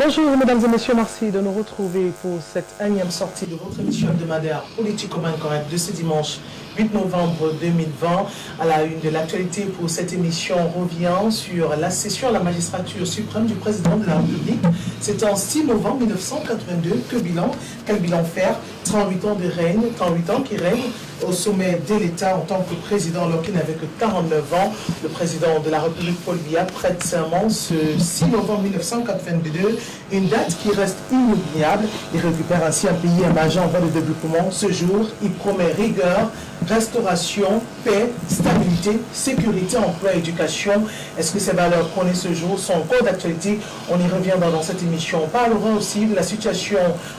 Bonjour mesdames et messieurs, merci de nous retrouver pour cette énième sortie de votre émission hebdomadaire Politiquement Incorrect de ce dimanche 8 novembre 2020. À la une de l'actualité pour cette émission, on revient sur la session à la magistrature suprême du président de la République. C'était en 6 novembre 1982. Quel bilan faire? 38 ans de règne, 38 ans qui règne au sommet de l'État en tant que président alors qu'il n'avait que 49 ans. Le président de la République, Paul Biya, prête serment ce 6 novembre 1982, une date qui reste inoubliable. Il récupère ainsi un pays émergent en voie de développement. Ce jour, il promet rigueur, restauration, paix, stabilité, sécurité, emploi, éducation. Est-ce que ces valeurs prônées ce jour sont encore d'actualité? On y reviendra dans cette émission. On parlera aussi de la situation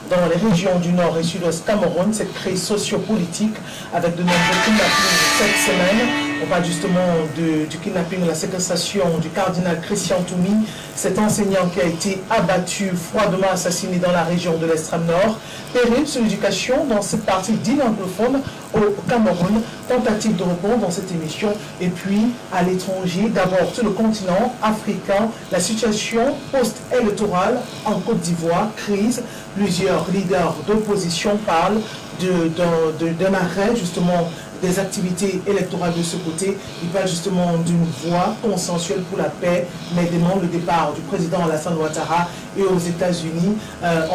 dans les régions du Nord et Sud-Ouest Cameroun, cette crise sociopolitique avec de nombreux kidnappings cette semaine. On parle justement du kidnapping, de la séquestration du cardinal Christian Toumi, cet enseignant qui a été abattu, froidement assassiné dans la région de l'extrême nord. Péril sur l'éducation dans cette partie dite anglophone au Cameroun. Tentative de réponse dans cette émission. Et puis à l'étranger, d'abord sur le continent africain, la situation post-électorale en Côte d'Ivoire, crise. Plusieurs leaders d'opposition parlent d'un arrêt justement des activités électorales de ce côté. Il parle justement d'une voie consensuelle pour la paix, mais demande le départ du président Alassane Ouattara. Et aux États-Unis,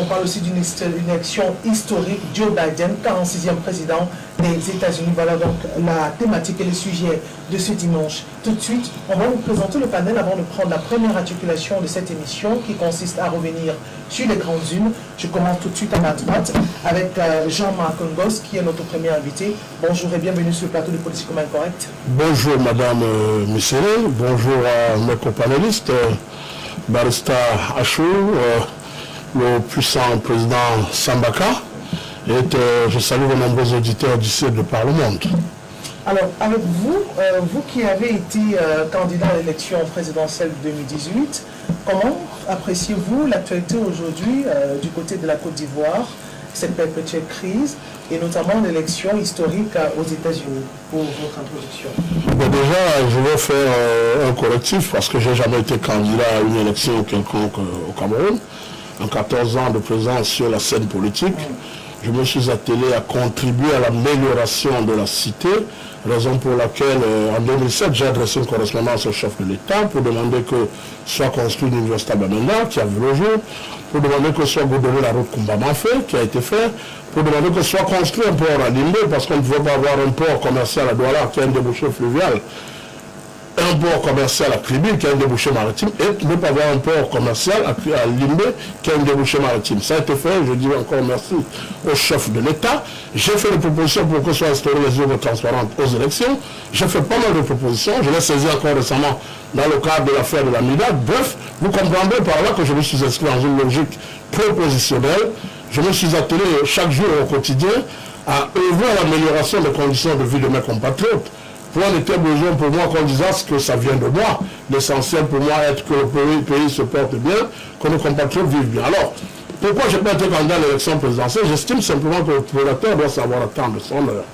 on parle aussi d'une élection historique. Joe Biden, 46e président des États-Unis. Voilà donc la thématique et le sujet de ce dimanche. Tout de suite, on va vous présenter le panel avant de prendre la première articulation de cette émission qui consiste à revenir sur les grandes unes. Je commence tout de suite à ma droite avec Jean-Marc Ngos qui est notre premier invité. Bonjour et bienvenue sur le plateau de Politiquement Incorrect. Bonjour Madame Misséré, bonjour à mes copanélistes, Barista Achou, le puissant président Sambaka, et je salue vos nombreux auditeurs d'ici et de par le monde. Alors, avec vous, vous qui avez été candidat à l'élection présidentielle de 2018, comment appréciez-vous l'actualité aujourd'hui du côté de la Côte d'Ivoire, cette perpétuelle crise, et notamment l'élection historique aux États-Unis, pour votre introduction? Bon, déjà, je vais faire un correctif parce que je n'ai jamais été candidat à une élection quelconque au Cameroun. En 14 ans de présence sur la scène politique, je me suis attelé à contribuer à l'amélioration de la cité, raison pour laquelle en 2007 j'ai adressé une correspondance au chef de l'État pour demander que soit construite l'université à Bamenda, qui a vu le jour, pour demander que soit goudronnée la route Kumba-Manfé, qui a été faite, pour demander que soit construit un port à Limbe, parce qu'on ne pouvait pas avoir un port commercial à Douala qui a un débouché fluvial, un port commercial à Kribi qui a un débouché maritime, et ne pas avoir un port commercial à Limbe qui a un débouché maritime. Ça a été fait, je dis encore merci au chef de l'État. J'ai fait des propositions pour que soient instaurées les urnes transparentes aux élections. J'ai fait pas mal de propositions, je l'ai saisi encore récemment dans le cadre de l'affaire de la MIDA. Bref, vous comprendrez par là que je me suis inscrit dans une logique propositionnelle. Je me suis attelé chaque jour au quotidien à œuvrer à l'amélioration des conditions de vie de mes compatriotes. Pour en était besoin pour moi qu'on dise que ça vient de moi. L'essentiel pour moi est que le pays se porte bien, que nos compatriotes vivent bien. Alors, pourquoi je n'ai pas été candidat à l'élection présidentielle? J'estime simplement que le prédateur doit savoir attendre son heure.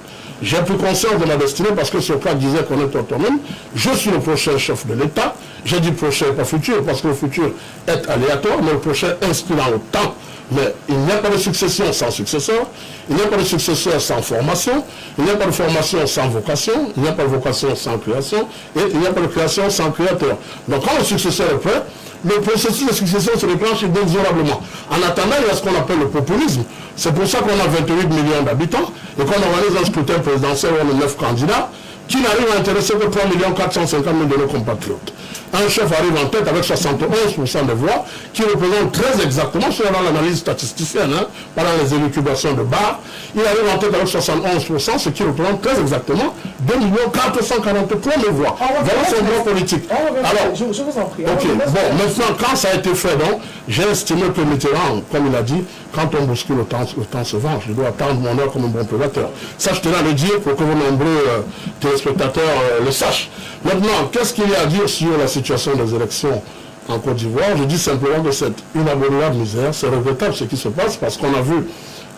J'ai pris conscience de ma destinée parce que Socrate disait qu'on est autonome. Je suis le prochain chef de l'État. J'ai dit prochain, pas futur, parce que le futur est aléatoire, mais le prochain inscrit dans le temps. Mais il n'y a pas de succession sans successeur, il n'y a pas de successeur sans formation, il n'y a pas de formation sans vocation, il n'y a pas de vocation sans création, et il n'y a pas de création sans créateur. Donc quand le successeur est prêt, le processus de succession se déclenche inexorablement. En attendant, il y a ce qu'on appelle le populisme. C'est pour ça qu'on a 28 millions d'habitants et qu'on organise un scrutin présidentiel où on a 9 candidats qui n'arrivent à intéresser que 3 450 000 de nos compatriotes. Un chef arrive en tête avec 71% de voix, qui représente très exactement, selon l'analyse statisticienne, pendant les élucubrations de Barre, il arrive en tête avec 71%, ce qui représente très exactement 2 443 000 voix. Voilà son droit politique. Alors, je vous en prie. Ok, bon, maintenant, quand ça a été fait, donc, j'ai estimé que Mitterrand, comme il a dit, quand on bouscule le temps se venge. Je dois attendre mon heure comme un bon prédateur. Ça, je tenais à le dire pour que vos nombreux téléspectateurs le sachent. Maintenant, qu'est-ce qu'il y a à dire sur la situation des élections en Côte d'Ivoire? Je dis simplement que c'est une abominable misère. C'est regrettable ce qui se passe parce qu'on a vu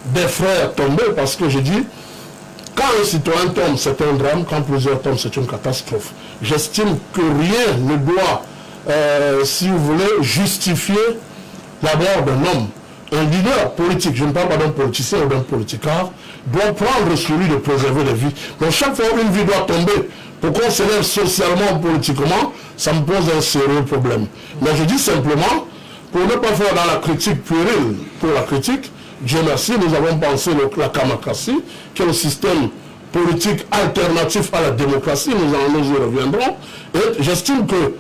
des frères tomber, parce que je dis, quand un citoyen tombe, c'est un drame. Quand plusieurs tombent, c'est une catastrophe. J'estime que rien ne doit, si vous voulez, justifier la mort d'un homme, un leader politique, je ne parle pas d'un politicien ou d'un politicard, doit prendre sur lui de préserver les vies. Donc chaque fois une vie doit tomber pour qu'on s'élève socialement, politiquement, ça me pose un sérieux problème. Mais je dis simplement, pour ne pas faire dans la critique puérile pour la critique, Dieu merci, nous avons pensé la Kamakassi, qui est le système politique alternatif à la démocratie, nous y reviendrons, et j'estime que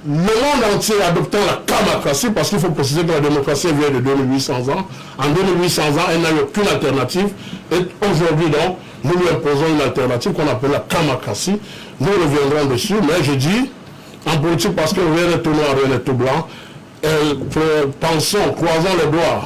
le monde entier adoptant la Kamakassi, parce qu'il faut préciser que la démocratie vient de 2800 ans, en 2800 ans, elle n'a eu aucune alternative, et aujourd'hui donc, nous lui imposons une alternative qu'on appelle la Kamakassi, nous reviendrons dessus, mais je dis, en politique, parce que rien n'est tout noir, rien n'est tout blanc, pensons, croisons les doigts,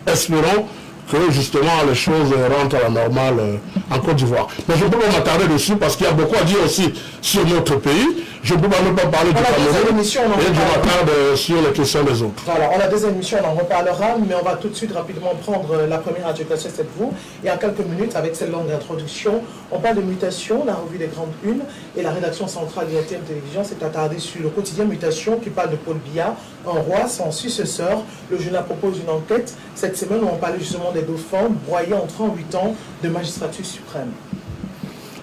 espérons que justement les choses rentrent à la normale en Côte d'Ivoire. Mais je ne peux pas m'attarder dessus parce qu'il y a beaucoup à dire aussi sur notre pays. Je ne peux pas ne pas parler du Cameroun et je m'attarde sur les questions des autres. Voilà, on a des émissions, on en reparlera, mais on va tout de suite rapidement prendre la première intervention, c'est vous. Et en quelques minutes, avec cette longue introduction, on parle de Mutation, la revue des grandes unes, et la rédaction centrale de RTM Télévision s'est attardée sur le quotidien Mutation qui parle de Paul Biya, un roi sans successeur. Le journal propose une enquête cette semaine où on parlait justement des dauphins broyés en 38 ans de magistrature suprême.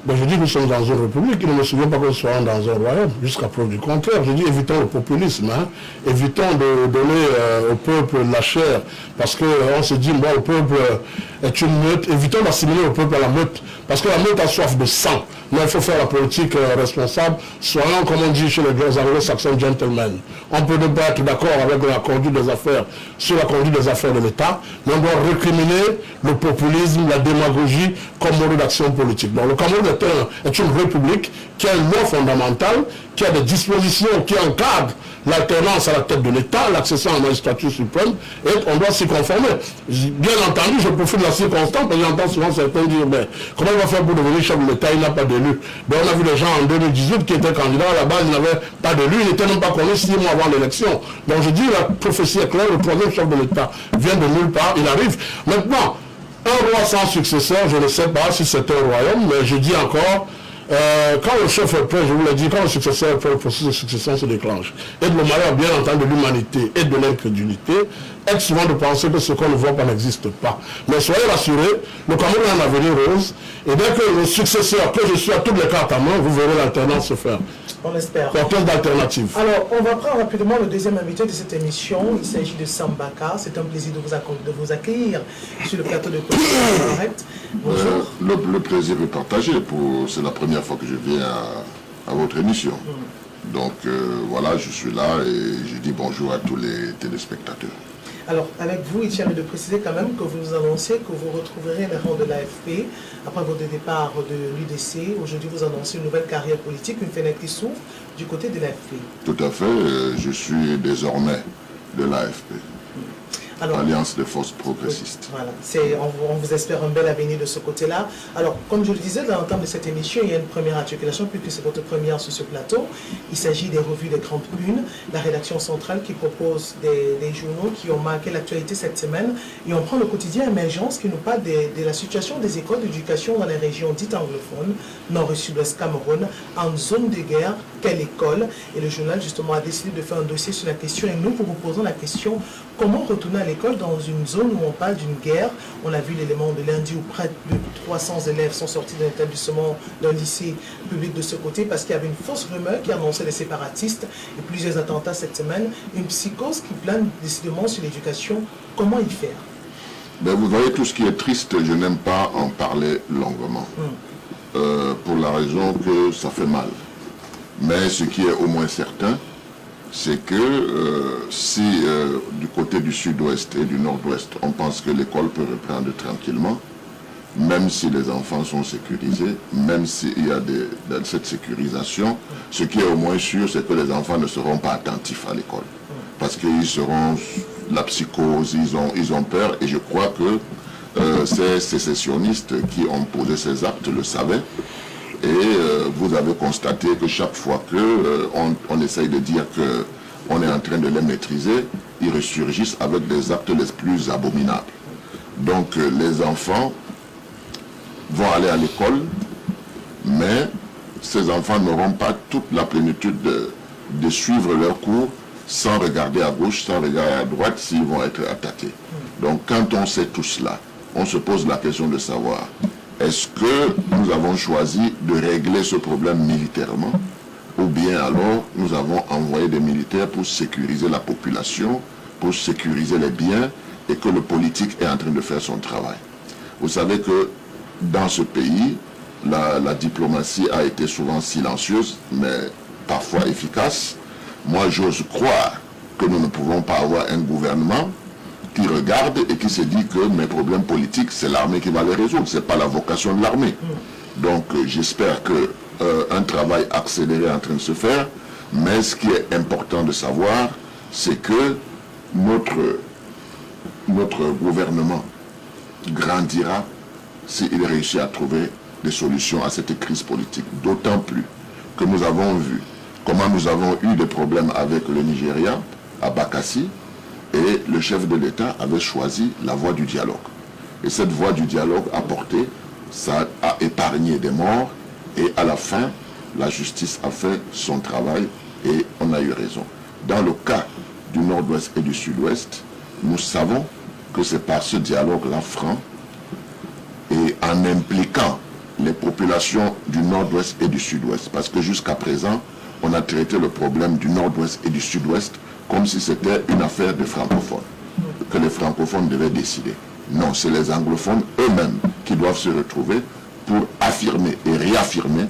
Ben, je dis que nous sommes dans une république, il ne me souvient pas que nous soyons dans un royaume, jusqu'à preuve du contraire. Je dis évitons le populisme, hein. Évitons de donner au peuple la chair, parce qu'on se dit, bon, le peuple est une meute, évitons d'assimiler le peuple à la meute, parce que la meute a soif de sang. Mais il faut faire la politique responsable, soyons, comme on dit chez les anglo-saxons, gentlemen. On peut ne pas être d'accord avec la conduite des affaires, sur la conduite des affaires de l'État, mais on doit récriminer le populisme, la démagogie comme mode d'action politique. Donc le Cameroun est une république qui a une loi fondamentale, qui a des dispositions qui encadrent l'alternance à la tête de l'État, l'accession à la magistrature suprême, et on doit s'y conformer. Bien entendu, je profite de la circonstance, parce que j'entends souvent certains dire, mais comment il va faire pour devenir chef de l'État, il n'a pas d'élu. Ben, on a vu des gens en 2018 qui étaient candidats, à la base, ils n'avaient pas d'élu, ils n'étaient même pas connus 6 mois avant l'élection. Donc je dis, la prophétie est claire, le troisième chef de l'État vient de nulle part, il arrive. Maintenant, un roi sans successeur, je ne sais pas si c'est un royaume, mais je dis encore, quand le chef est prêt, je vous l'ai dit, quand le successeur est prêt, le processus de succession se déclenche. Et de le malheur, bien entendu, de l'humanité et de l'incrédulité, est souvent de penser que ce qu'on ne voit pas n'existe pas. Mais soyez rassurés, le Cameroun a un avenir rose, et dès que le successeur, que je suis à toutes les cartes à main, vous verrez l'alternance se faire. On espère. Porteuse d'alternative. Alors, on va prendre rapidement le deuxième invité de cette émission. Il s'agit de Sam Bakar. C'est un plaisir de vous accueillir sur le plateau de Politique Correcte. Bonjour. Le plaisir est partagé. C'est la première fois que je viens à votre émission. Donc, voilà, je suis là et je dis bonjour à tous les téléspectateurs. Alors, avec vous, il tient de préciser quand même que vous nous annoncez que vous retrouverez les rangs de l'AFP après votre départ de l'UDC. Aujourd'hui, vous annoncez une nouvelle carrière politique, une fenêtre qui s'ouvre du côté de l'AFP. Tout à fait. Je suis désormais de l'AFP. Alors, Alliance des forces progressistes. Voilà, on vous espère un bel avenir de ce côté-là. Alors, comme je le disais dans l'entame de cette émission, il y a une première articulation, puisque c'est votre première sur ce plateau. Il s'agit des revues des grandes unes, la rédaction centrale qui propose des journaux qui ont marqué l'actualité cette semaine. Et on prend le quotidien Émergence qui nous parle de la situation des écoles d'éducation dans les régions dites anglophones, nord et sud-ouest Cameroun, en zone de guerre, quelle école? Et le journal, justement, a décidé de faire un dossier sur la question. Et nous, vous posons la question, comment retourner à l'école dans une zone où on parle d'une guerre? On a vu l'élément de lundi où près de 300 élèves sont sortis d'un établissement, d'un lycée public de ce côté parce qu'il y avait une fausse rumeur qui annonçait les séparatistes et plusieurs attentats cette semaine. Une psychose qui plane décidément sur l'éducation. Comment y faire? Ben, vous voyez, tout ce qui est triste, je n'aime pas en parler longuement. Pour la raison que ça fait mal. Mais ce qui est au moins certain, c'est que si du côté du sud-ouest et du nord-ouest, on pense que l'école peut reprendre tranquillement, même si les enfants sont sécurisés, même s'il y a cette sécurisation, ce qui est au moins sûr, c'est que les enfants ne seront pas attentifs à l'école. Parce qu'ils seront, la psychose, ils ont peur, et je crois que ces sécessionnistes qui ont posé ces actes le savaient. Et vous avez constaté que chaque fois qu'on essaye de dire qu'on est en train de les maîtriser, ils ressurgissent avec des actes les plus abominables. Donc les enfants vont aller à l'école, mais ces enfants n'auront pas toute la plénitude de suivre leurs cours sans regarder à gauche, sans regarder à droite, s'ils vont être attaqués. Donc quand on sait tout cela, on se pose la question de savoir, est-ce que nous avons choisi de régler ce problème militairement, ou bien alors nous avons envoyé des militaires pour sécuriser la population, pour sécuriser les biens, et que le politique est en train de faire son travail. Vous savez que dans ce pays, la diplomatie a été souvent silencieuse, mais parfois efficace. Moi, j'ose croire que nous ne pouvons pas avoir un gouvernement qui regarde et qui se dit que mes problèmes politiques, c'est l'armée qui va les résoudre, ce n'est pas la vocation de l'armée. Donc, j'espère qu'un travail accéléré est en train de se faire, mais ce qui est important de savoir, c'est que notre gouvernement grandira s'il réussit à trouver des solutions à cette crise politique. D'autant plus que nous avons vu comment nous avons eu des problèmes avec le Nigeria, à Bakassi, et le chef de l'État avait choisi la voie du dialogue. Et cette voie du dialogue ça a épargné des morts, et à la fin, la justice a fait son travail, et on a eu raison. Dans le cas du Nord-Ouest et du Sud-Ouest, nous savons que c'est par ce dialogue-là franc, et en impliquant les populations du Nord-Ouest et du Sud-Ouest. Parce que jusqu'à présent, on a traité le problème du Nord-Ouest et du Sud-Ouest comme si c'était une affaire de francophones, que les francophones devaient décider. Non, c'est les anglophones eux-mêmes qui doivent se retrouver pour affirmer et réaffirmer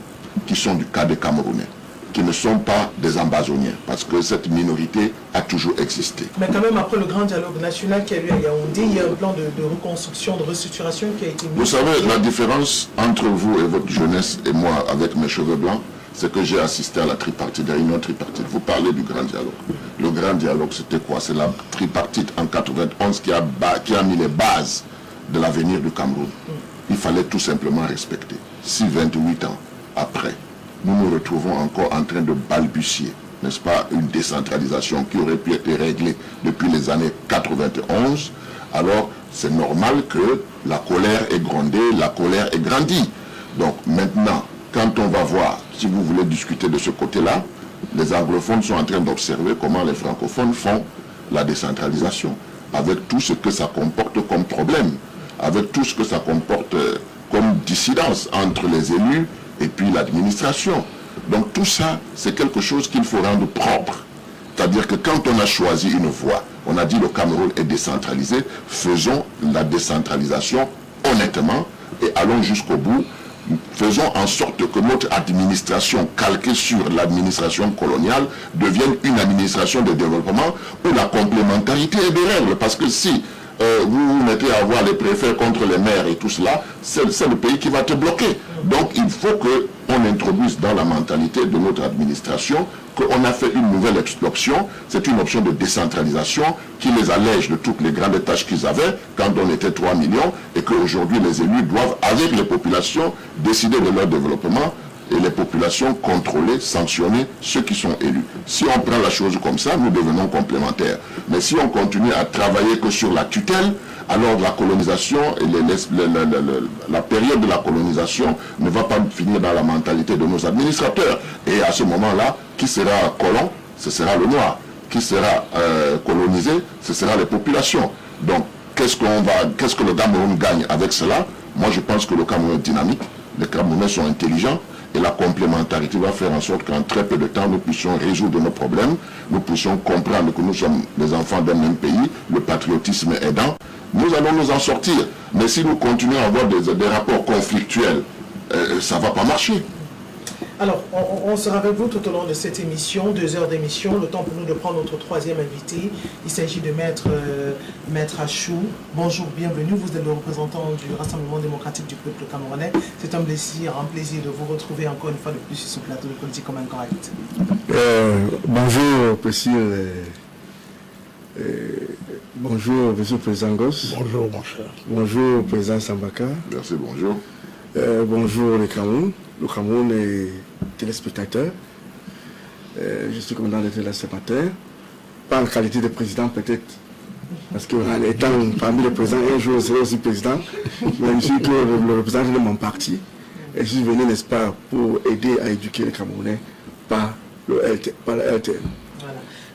qu'ils sont du cas des Camerounais, qui ne sont pas des ambazoniens, parce que cette minorité a toujours existé. Mais quand même, après le grand dialogue national qui a eu à Yaoundé, il y a un plan de reconstruction, de restructuration qui a été mis. Vous savez, la différence entre vous et votre jeunesse et moi, avec mes cheveux blancs, c'est que j'ai assisté à la tripartite, la réunion tripartite. Vous parlez du grand dialogue. Le grand dialogue, c'était quoi? C'est la tripartite en 91 qui a mis les bases de l'avenir du Cameroun. Il fallait tout simplement respecter. Si 28 ans après, nous nous retrouvons encore en train de balbutier, n'est-ce pas, une décentralisation qui aurait pu être réglée depuis les années 91, alors c'est normal que la colère est grondée, la colère est grandie. Donc maintenant, quand on va voir, si vous voulez discuter de ce côté-là, les anglophones sont en train d'observer comment les francophones font la décentralisation, avec tout ce que ça comporte comme problème, avec tout ce que ça comporte comme dissidence entre les élus et puis l'administration. Donc tout ça, c'est quelque chose qu'il faut rendre propre. C'est-à-dire que quand on a choisi une voie, on a dit le Cameroun est décentralisé, faisons la décentralisation honnêtement et allons jusqu'au bout. Faisons en sorte que notre administration calquée sur l'administration coloniale devienne une administration de développement où la complémentarité est des règles. Parce que si vous vous mettez à avoir les préfets contre les maires et tout cela, c'est le pays qui va te bloquer. Donc il faut qu'on introduise dans la mentalité de notre administration qu'on a fait une nouvelle option, c'est une option de décentralisation qui les allège de toutes les grandes tâches qu'ils avaient quand on était 3 millions et qu'aujourd'hui les élus doivent, avec les populations, décider de leur développement et les populations contrôler, sanctionner ceux qui sont élus. Si on prend la chose comme ça, nous devenons complémentaires. Mais si on continue à travailler que sur la tutelle, alors la colonisation et la période de la colonisation ne va pas finir dans la mentalité de nos administrateurs. Et à ce moment-là, qui sera colon? Ce sera le noir. Qui sera colonisé? Ce sera les populations. Donc, qu'est-ce que le Cameroun gagne avec cela? Moi, je pense que le Cameroun est dynamique. Les Camerounais sont intelligents. Et la complémentarité va faire en sorte qu'en très peu de temps, nous puissions résoudre nos problèmes, nous puissions comprendre que nous sommes des enfants d'un même pays, le patriotisme aidant. Nous allons nous en sortir. Mais si nous continuons à avoir des rapports conflictuels, ça ne va pas marcher. Alors, on sera avec vous tout au long de cette émission, 2 heures d'émission, le temps pour nous de prendre notre 3e invité. Il s'agit de Maître Achou. Bonjour, bienvenue. Vous êtes le représentant du Rassemblement démocratique du peuple camerounais. C'est un plaisir de vous retrouver encore une fois de plus sur ce plateau de Politiquement Incorrect. Bonjour, bonjour, Monsieur le Président Goss. Bonjour, mon cher. Bonjour, Président Sambaka. Merci, bonjour. Bonjour, le Cameroun et téléspectateurs. Je suis commandant de là ce matin, pas en qualité de président peut-être, parce qu'en étant parmi les présidents, un jour je serai aussi président, mais je suis le représentant de mon parti. Et je suis venu, n'est-ce pas, pour aider à éduquer les Camerounais par la LTN.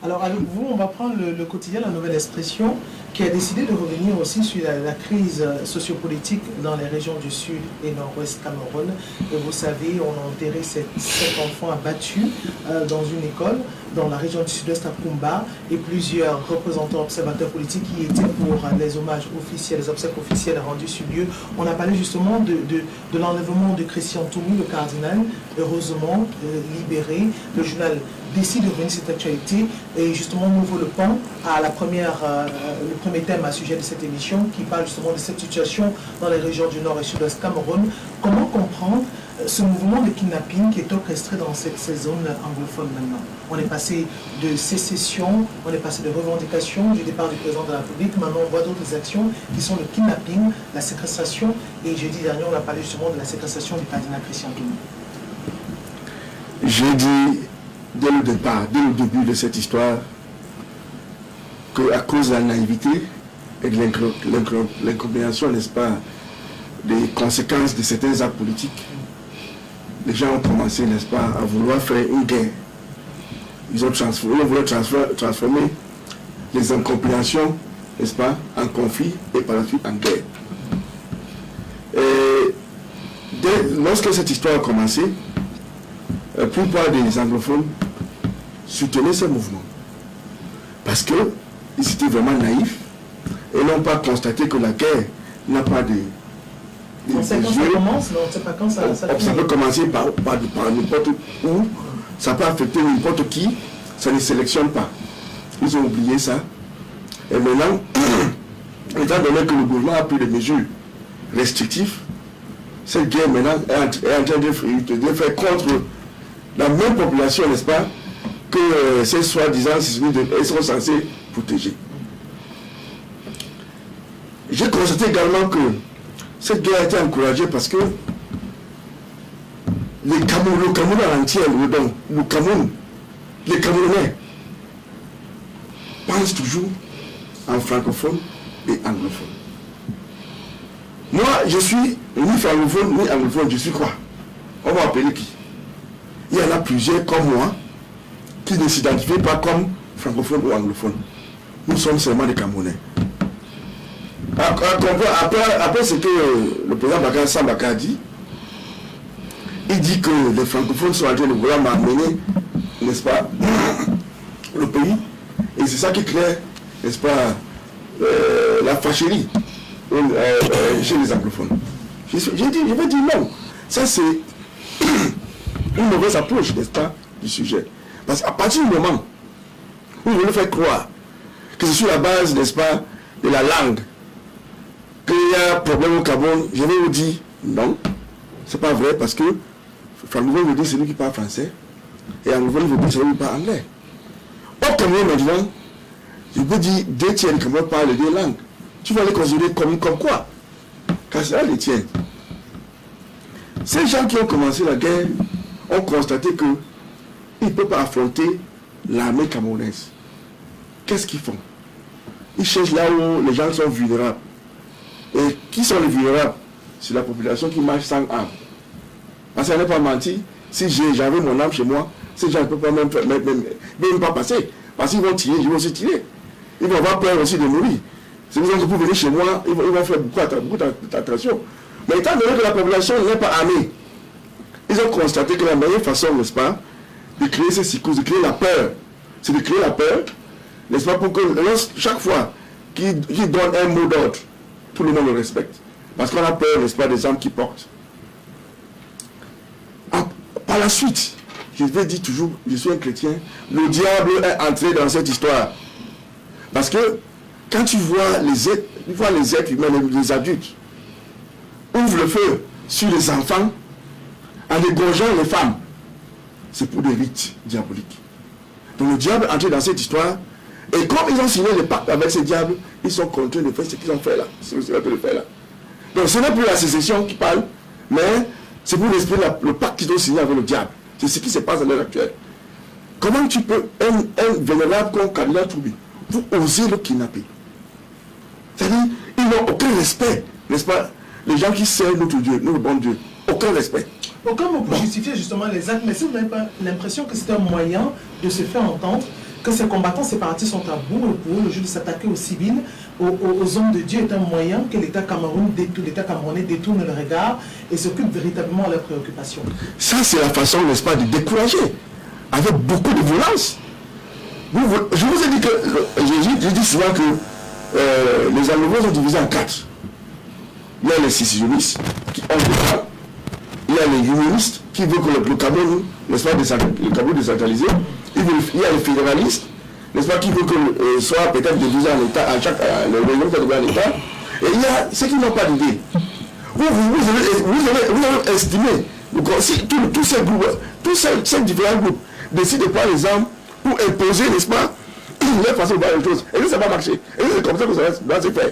Voilà. Alors avec vous, on va prendre le quotidien La Nouvelle Expression qui a décidé de revenir aussi sur la crise sociopolitique dans les régions du Sud et Nord-Ouest Cameroun. Et vous savez, on a enterré 7 enfants abattus dans une école dans la région du Sud-Est à Kumba et plusieurs représentants observateurs politiques qui étaient pour les hommages officiels, les obsèques officielles rendues sur lieu. On a parlé justement de l'enlèvement de Christian Toumi, le cardinal, heureusement libéré. Le journal décide de revenir cette actualité et justement on ouvre le pan à le premier thème à sujet de cette émission qui parle justement de cette situation dans les régions du Nord et Sud-Est Cameroun. Comment comprendre ce mouvement de kidnapping qui est orchestré dans ces zones anglophones maintenant? On est passé de sécession, on est passé de revendications du départ du président de la République, maintenant on voit d'autres actions qui sont le kidnapping, la séquestration et jeudi dernier on a parlé justement de la séquestration du cardinal Christian Toumi. J'ai dit dès le départ, dès le début de cette histoire, qu'à cause de la naïveté et de l'incompréhension, n'est-ce pas, des conséquences de certains actes politiques, les gens ont commencé, n'est-ce pas, à vouloir faire une guerre. Ils ont voulu transformer les incompréhensions, n'est-ce pas, en conflit et par la suite en guerre. Et lorsque cette histoire a commencé, la plupart des anglophones soutenaient ce mouvement. Parce qu'ils étaient vraiment naïfs et n'ont pas constaté que la guerre n'a pas de... On sait quand ça commence, mais on ne sait pas quand ça finit. Ça peut commencer par n'importe où, ça peut affecter n'importe qui, ça ne sélectionne pas. Ils ont oublié ça. Et maintenant, étant donné que le gouvernement a pris des mesures restrictives, cette guerre maintenant est en train de faire contre la même population, n'est-ce pas, que ces soi-disant ils sont censés protéger. J'ai constaté également que cette guerre a été encouragée parce que le Cameroun en entier, le Cameroun, les Camerounais pensent toujours en francophone et anglophone. Moi, je suis ni francophone ni anglophone, je suis quoi? On va appeler qui? Il y en a plusieurs comme moi qui ne s'identifient pas comme francophones ou anglophones. Nous sommes seulement des Camerounais. Après ce que le président Bakar Sambaka a dit, il dit que les francophones sont en train de vouloir m'amener, n'est-ce pas, le pays. Et c'est ça qui crée, n'est-ce pas, la fâcherie chez les anglophones. Je vais dire non. Ça c'est une mauvaise approche, n'est-ce pas, du sujet. Parce qu'à partir du moment où vous voulez faire croire que c'est sur la base, n'est-ce pas, de la langue, qu'il y a un problème au Cameroun, je vais vous dire non, c'est pas vrai parce que francophone veut dire celui qui parle français et anglophone veut dire celui qui parle anglais. Au Cameroun maintenant, je peux dire 2 tiers du Cameroun parlent les 2 langues. Tu vas les considérer comme quoi? Car c'est là les tiens. Ces gens qui ont commencé la guerre ont constaté qu'ils ne peuvent pas affronter l'armée camerounaise. Qu'est-ce qu'ils font? Ils cherchent là où les gens sont vulnérables. Et qui sont les vulnérables? C'est la population qui marche sans armes. Parce qu'elle n'est pas menti, si j'avais mon arme chez moi, ces gens ne peuvent pas même pas passer. Parce qu'ils vont tirer, je vais aussi tirer. Ils vont avoir peur aussi de mourir. C'est pour ça que vous venez chez moi, ils vont faire beaucoup d'attention. Mais étant donné que la population n'est pas armée, ils ont constaté que la meilleure façon, n'est-ce pas, de créer ces psychoses, de créer la peur, c'est de créer la peur, n'est-ce pas, pour que chaque fois qu'ils donnent un mot d'ordre, tout le monde le respecte. Parce qu'on a peur, n'est-ce pas, des armes qui portent. Par la suite, je vais dire toujours, je suis un chrétien, le diable est entré dans cette histoire. Parce que quand tu vois les êtres humains, les adultes, ouvrent le feu sur les enfants en égorgeant les femmes, c'est pour des rites diaboliques. Donc le diable est entré dans cette histoire, et comme ils ont signé le pacte avec ces diables, ils sont contraints de faire ce qu'ils ont fait là. C'est ce qu'ils ont fait là. Donc ce n'est plus la sécession qui parle, mais c'est pour respecter le pacte qu'ils ont signé avec le diable. C'est ce qui se passe à l'heure actuelle. Comment tu peux, un vénérable comme Cardinal Toumi, vous osez le kidnapper? C'est-à-dire, ils n'ont aucun respect, n'est-ce pas? Les gens qui servent notre Dieu, notre bon Dieu, aucun respect. Aucun mot pour justifier justement les actes, mais si vous n'avez pas l'impression que c'est un moyen de se faire entendre, que ces combattants séparatistes sont à bout et pour eux, le jeu de s'attaquer aux civils, aux hommes de Dieu est un moyen que l'État camerounais détourne le regard et s'occupe véritablement à leurs préoccupations. Ça, c'est la façon, n'est-ce pas, de décourager, avec beaucoup de violence. Je vous ai dit que, je dis souvent que les Anglophons sont divisés en 4. Il y a les sécessionnistes qui ont des droits. Il y a les unionistes qui veulent que le Cameroun, n'est-ce pas, le Cameroun décentralisé. Il y a les fédéralistes, n'est-ce pas, qui veulent que soit peut-être divisé en État, à chaque région soit divisé en État. Et il y a ceux qui n'ont pas d'idée. Vous avez estimé, si tous ces groupes, tous ces différents groupes décident de prendre les armes pour imposer, n'est-ce pas, leur façon de voir les choses. Et ça ne va pas marcher. Et c'est comme ça que ça doit se faire.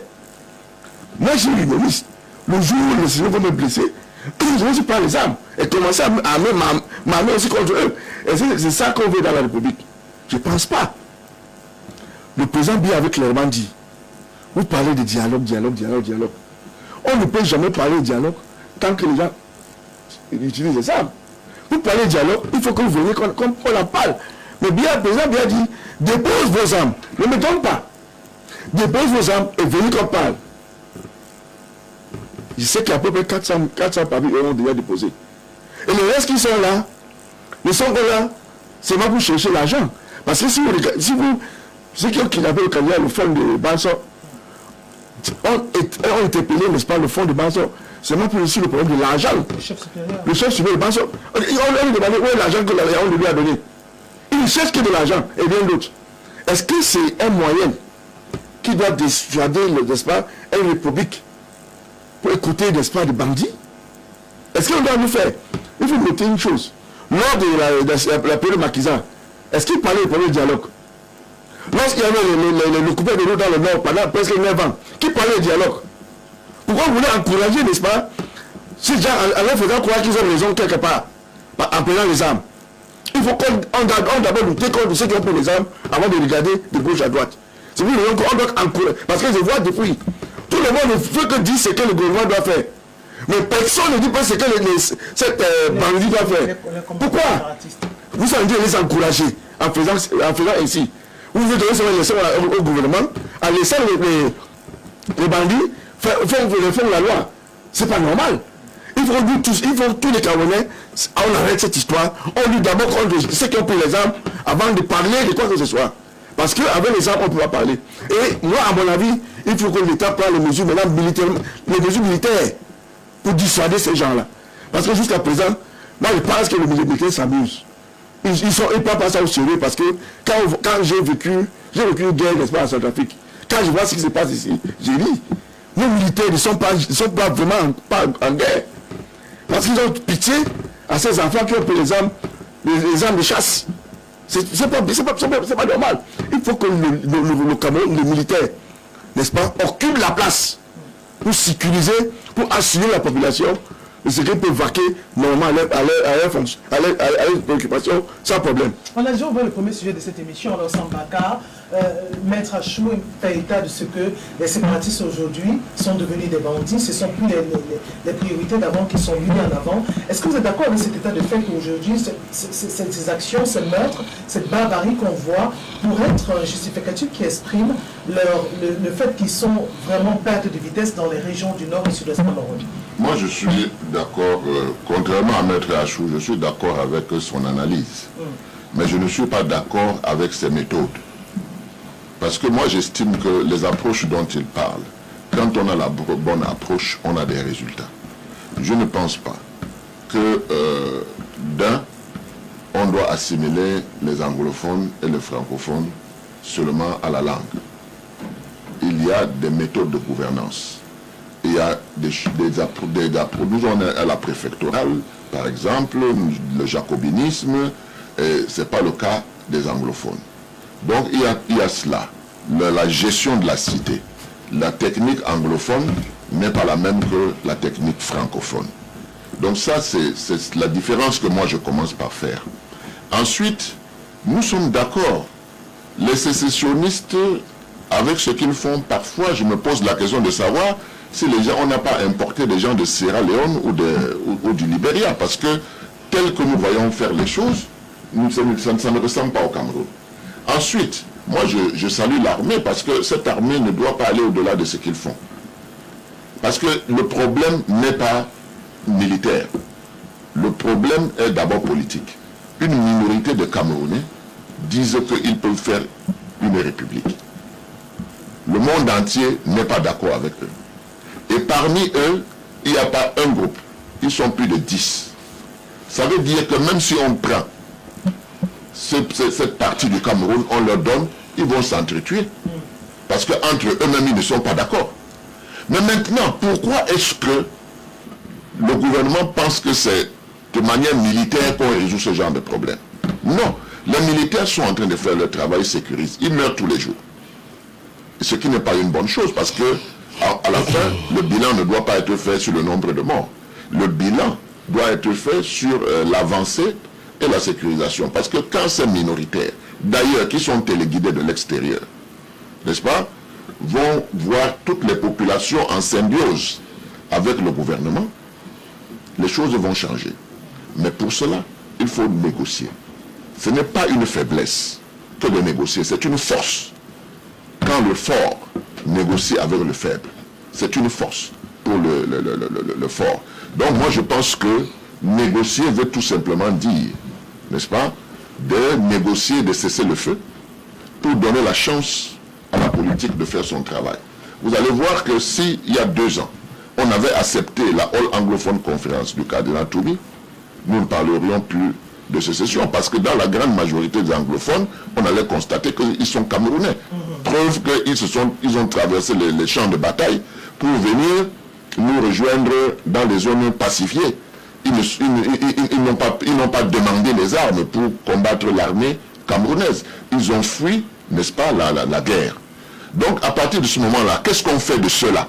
Moi, je suis unioniste. Le jour où les citoyens vont me blesser, je vais aussi prendre les armes et commencer à m'armer aussi contre eux. Et c'est ça qu'on veut dans la République. Je ne pense pas. Le président bien avec clairement dit, vous parlez de dialogue. On ne peut jamais parler de dialogue tant que les gens utilisent les armes. Vous parlez de dialogue, il faut que vous veniez qu'on en parle. Mais bien, le président bien dit, dépose vos armes, ne me donne pas. Dépose vos armes et venez qu'on parle. Je sais qu'il y a à peu près 400 papiers qui ont déjà déposé. Et les restes qui sont là, ne sont pas là, c'est pas pour chercher l'argent. Parce que si vous ceux qui ont kidnappé le candidat, le fonds de Banso, ont été payés, n'est-ce pas, le fonds de Banso, c'est même pour aussi le problème de l'argent. Le chef supérieur de Banso, on lui demandé où est l'argent que on lui a donné. Il ne cherche que de l'argent et bien d'autres. Est-ce que c'est un moyen qui doit dissuader, n'est-ce pas, une république pour écouter, n'est-ce pas, des bandits? Est-ce qu'on doit nous faire? Il faut noter une chose. Lors de la période Makiza, est-ce qu'il parlait du premier dialogue? Lorsqu'il y avait le coupé de l'eau dans le nord pendant presque 9 ans, qui parlait de dialogue? Pourquoi vous voulez encourager, n'est-ce pas, ces gens en leur faisant croire qu'ils ont raison quelque part, en prenant les armes? Il faut qu'on d'abord lutter contre ceux qui ont pris les armes avant de regarder de gauche à droite. C'est pour ça qu'on doit encourager. Parce que je vois depuis, tout le monde ne fait que dire ce que le gouvernement doit faire. Mais personne ne dit pas ce que cette bandit doit faire. Pourquoi? Vous allez les encourager en faisant ainsi. Vous devez donner leçon au gouvernement, en laissant les bandits faire la loi. C'est pas normal. Il faut tous les Camerounais, on arrête cette histoire, on dit d'abord contre ceux qui ont pris les armes avant de parler de quoi que ce soit. Parce qu'avec les armes, on ne peut pas parler. Et moi, à mon avis, il faut que l'État prenne les mesures militaires pour dissuader ces gens-là. Parce que jusqu'à présent, moi je pense que les militaires s'amusent. Ils ne prennent pas ça au sérieux parce que quand j'ai vécu une guerre, n'est-ce pas, en Centrafrique, quand je vois ce qui se passe ici, j'ai dit, nos militaires ne sont pas vraiment en guerre. Parce qu'ils ont pitié à ces enfants qui ont pris les armes de chasse. C'est pas normal. Il faut que le Cameroun, les militaires, n'est-ce pas, occupent la place pour sécuriser, pour assurer la population de ce qu'ils peuvent vaquer normalement à leurs préoccupations sans problème. On a déjà ouvert le premier sujet de cette émission, alors sans Bakar. Maître Achou fait état de ce que les séparatistes aujourd'hui sont devenus des bandits. Ce ne sont plus les priorités d'avant qui sont mises en avant. Est-ce que vous êtes d'accord avec cet état de fait qu'aujourd'hui, ces actions, ces meurtres, cette barbarie qu'on voit pourraient être un justificatif qui exprime le fait qu'ils sont vraiment perte de vitesse dans les régions du nord et sud-est Cameroun? Moi, je suis d'accord, contrairement à Maître Achou, je suis d'accord avec son analyse. Mais je ne suis pas d'accord avec ses méthodes. Parce que moi, j'estime que les approches dont il parle, quand on a la bonne approche, on a des résultats. Je ne pense pas que, on doit assimiler les anglophones et les francophones seulement à la langue. Il y a des méthodes de gouvernance. Il y a des approches, nous on est à la préfectorale, par exemple, le jacobinisme, et ce n'est pas le cas des anglophones. Donc il y a cela, la gestion de la cité. La technique anglophone n'est pas la même que la technique francophone. Donc ça, c'est la différence que moi je commence par faire. Ensuite, nous sommes d'accord. Les sécessionnistes, avec ce qu'ils font, parfois je me pose la question de savoir si les gens, on n'a pas importé des gens de Sierra Leone ou du Libéria, parce que tel que nous voyons faire les choses, ça ne ressemble pas au Cameroun. Ensuite, moi je salue l'armée parce que cette armée ne doit pas aller au-delà de ce qu'ils font. Parce que le problème n'est pas militaire. Le problème est d'abord politique. Une minorité de Camerounais disent qu'ils peuvent faire une république. Le monde entier n'est pas d'accord avec eux. Et parmi eux, il n'y a pas un groupe. Ils sont plus de 10. Ça veut dire que même si on prend cette partie du Cameroun, on leur donne, ils vont s'entretuer. Parce qu'entre eux-mêmes, ils ne sont pas d'accord. Mais maintenant, pourquoi est-ce que le gouvernement pense que c'est de manière militaire qu'on résout ce genre de problème? Non. Les militaires sont en train de faire leur travail, ils sécurisent. Ils meurent tous les jours. Ce qui n'est pas une bonne chose parce que à la fin, le bilan ne doit pas être fait sur le nombre de morts. Le bilan doit être fait sur l'avancée et la sécurisation. Parce que quand ces minoritaires, d'ailleurs qui sont téléguidés de l'extérieur, n'est-ce pas, vont voir toutes les populations en symbiose avec le gouvernement, les choses vont changer. Mais pour cela, il faut négocier. Ce n'est pas une faiblesse que de négocier, c'est une force. Quand le fort négocie avec le faible, c'est une force pour le fort. Donc moi je pense que négocier veut tout simplement dire, n'est-ce pas, de négocier, de cesser le feu pour donner la chance à la politique de faire son travail. Vous allez voir que s'il y a 2 ans, on avait accepté la All Anglophone Conference du cardinal Toumi, nous ne parlerions plus de sécession, parce que dans la grande majorité des anglophones, on allait constater qu'ils sont camerounais. Preuve qu'ils ont traversé les champs de bataille pour venir nous rejoindre dans les zones pacifiées. Ils n'ont pas demandé les armes pour combattre l'armée camerounaise. Ils ont fui, n'est-ce pas, la guerre. Donc à partir de ce moment-là, qu'est-ce qu'on fait de cela?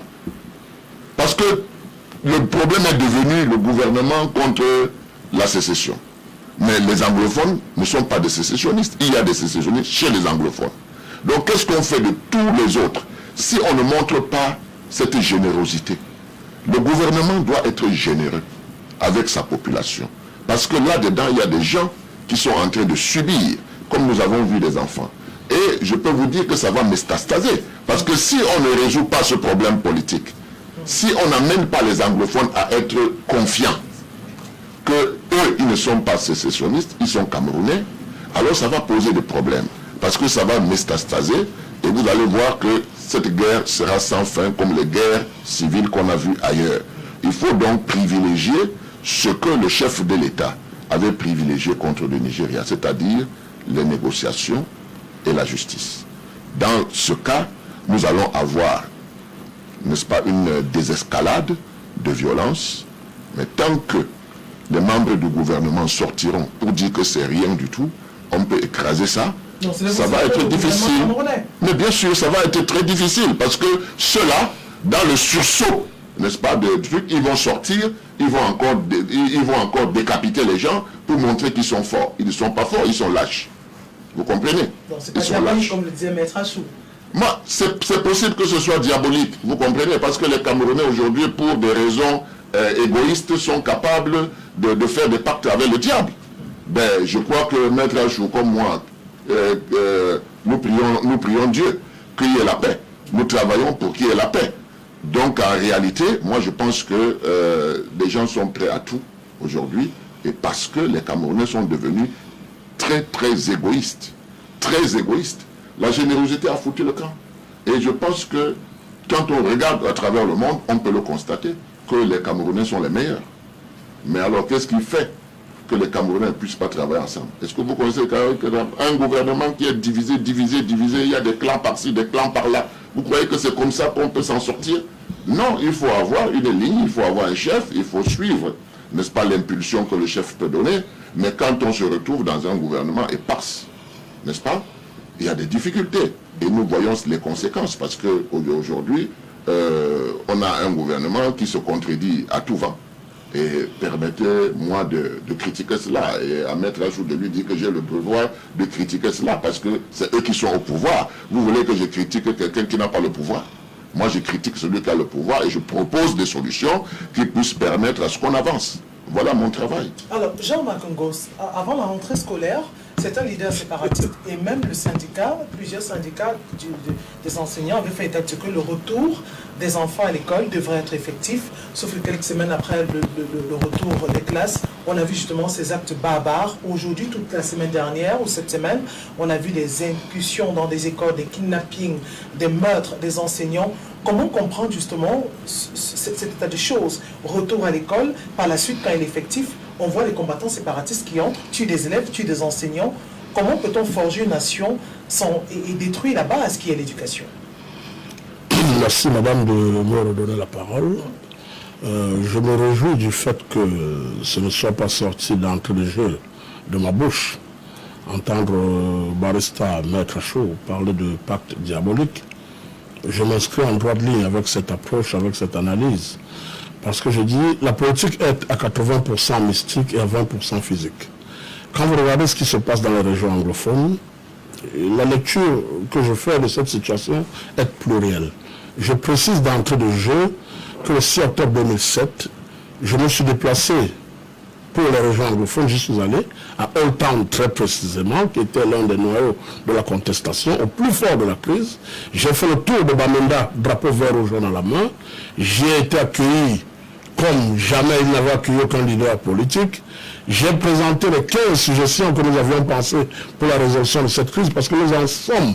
Parce que le problème est devenu le gouvernement contre la sécession. Mais les anglophones ne sont pas des sécessionnistes. Il y a des sécessionnistes chez les anglophones. Donc qu'est-ce qu'on fait de tous les autres si on ne montre pas cette générosité? Le gouvernement doit être généreux avec sa population. Parce que là-dedans, il y a des gens qui sont en train de subir, comme nous avons vu des enfants. Et je peux vous dire que ça va métastaser. Parce que si on ne résout pas ce problème politique, si on n'amène pas les anglophones à être confiants que eux, ils ne sont pas sécessionnistes, ils sont camerounais, alors ça va poser des problèmes. Parce que ça va métastaser et vous allez voir que cette guerre sera sans fin comme les guerres civiles qu'on a vues ailleurs. Il faut donc privilégier ce que le chef de l'État avait privilégié contre le Nigeria, c'est-à-dire les négociations et la justice. Dans ce cas, nous allons avoir, n'est-ce pas, une désescalade de violence, mais tant que les membres du gouvernement sortiront pour dire que c'est rien du tout, on peut écraser ça. Donc, ça va être difficile. Mais bien sûr, ça va être très difficile parce que ceux-là, dans le sursaut, n'est-ce pas, de trucs, ils vont sortir, ils vont encore décapiter les gens pour montrer qu'ils sont forts. Ils ne sont pas forts, ils sont lâches. Vous comprenez? C'est pas diabolique, comme le disait Maître Achou. Moi, c'est possible que ce soit diabolique, vous comprenez? Parce que les Camerounais aujourd'hui, pour des raisons égoïstes, sont capables de faire des pactes avec le diable. Ben, je crois que Maître Achou, comme moi, nous prions Dieu qu'il y ait la paix. Nous travaillons pour qu'il y ait la paix. Donc en réalité, moi je pense que les gens sont prêts à tout aujourd'hui, et parce que les Camerounais sont devenus très très égoïstes. Très égoïstes. La générosité a foutu le camp. Et je pense que quand on regarde à travers le monde, on peut le constater, que les Camerounais sont les meilleurs. Mais alors qu'est-ce qui fait que les Camerounais ne puissent pas travailler ensemble? Est-ce que vous connaissez un gouvernement qui est divisé, il y a des clans par-ci, des clans par-là? Vous croyez que c'est comme ça qu'on peut s'en sortir? Non, il faut avoir une ligne, il faut avoir un chef, il faut suivre, n'est-ce pas, l'impulsion que le chef peut donner. Mais quand on se retrouve dans un gouvernement éparse, n'est-ce pas, il y a des difficultés. Et nous voyons les conséquences, parce qu'aujourd'hui, on a un gouvernement qui se contredit à tout vent. Et permettez-moi de critiquer cela, et à Maître Achou de lui dire que j'ai le devoir de critiquer cela, parce que c'est eux qui sont au pouvoir. Vous voulez que je critique quelqu'un qui n'a pas le pouvoir? Moi, je critique celui qui a le pouvoir et je propose des solutions qui puissent permettre à ce qu'on avance. Voilà mon travail. Alors, Jean-Marc Ngos, avant la rentrée scolaire, c'est un leader séparatiste. Et même le syndicat, plusieurs syndicats des enseignants avaient fait état de ce que le retour des enfants à l'école devrait être effectif, sauf que quelques semaines après le retour des classes, on a vu justement ces actes barbares. Aujourd'hui, toute la semaine dernière ou cette semaine, on a vu des incursions dans des écoles, des kidnappings, des meurtres des enseignants. Comment comprendre justement cet état de choses? Retour à l'école, par la suite, quand il est effectif, on voit les combattants séparatistes qui entrent, tuent des élèves, tuent des enseignants. Comment peut-on forger une nation et détruire la base qui est l'éducation? Merci madame de me redonner la parole. Je me réjouis du fait que ce ne soit pas sorti d'entrée de jeu de ma bouche. Entendre Barista Maître Chaud parler de pacte diabolique, je m'inscris en droite ligne avec cette approche, avec cette analyse. Parce que je dis, la politique est à 80% mystique et à 20% physique. Quand vous regardez ce qui se passe dans les régions anglophones, la lecture que je fais de cette situation est plurielle. Je précise d'entrée de jeu que le 6 octobre 2007, je me suis déplacé pour les régions anglophones, j'y suis allé à Old Town très précisément, qui était l'un des noyaux de la contestation, au plus fort de la crise. J'ai fait le tour de Bamenda, drapeau vert ou jaune à la main. J'ai été accueilli comme jamais il n'avait accueilli aucun leader politique. J'ai présenté les 15 suggestions que nous avions pensées pour la résolution de cette crise, parce que nous en sommes,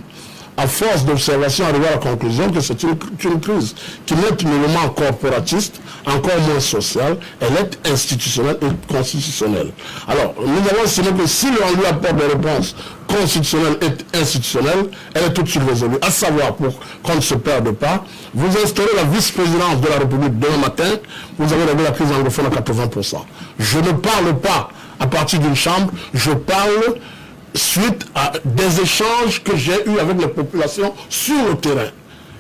à force d'observation, arrivé à la conclusion que c'est une crise qui n'est nullement corporatiste, encore moins sociale, elle est institutionnelle et constitutionnelle. Alors, nous avons estimé que si l'on lui apporte des réponses constitutionnelles et institutionnelles, elle est tout de suite résolue. À savoir, pour qu'on ne se perde pas, vous instaurez la vice-présidence de la République demain matin, vous avez réglé la crise anglophone à 80%. Je ne parle pas à partir d'une chambre, je parle suite à des échanges que j'ai eus avec les populations sur le terrain.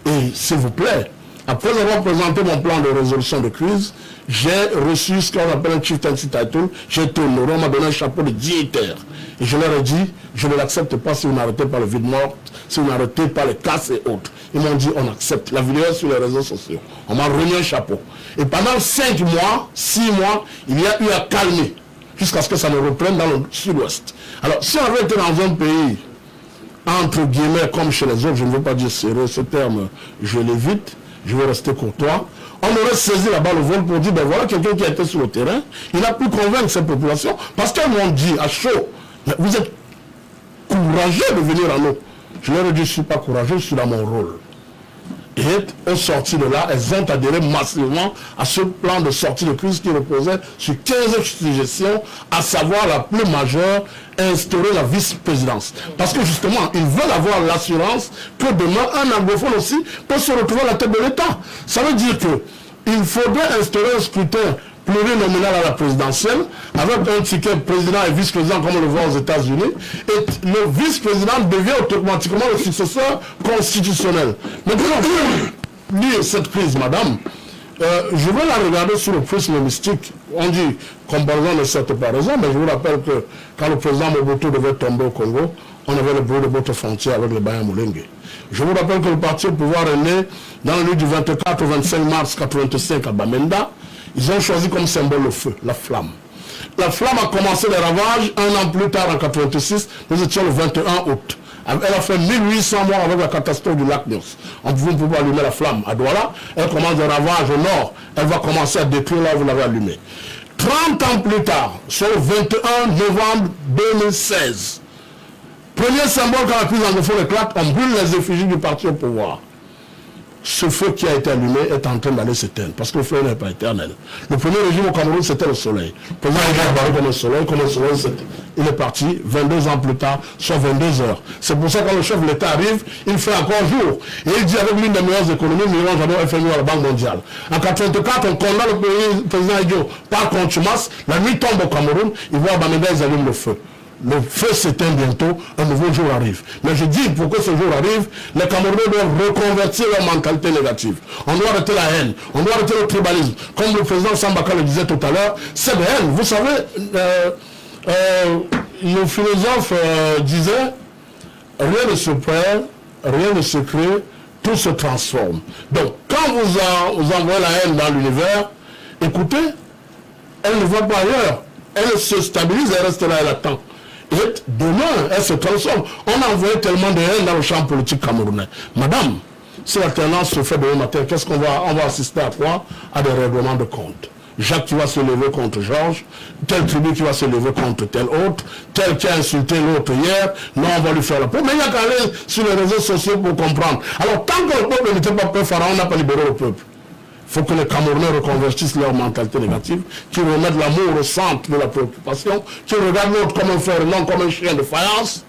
Et s'il vous plaît, après avoir présenté mon plan de résolution de crise, j'ai reçu ce qu'on appelle un chieftaincy title, j'ai été honoré, on m'a donné un chapeau de dignitaire. Et je leur ai dit, je ne l'accepte pas si vous n'arrêtez pas le vide-mort, si vous n'arrêtez pas les casses et autres. Ils m'ont dit, on accepte. La vidéo est sur les réseaux sociaux. On m'a remis un chapeau. Et pendant 5 mois, 6 mois, il y a eu à calmer, jusqu'à ce que ça me reprenne dans le sud-ouest. Alors, si on avait été dans un pays, entre guillemets, comme chez les autres, je ne veux pas dire serré, ce terme, je l'évite, je vais rester courtois, on aurait saisi la balle au vol pour dire, ben voilà quelqu'un qui a été sur le terrain, il a pu convaincre cette population, parce qu'elles m'ont dit à chaud, vous êtes courageux de venir à nous. Je leur ai dit, je ne suis pas courageux, je suis dans mon rôle. Et au sorti de là, elles ont adhéré massivement à ce plan de sortie de crise qui reposait sur 15 suggestions, à savoir la plus majeure, instaurer la vice-présidence. Parce que justement, ils veulent avoir l'assurance que demain, un anglophone aussi peut se retrouver à la tête de l'État. Ça veut dire qu'il faudrait instaurer un scrutin plurinominal à la présidentielle, avec un ticket président et vice-président comme on le voit aux États-Unis, et le vice-président devient automatiquement le successeur constitutionnel. Maintenant, lire cette crise, madame, je vais la regarder sur le prisme mystique. On dit, comparaison ne certes pas raison, mais je vous rappelle que quand le président Mobutu devait tomber au Congo, on avait le bruit de votre frontière avec le Banyamulenge. Je vous rappelle que le parti au pouvoir est né dans la nuit du 24 au 25 mars 1985 à Bamenda. Ils ont choisi comme symbole le feu, la flamme. La flamme a commencé les ravages un an plus tard en 1986, nous étions le 21 août. Elle a fait 1800 morts avec la catastrophe du lac Nyos. On pouvait pouvoir allumer la flamme à Douala. Elle commence des ravages au nord. Elle va commencer à détruire là où vous l'avez allumée. 30 ans plus tard, sur le 21 novembre 2016, premier symbole quand la crise anglophone éclate, on brûle les effigies du parti au pouvoir. Ce feu qui a été allumé est en train d'aller s'éteindre, parce que le feu n'est pas éternel. Le premier régime au Cameroun, c'était le soleil. Le président a apparu comme le soleil, il est parti 22 ans plus tard, soit 22 heures. C'est pour ça que quand le chef de l'État arrive, il fait encore jour. Et il dit avec l'une des meilleures économies, nous irons jamais au FMI à la Banque mondiale. En 1984, on condamne le président Idio par contumace, la nuit tombe au Cameroun, il voit à Bamenda, ils allument le feu. Le feu s'éteint bientôt, un nouveau jour arrive. Mais je dis, pour que ce jour arrive, les Camerounais doivent reconvertir leur mentalité négative. On doit arrêter la haine, on doit arrêter le tribalisme. Comme le président Sambaka le disait tout à l'heure, cette haine, vous savez, le philosophe disait, rien ne se perd, rien ne se crée, tout se transforme. Donc, quand vous envoyez la haine dans l'univers, écoutez, elle ne va pas ailleurs. Elle se stabilise, elle reste là, elle attend. Et demain, elle se transforme. On a envoyé tellement de haine dans le champ politique camerounais. Madame, si l'alternance se fait demain matin, qu'est-ce qu'on va, on va assister à quoi? À des règlements de compte. Jacques qui va se lever contre Georges, tel tribu qui va se lever contre tel autre, tel qui a insulté l'autre hier, non, on va lui faire la peau. Mais il n'y a qu'à aller sur les réseaux sociaux pour comprendre. Alors, tant que le peuple n'était pas prêt, Pharaon n'a pas libéré le peuple. Il faut que les Camerounais reconvertissent leur mentalité négative, qu'ils remettent l'amour au centre de la préoccupation, qu'ils regardent l'autre comme un frère, non comme un chien de faïence,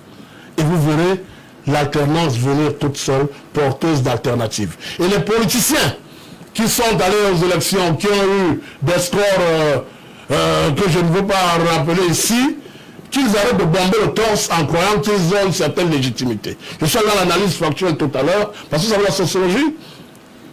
et vous verrez l'alternance venir toute seule, porteuse d'alternatives. Et les politiciens qui sont allés aux élections, qui ont eu des scores que je ne veux pas rappeler ici, qu'ils arrêtent de bomber le torse en croyant qu'ils ont une certaine légitimité. Je suis dans l'analyse factuelle tout à l'heure, parce que ça veut la sociologie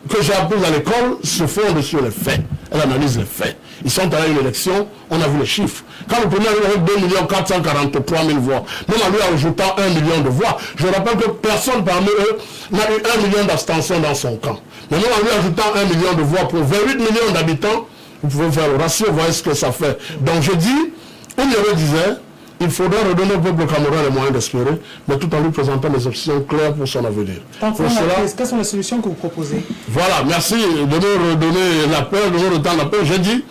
que j'ai appris à l'école se fonde sur les faits. Elle analyse les faits. Ils sont allés à une élection, on a vu les chiffres. Quand le premier avait 2 443 000 voix, même en lui ajoutant 1 million de voix, je rappelle que personne parmi eux n'a eu 1 million d'abstention dans son camp. Mais même en lui ajoutant 1 million de voix pour 28 millions d'habitants, vous pouvez faire le ratio, voyez ce que ça fait. Donc je dis, Ouniéré disait, il faudra redonner au peuple camerounais les moyens d'espérer, mais tout en lui présentant des options claires pour son avenir. Quelles sont les solutions que vous proposez? Voilà, merci de nous redonner la peur, de nous redonner la peur. J'ai dit,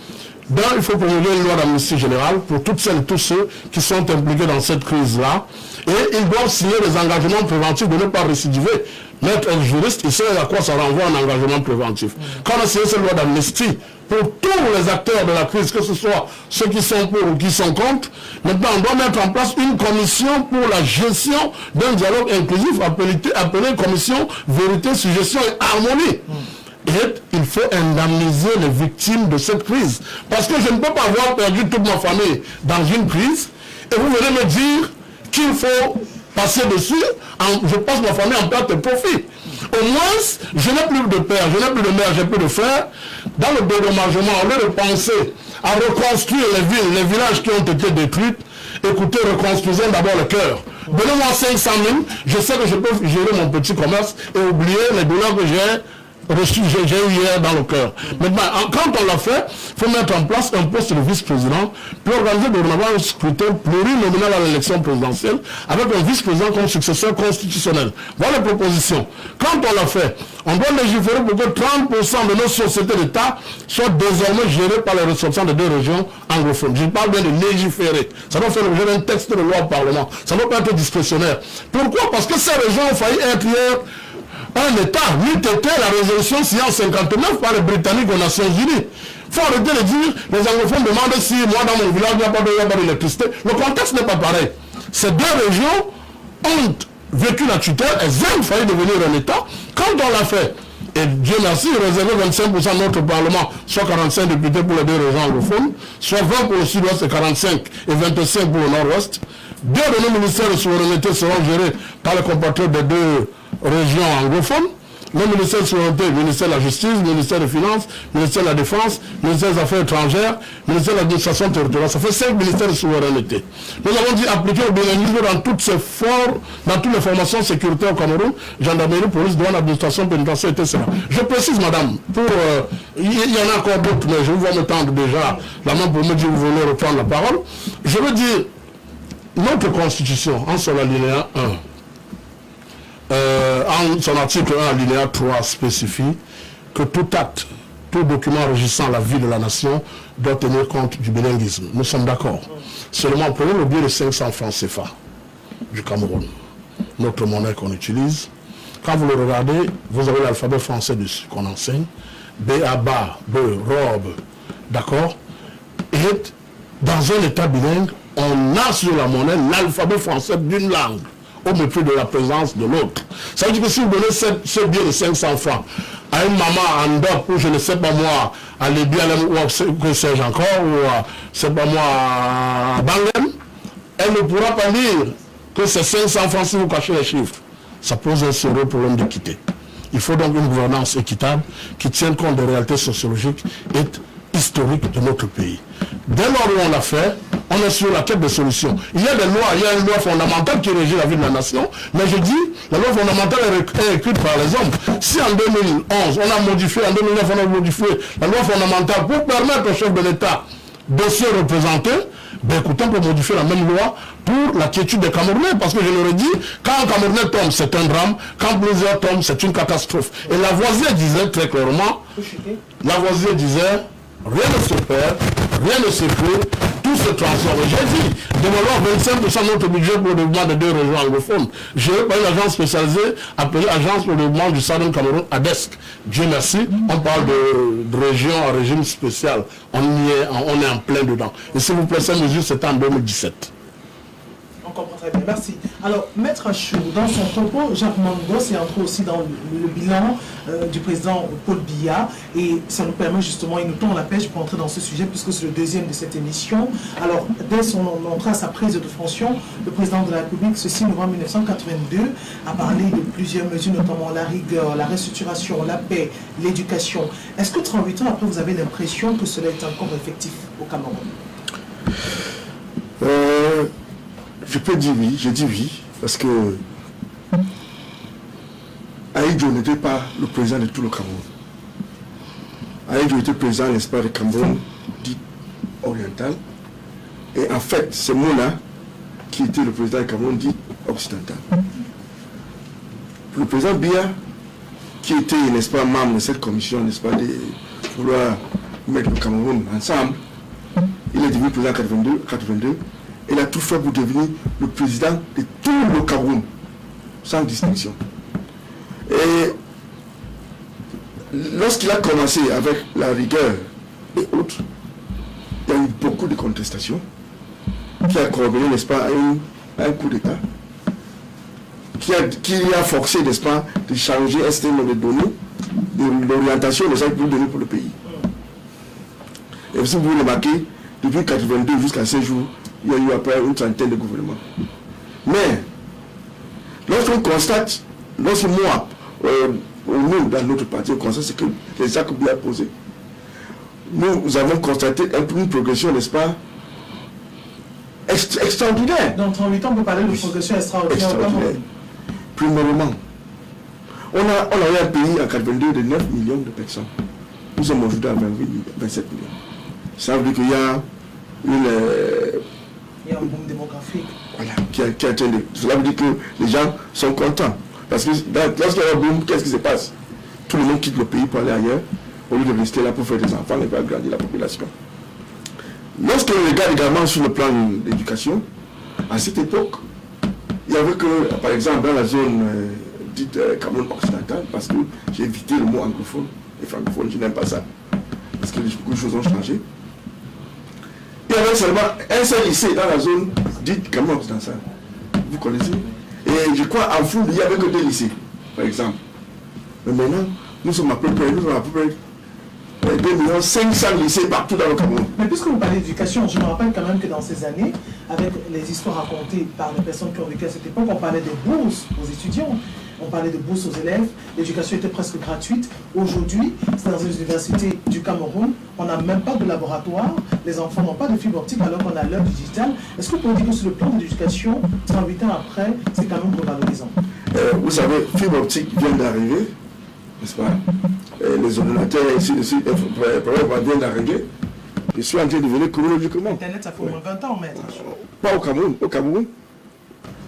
il faut promulguer une loi d'amnistie générale pour toutes celles et tous ceux qui sont impliqués dans cette crise-là. Et ils doivent signer des engagements préventifs de ne pas récidiver. Maître est juriste, il sait à quoi ça renvoie un engagement préventif. Quand on a signé cette loi d'amnistie, pour tous les acteurs de la crise, que ce soit ceux qui sont pour ou qui sont contre, maintenant on doit mettre en place une commission pour la gestion d'un dialogue inclusif appelé commission vérité, suggestion et harmonie. Et il faut indemniser les victimes de cette crise. Parce que je ne peux pas avoir perdu toute ma famille dans une crise et vous venez me dire qu'il faut passer dessus, je passe ma famille en perte de profit. Au moins, je n'ai plus de père, je n'ai plus de mère, j'ai plus de frère. Dans le dédommagement, au lieu de penser à reconstruire les villes, les villages qui ont été détruits, écoutez, reconstruisons d'abord le cœur. Donnez-moi 500 000, je sais que je peux gérer mon petit commerce et oublier les douleurs que j'ai eu hier dans le cœur. Maintenant, quand on l'a fait, il faut mettre en place un poste de vice-président pour organiser dorénavant un scrutin plurinominal à l'élection présidentielle avec un vice-président comme successeur constitutionnel. Voilà les propositions. Quand on l'a fait, on doit légiférer pour que 30% de nos sociétés d'État soient désormais gérées par les ressortissants de 2 régions anglophones. Je parle bien de légiférer. Ça doit faire l'objet d'un texte de loi au Parlement. Ça ne doit pas être discrétionnaire. Pourquoi? Parce que ces régions ont failli être hier un État, n'eût été la résolution signée en 59 par les Britanniques aux Nations Unies. Il faut arrêter de dire, les anglophones demandent si moi dans mon village il n'y a pas d'électricité. Le contexte n'est pas pareil. Ces 2 régions ont vécu la tutelle, elles ont failli devenir un État. Quand on l'a fait, et Dieu merci, réservé 25% de notre Parlement, soit 45 députés pour les 2 régions anglophones, soit 20 pour le sud-ouest et 45 et 25 pour le nord-ouest. 2 de nos ministères de souveraineté seront gérés par les compatriotes des 2 régions anglophones. Le ministère de la Souveraineté, le ministère de la Justice, le ministère des Finances, le ministère de la Défense, le ministère des Affaires étrangères, le ministère de l'Administration territoriale. Ça fait 5 ministères de souveraineté. Nous avons dit appliquer le bilinguisme dans toutes les formations sécuritaires au Cameroun, gendarmerie, police, douane, administration pénitentiaire, etc. Je précise, madame, il y en a encore d'autres, mais je vous vois me tendre déjà la main pour me dire que vous voulez reprendre la parole. Je veux dire, notre constitution, en son alinéa 1, en son article 1, alinéa 3, spécifie que tout acte, tout document régissant la vie de la nation doit tenir compte du bilinguisme. Nous sommes d'accord. Seulement, prenez le biais de 500 francs CFA du Cameroun, notre monnaie qu'on utilise. Quand vous le regardez, vous avez l'alphabet français dessus qu'on enseigne. B, A, bas, B, robe, d'accord? Et dans un état bilingue, on a sur la monnaie l'alphabet français d'une langue, au mépris de la présence de l'autre. Ça veut dire que si vous donnez ce billet de 500 francs à une maman en Ndop, ou je ne sais pas moi, à Libye, ou que sais-je encore, ou c'est pas moi, à Banglen, elle ne pourra pas lire que c'est 500 francs si vous cachez les chiffres. Ça pose un sérieux problème d'équité. Il faut donc une gouvernance équitable qui tienne compte des réalités sociologiques et historiques de notre pays. Dès lors où on l'a fait, on est sur la quête de solutions. Il y a des lois, il y a une loi fondamentale qui régit la vie de la nation, mais je dis, la loi fondamentale est écrite par les hommes. Si en 2011, on a modifié, en 2009, on a modifié la loi fondamentale pour permettre au chef de l'État de se représenter, ben écoutez, on peut modifier la même loi pour la quiétude des Camerounais, parce que je leur ai dit, quand un Camerounais tombe, c'est un drame, quand plusieurs tombent, c'est une catastrophe. Et Lavoisier disait très clairement, Lavoisier disait, rien ne se perd, rien ne se peut, tout se transforme. J'ai dit, demandons 25% de notre budget pour le développement des 2 régions anglophones. J'ai pas une agence spécialisée appelée Agence pour le développement du Southern Cameroun, ADESC. Dieu merci, on parle de région à régime spécial. On est en plein dedans. Et s'il vous plaît, cette mesure, c'était en 2017. On comprend très bien, merci. Alors, Maître Achou, dans son propos, Jacques Mangos est entré aussi dans le bilan du président Paul Biya, et ça nous permet justement, il nous tend la pêche pour entrer dans ce sujet, puisque c'est le deuxième de cette émission. Alors, dès son entrée à sa prise de fonction, le président de la République, ce 6 novembre 1982, a parlé de plusieurs mesures, notamment la rigueur, la restructuration, la paix, l'éducation. Est-ce que 38 ans après, vous avez l'impression que cela est encore effectif au Cameroun? Je peux dire oui, je dis oui, parce que Aïdjo n'était pas le président de tout le Cameroun. Aïdjo était président, n'est-ce pas, du Cameroun dit oriental. Et en fait, c'est moi-là qui était le président du Cameroun dit occidental. Le président Biya, qui était, n'est-ce pas, membre de cette commission, n'est-ce pas, de vouloir mettre le Cameroun ensemble, il est devenu président en 82. Il a tout fait pour devenir le président de tout le Cameroun, sans distinction. Et lorsqu'il a commencé avec la rigueur et autres, il y a eu beaucoup de contestations qui a corroboré, n'est-ce pas, à un coup d'État, qui a forcé, n'est-ce pas, de changer un système de données, de l'orientation des actes données pour le pays. Et si vous remarquez, depuis 82 jusqu'à ces jours, il y a eu après une trentaine de gouvernements. Mais, lorsqu'on constate, lorsque moi, nous, dans notre parti, on constate que les actes bien posés, nous avons constaté une progression, n'est-ce pas, extraordinaire. Dans 38 ans, on peut parler de progression extraordinaire. Premièrement, on a eu un pays en 82 de 9 millions de personnes. Nous sommes aujourd'hui à 27 millions. Ça veut dire qu'il y a il y a un boom démographique. Voilà, qui a atteint. Cela veut dire que les gens sont contents. Parce que lorsqu'il y a un boom, qu'est-ce qui se passe? Tout le monde quitte le pays pour aller ailleurs, au lieu de rester là pour faire des enfants et pour agrandir la population. Lorsqu'on regarde également sur le plan de l'éducation, à cette époque, il y avait que, par exemple, dans la zone dite Cameroun occidental, parce que j'ai évité le mot anglophone et francophone, je n'aime pas ça, parce que beaucoup de choses ont changé. Il y avait seulement un seul lycée dans la zone dite Cameroun occidental. Vous connaissez? Et je crois en Foule, il n'y avait que 2 lycées, par exemple. Mais maintenant, nous sommes à peu près 2 500 000 lycées partout dans le Cameroun. Mais puisque vous parlez d'éducation, je me rappelle quand même que dans ces années, avec les histoires racontées par les personnes qui ont vécu à cette époque, on parlait de bourses aux étudiants, on parlait de bourses aux élèves, l'éducation était presque gratuite. Aujourd'hui, c'est dans les universités du Cameroun, on n'a même pas de laboratoire, les enfants n'ont pas de fibre optique alors qu'on a l'heure digitale. Est-ce que vous pouvez dire que sur le plan de l'éducation, 38 ans après, c'est quand même revalorisant? Vous savez, fibre optique vient d'arriver, n'est-ce pas? Les ordinateurs, ainsi de suite, viennent d'arriver. Je suis en train de venir chronologiquement. Internet, ça fait au moins 20 ans, maître. Pas au Cameroun. Au Cameroun.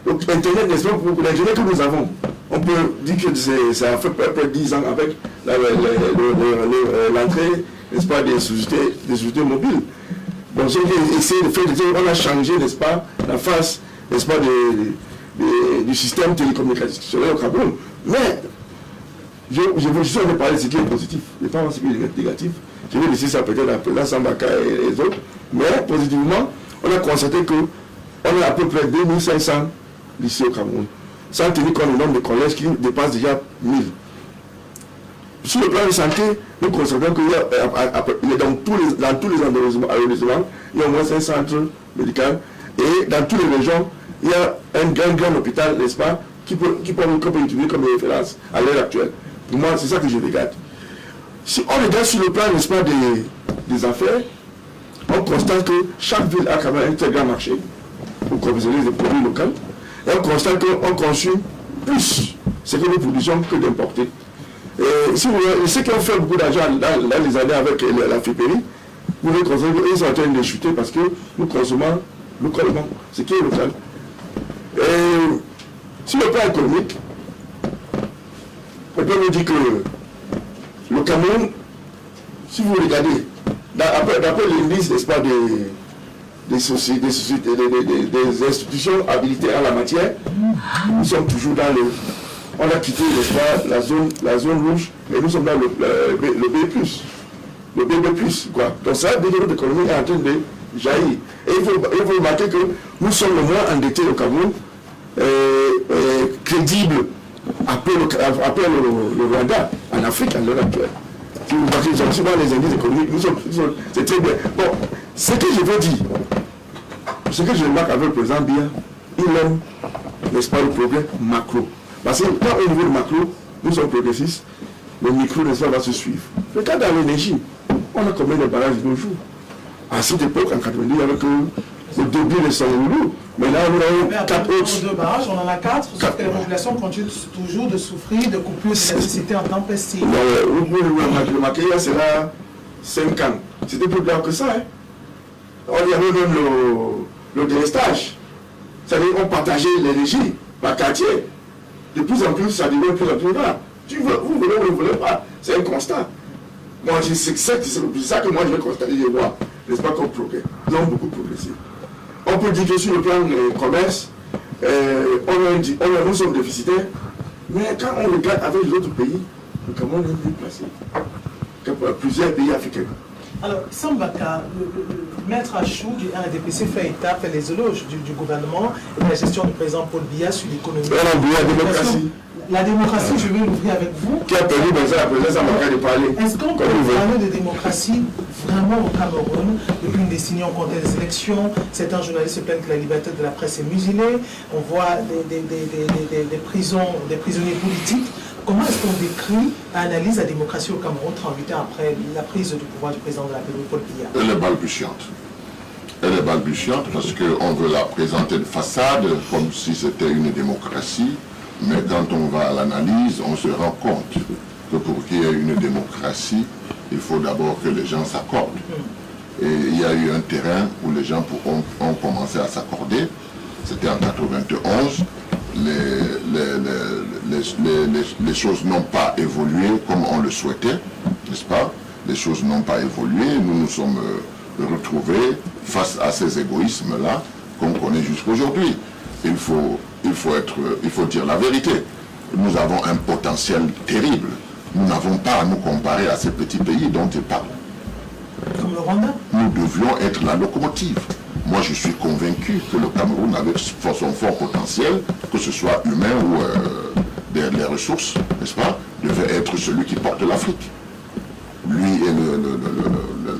Donc, Internet, n'est-ce pas, pour l'Internet que nous avons, on peut dire que ça a fait près de 10 ans avec l'entrée, n'est-ce pas, des sociétés mobiles. Donc, j'ai essayé de faire, on a changé, n'est-ce pas, la face, n'est-ce pas, du système télécommunicationnel au Cameroun. Mais, je suis en train de parler de ce qui est positif, je ne vais pas voir ce qui est négatif. Je vais laisser ça peut-être à la présidente Sambaka et les autres. Mais, positivement, on a constaté qu'on a à peu près 2500 lycées au Cameroun, sans tenir compte du nombre de collèges qui dépassent déjà 1000. Sur le plan de santé, nous constatons qu'il y a dans tous les arrondissements, il y a au moins 5 centres médicaux, et dans toutes les régions, il y a un grand hôpital, n'est-ce pas, qui peut utiliser comme référence à l'heure actuelle. Pour moi, c'est ça que je regarde. Si on regarde sur le plan, n'est-ce pas, des affaires, on constate que chaque ville a quand même un très grand marché pour commercialiser des produits locaux. Et on constate qu'on consomme plus ce que nous produisons que d'importer. Et si vous voulez, ceux qui ont fait beaucoup d'argent dans les années avec la FIPERI, Vous voulez consommer, ils sont en train de chuter parce que nous consommons localement, ce qui est local. Et sur le plan économique, on peut vous dire que le Cameroun, si vous regardez, d'après l'indice, n'est-ce pas, des institutions habilitées en la matière, nous sommes toujours dans le... On a quitté, n'est-ce pas, la zone rouge, et nous sommes dans le B+. Le B+, quoi. Donc ça, dès que notre économie est en train de jaillir. Et il faut remarquer que nous sommes le moins endettés au Cameroun, crédible après le Rwanda, en Afrique, en l'heure actuelle. Si vous remarquez, nous sommes souvent les indices économiques, c'est très bien. Bon, ce que je veux dire, ce que je remarque avec le président Biya, il aime, n'est-ce pas, le progrès macro. Parce que quand au niveau du macro, nous sommes progressistes, le micro, n'est-ce pas, va se suivre. Regarde dans l'énergie, on a combien de barrages de nos jours? À cette époque, en 90, il y avait que le début de Sangoulou. Mais là, on a 4 autres. 2 barrages, on en a 4, sauf que les populations continuent toujours de souffrir de coupures d'électricité en temps pestilent. Le Makéya, c'est là 5 ans. C'était plus grave que ça. Hein. On y avait même le délestage. C'est-à-dire qu'on partageait l'énergie par quartier. De plus en plus, ça devient de plus en plus grave. Vous voulez ou vous ne voulez pas. C'est un constat. Moi, c'est ça que moi je vais constater et voir. N'est-ce pas, comme progrès. Nous avons beaucoup progressé. On peut dire que sur le plan commerce, nous sommes déficitaires, mais quand on regarde avec les autres pays, le Cameroun est mieux placé que plusieurs pays africains. Alors, Sambaka, le maître Achou du RDPC fait les éloges du gouvernement et de la gestion du président Paul Biya sur l'économie. La démocratie. La démocratie, je vais l'ouvrir avec vous. Qui a permis à la présidence Sambaka de parler. Est-ce qu'on peut parler de démocratie vraiment au Cameroun? Depuis une décennie, on comptait les élections. Certains journalistes se plaignent que la liberté de la presse est muselée. On voit des prisonniers politiques. Comment est-ce qu'on décrit, analyse la démocratie au Cameroun 38 ans après la prise du pouvoir du président de la République, Paul Biya? Elle est balbutiante. Elle est balbutiante parce qu'on veut la présenter de façade comme si c'était une démocratie. Mais quand on va à l'analyse, on se rend compte que pour qu'il y ait une démocratie, il faut d'abord que les gens s'accordent. Et il y a eu un terrain où les gens ont commencé à s'accorder. C'était en 91. Les choses n'ont pas évolué comme on le souhaitait, n'est-ce pas? Les choses n'ont pas évolué. Nous nous sommes retrouvés face à ces égoïsmes-là qu'on connaît jusqu'aujourd'hui. Il faut dire la vérité. Nous avons un potentiel terrible. Nous n'avons pas à nous comparer à ces petits pays dont il parle. Comme le Rwanda? Nous devions être la locomotive. Moi, je suis convaincu que le Cameroun, avec son fort potentiel, que ce soit humain ou les ressources, n'est-ce pas, devait être celui qui porte l'Afrique. Lui et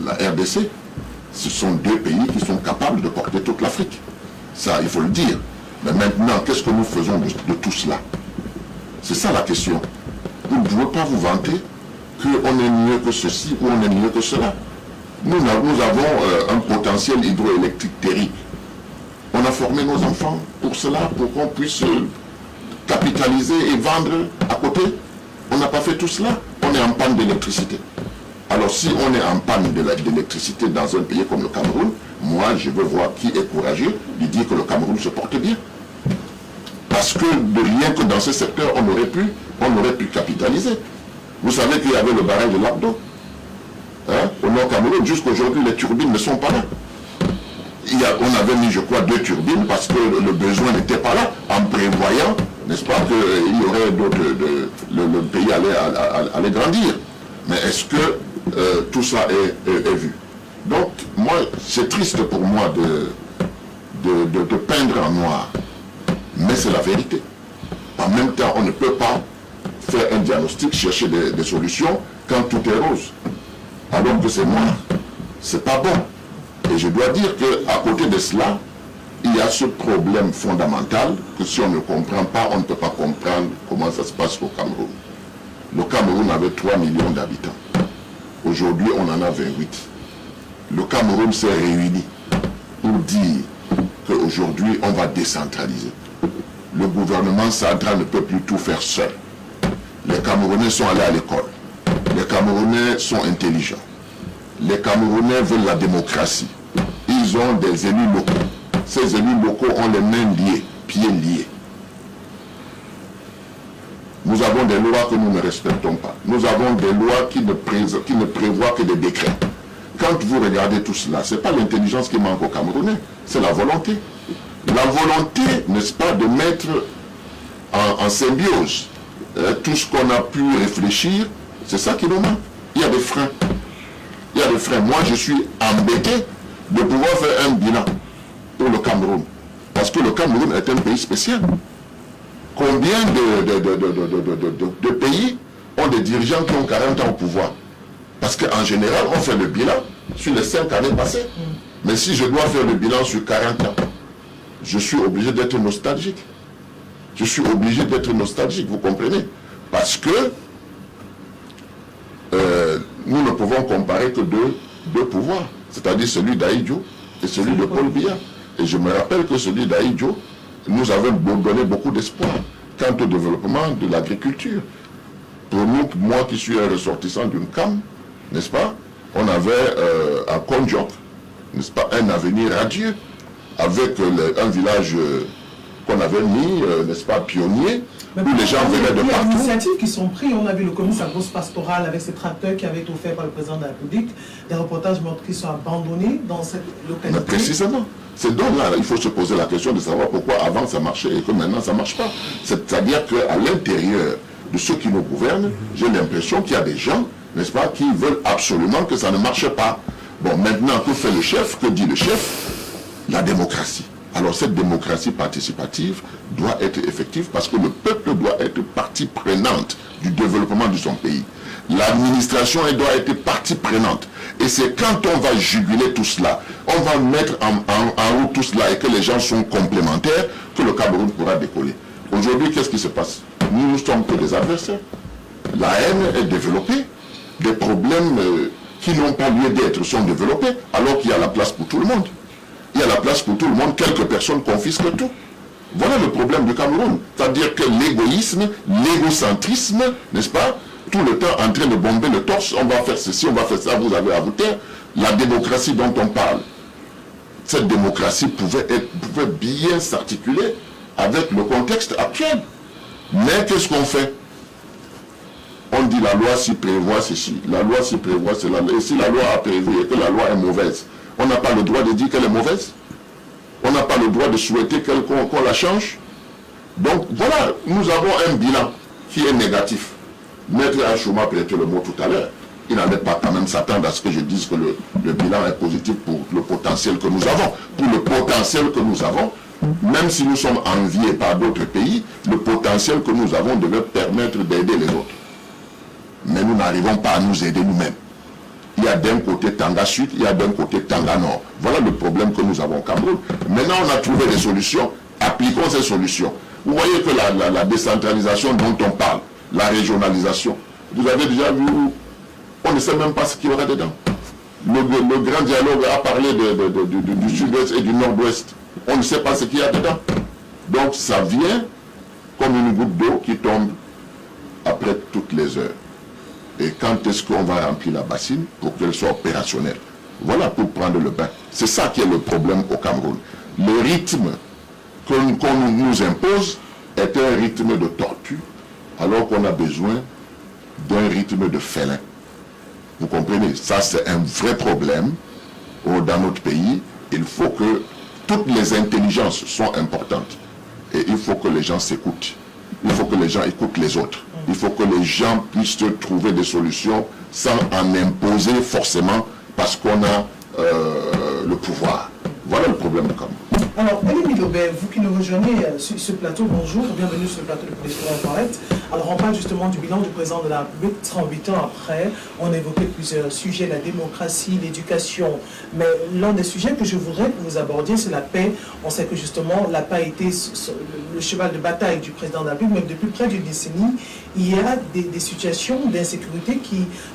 la RDC, ce sont 2 pays qui sont capables de porter toute l'Afrique. Ça, il faut le dire. Mais maintenant, qu'est-ce que nous faisons de tout cela? C'est ça la question. Vous ne pouvez pas vous vanter qu'on est mieux que ceci ou on est mieux que cela. Nous avons un potentiel hydroélectrique terrible. On a formé nos enfants pour cela, pour qu'on puisse capitaliser et vendre à côté. On n'a pas fait tout cela. On est en panne d'électricité. Alors si on est en panne d'électricité dans un pays comme le Cameroun, moi je veux voir qui est courageux de dire que le Cameroun se porte bien. Parce que rien que dans ce secteur, on aurait pu capitaliser. Vous savez qu'il y avait le barrage de Labdo. Au Nord Cameroun, jusqu'aujourd'hui, les turbines ne sont pas là. On avait mis, je crois, 2 turbines parce que le besoin n'était pas là, en prévoyant, n'est-ce pas, qu'il y aurait d'autres... Le pays allait grandir. Mais est-ce que tout ça est vu? Donc, moi, c'est triste pour moi de peindre en noir. Mais c'est la vérité. En même temps, on ne peut pas faire un diagnostic, chercher des solutions quand tout est rose. Alors que c'est noir. C'est pas bon. Et je dois dire qu'à côté de cela, il y a ce problème fondamental que si on ne comprend pas, on ne peut pas comprendre comment ça se passe au Cameroun. Le Cameroun avait 3 millions d'habitants. Aujourd'hui, on en a 28. Le Cameroun s'est réuni pour dire qu'aujourd'hui, on va décentraliser. Le gouvernement central ne peut plus tout faire seul. Les Camerounais sont allés à l'école. Les Camerounais sont intelligents. les Camerounais veulent la démocratie. Ils ont des élus locaux. Ces élus locaux ont les mains liées, pieds liés. Nous avons des lois que nous ne respectons pas. Nous avons des lois qui ne prévoient que des décrets. Quand vous regardez tout cela, ce n'est pas l'intelligence qui manque aux Camerounais, c'est la volonté. La volonté, n'est-ce pas, de mettre en symbiose tout ce qu'on a pu réfléchir, c'est ça qui nous manque. Il y a des freins. Il y a des freins. Moi, je suis embêté de pouvoir faire un bilan pour le Cameroun. Parce que le Cameroun est un pays spécial. Combien de pays ont des dirigeants qui ont 40 ans au pouvoir? Parce qu'en général, on fait le bilan sur les 5 années passées. Mais si je dois faire le bilan sur 40 ans, je suis obligé d'être nostalgique. Je suis obligé d'être nostalgique, vous comprenez? Parce que nous ne pouvons comparer que deux pouvoirs, c'est-à-dire celui d'Aïdjo et celui de Paul Biya. Et je me rappelle que celui d'Aïdjo nous avait donné beaucoup d'espoir quant au développement de l'agriculture. Pour nous, moi qui suis un ressortissant d'une CAM, n'est-ce pas, on avait à Kondiok, n'est-ce pas, un avenir radieux, avec un village qu'on avait mis, n'est-ce pas, pionnier, mais où les gens venaient de partout. Il y a des partout. initiatives qui sont prises. On a vu le commissaire Grosse Pastorale avec ses tracteurs qui avaient été offerts par le président de la République. Des reportages montrent qu'ils sont abandonnés dans cette localité. Mais précisément. C'est donc là, il faut se poser la question de savoir pourquoi avant ça marchait et que maintenant ça ne marche pas. C'est-à-dire qu'à l'intérieur de ceux qui nous gouvernent, j'ai l'impression qu'il y a des gens, n'est-ce pas, qui veulent absolument que ça ne marche pas. Bon, maintenant, que fait le chef? Que dit le chef? La démocratie. Alors cette démocratie participative doit être effective parce que le peuple doit être partie prenante du développement de son pays. L'administration doit être partie prenante. Et c'est quand on va juguler tout cela, on va mettre en route tout cela et que les gens sont complémentaires, que le Cameroun pourra décoller. Aujourd'hui, qu'est-ce qui se passe? Nous ne sommes que des adversaires. La haine est développée. Des problèmes qui n'ont pas lieu d'être sont développés, alors qu'il y a la place pour tout le monde. Il y a la place pour tout le monde, quelques personnes confisquent tout. Voilà le problème du Cameroun. C'est-à-dire que l'égoïsme, l'égocentrisme, n'est-ce pas, tout le temps en train de bomber le torse, on va faire ceci, on va faire ça, vous avez à vous taire. La démocratie dont on parle, cette démocratie pouvait bien s'articuler avec le contexte actuel. Mais qu'est-ce qu'on fait? On dit la loi s'y prévoit ceci, la loi s'y prévoit cela. Et si la loi a prévu et que la loi est mauvaise, on n'a pas le droit de dire qu'elle est mauvaise. On n'a pas le droit de souhaiter qu'on la change. Donc voilà, nous avons un bilan qui est négatif. Maître Achouma a prêté le mot tout à l'heure. Il n'allait pas quand même s'attendre à ce que je dise que le bilan est positif pour le potentiel que nous avons. Pour le potentiel que nous avons, même si nous sommes enviés par d'autres pays, le potentiel que nous avons devait permettre d'aider les autres. Mais nous n'arrivons pas à nous aider nous-mêmes. Il y a d'un côté Tanga Sud, il y a d'un côté Tanga Nord. Voilà le problème que nous avons au Cameroun. Maintenant, on a trouvé des solutions. Appliquons ces solutions. Vous voyez que la décentralisation dont on parle, la régionalisation, vous avez déjà vu, on ne sait même pas ce qu'il y aura dedans. Le grand dialogue a parlé du sud-ouest et du nord-ouest. On ne sait pas ce qu'il y a dedans. Donc ça vient comme une goutte d'eau qui tombe après toutes les heures. Et quand est-ce qu'on va remplir la bassine pour qu'elle soit opérationnelle? Voilà, pour prendre le bain. C'est ça qui est le problème au Cameroun. Le rythme qu'on nous impose est un rythme de tortue, alors qu'on a besoin d'un rythme de félin. Vous comprenez? Ça, c'est un vrai problème dans notre pays. Il faut que toutes les intelligences soient importantes. Et il faut que les gens s'écoutent. Il faut que les gens écoutent les autres. Il faut que les gens puissent trouver des solutions sans en imposer forcément parce qu'on a le pouvoir. Voilà le problème du Cameroun. Alors, Elie Lobé, vous qui nous rejoignez sur ce plateau, bonjour, bienvenue sur le plateau de Politique Incorrecte. Alors, on parle justement du bilan du président de la République 38 ans après. On a évoqué plusieurs sujets, la démocratie, l'éducation. Mais l'un des sujets que je voudrais que vous abordiez, c'est la paix. On sait que justement, la paix a été le cheval de bataille du président de la République, même depuis près d'une décennie. Il y a des situations d'insécurité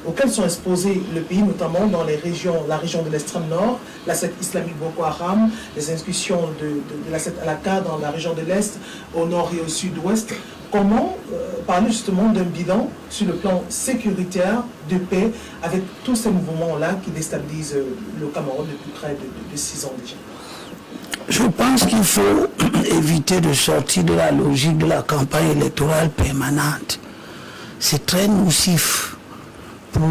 auxquelles sont exposés le pays, notamment dans les régions, la région de l'extrême nord, la secte islamique Boko Haram, les incursions de la secte Alaka dans la région de l'Est, au nord et au sud-ouest. Comment parler justement d'un bilan sur le plan sécuritaire, de paix, avec tous ces mouvements-là qui déstabilisent le Cameroun depuis près de 6 ans déjà? Je pense qu'il faut éviter de sortir de la logique de la campagne électorale permanente. C'est très nocif pour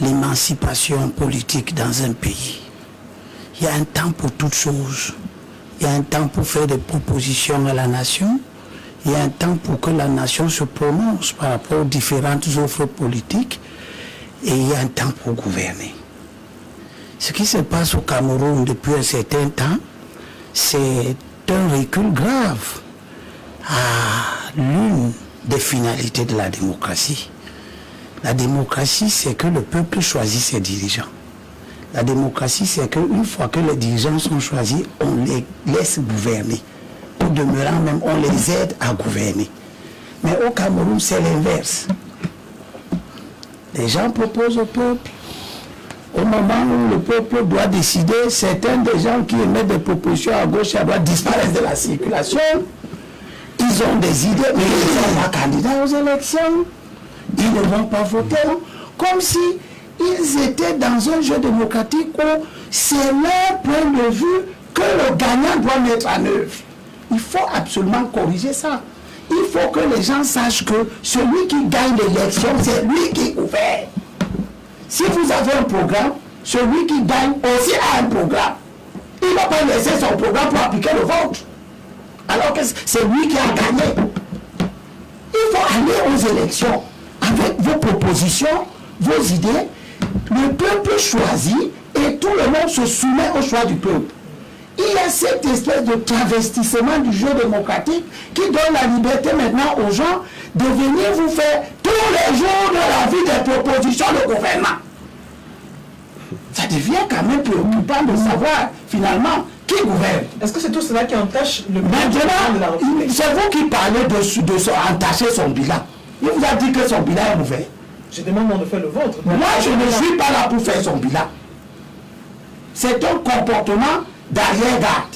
l'émancipation politique dans un pays. Il y a un temps pour toutes choses. Il y a un temps pour faire des propositions à la nation. Il y a un temps pour que la nation se prononce par rapport aux différentes offres politiques. Et il y a un temps pour gouverner. Ce qui se passe au Cameroun depuis un certain temps, c'est un recul grave à l'une des finalités de la démocratie. La démocratie, c'est que le peuple choisit ses dirigeants. La démocratie, c'est qu'une fois que les dirigeants sont choisis, on les laisse gouverner. Au demeurant même, on les aide à gouverner. Mais au Cameroun, c'est l'inverse. Les gens proposent au peuple. Au moment où le peuple doit décider, certains des gens qui émettent des propositions à gauche et à droite disparaissent de la circulation. Ils ont des idées, mais ils ne sont pas candidats aux élections. Ils ne vont pas voter. Comme si ils étaient dans un jeu démocratique où c'est leur point de vue que le gagnant doit mettre en œuvre. Il faut absolument corriger ça. Il faut que les gens sachent que celui qui gagne l'élection, c'est lui qui gouverne. Si vous avez un programme, celui qui gagne aussi a un programme. Il ne va pas laisser son programme pour appliquer le vôtre. Alors que c'est lui qui a gagné. Il faut aller aux élections avec vos propositions, vos idées. Le peuple choisit et tout le monde se soumet au choix du peuple. Il y a cette espèce de travestissement du jeu démocratique qui donne la liberté maintenant aux gens de venir vous faire tous les jours de la vie des propositions de gouvernement. Ça devient quand même préoccupant de savoir finalement qui gouverne. Est-ce que c'est tout cela qui entache le bilan Maintenant, de la République? c'est vous qui parlez de entacher son bilan. Il vous a dit que son bilan est mauvais. Je demande de faire le vôtre. Moi, je ne suis pas là pour faire son bilan. C'est un comportement d'arrière-garde.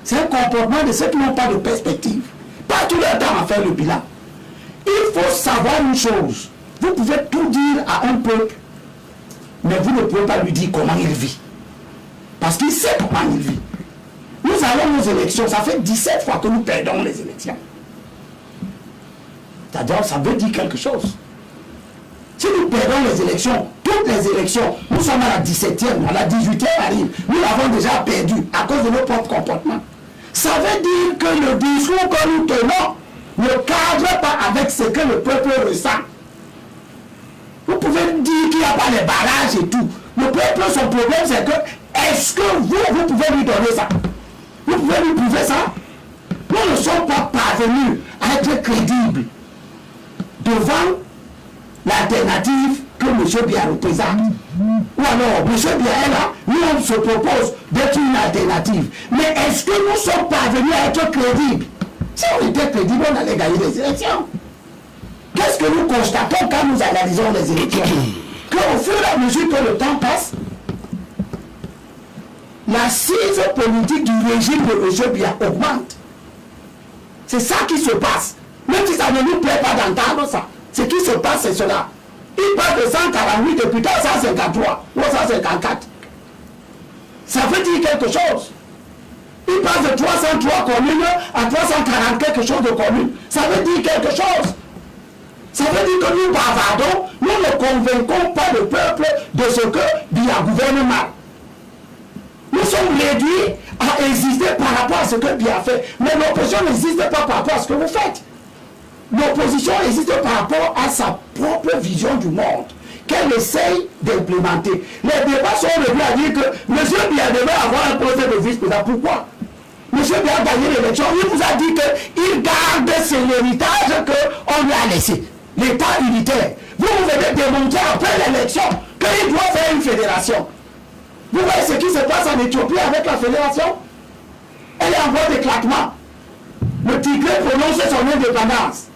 C'est un comportement de ceux qui n'ont pas de perspective. Pas tout le temps à faire le bilan. Il faut savoir une chose. Vous pouvez tout dire à un peuple, mais vous ne pouvez pas lui dire comment il vit. Parce qu'il sait comment il vit. Nous allons aux élections. Ça fait 17 fois que nous perdons les élections. C'est-à-dire, ça veut dire quelque chose. Si nous perdons les élections, toutes les élections, nous sommes à la 17e, à la 18e arrive, nous l'avons déjà perdu à cause de nos propres comportements. Ça veut dire que le discours que nous tenons ne cadre pas avec ce que le peuple ressent. Vous pouvez dire qu'il n'y a pas les barrages et tout. Le peuple, son problème, c'est que, est-ce que vous pouvez lui donner ça? Vous pouvez lui prouver ça? Nous ne sommes pas parvenus à être crédibles devant l'alternative que M. Biya représente. Ou alors, M. Biya est là, nous on se propose d'être une alternative. Mais est-ce que nous sommes parvenus à être crédibles? Si on était crédibles, on allait gagner les élections. Qu'est-ce que nous constatons quand nous analysons les élections? Qu'au fur et à mesure que le temps passe, l'assise politique du régime de M. Biya augmente. C'est ça qui se passe. Même si ça ne nous plaît pas d'entendre ça. Ce qui se passe, c'est cela. Il passe de 148 députés à 153 ou à 154. Ça veut dire quelque chose. Il passe de 303 communes à 340 quelque chose de communes. Ça veut dire quelque chose. Ça veut dire que nous bavardons, nous ne convainquons pas le peuple de ce que Biya gouverne mal. Nous sommes réduits à exister par rapport à ce que Biya fait. Mais l'opposition n'existe pas par rapport à ce que vous faites. L'opposition existe par rapport à sa propre vision du monde, qu'elle essaye d'implémenter. Les débats sont revenus à dire que M. Biya devait avoir un poste de vice-président. Pourquoi? M. Biya a gagné l'élection. Il vous a dit qu'il garde l'héritage qu'on lui a laissé. L'État unitaire. Vous venez démontrer après l'élection qu'il doit faire une fédération. Vous voyez ce qui se passe en Éthiopie avec la fédération? Elle est en voie d'éclatement. Le Tigré prononce son indépendance.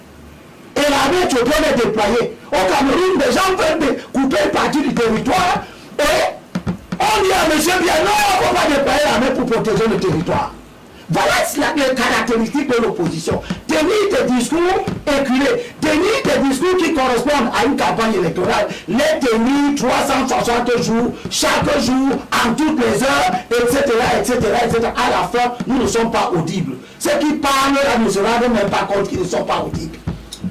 Et l'armée éthiopienne est déployée. Au Cameroun, des gens veulent couper une partie du territoire. Et on dit à M. Biya, non, on ne va pas déployer l'armée pour protéger le territoire. Voilà les caractéristiques de l'opposition. Des tenir des discours éculés, tenir des discours qui correspondent à une campagne électorale, les tenir 360 jours, chaque jour, en toutes les heures, etc., etc., etc. À la fin, nous ne sommes pas audibles. Ceux qui parlent là ne se rendent même pas compte qu'ils ne sont pas audibles.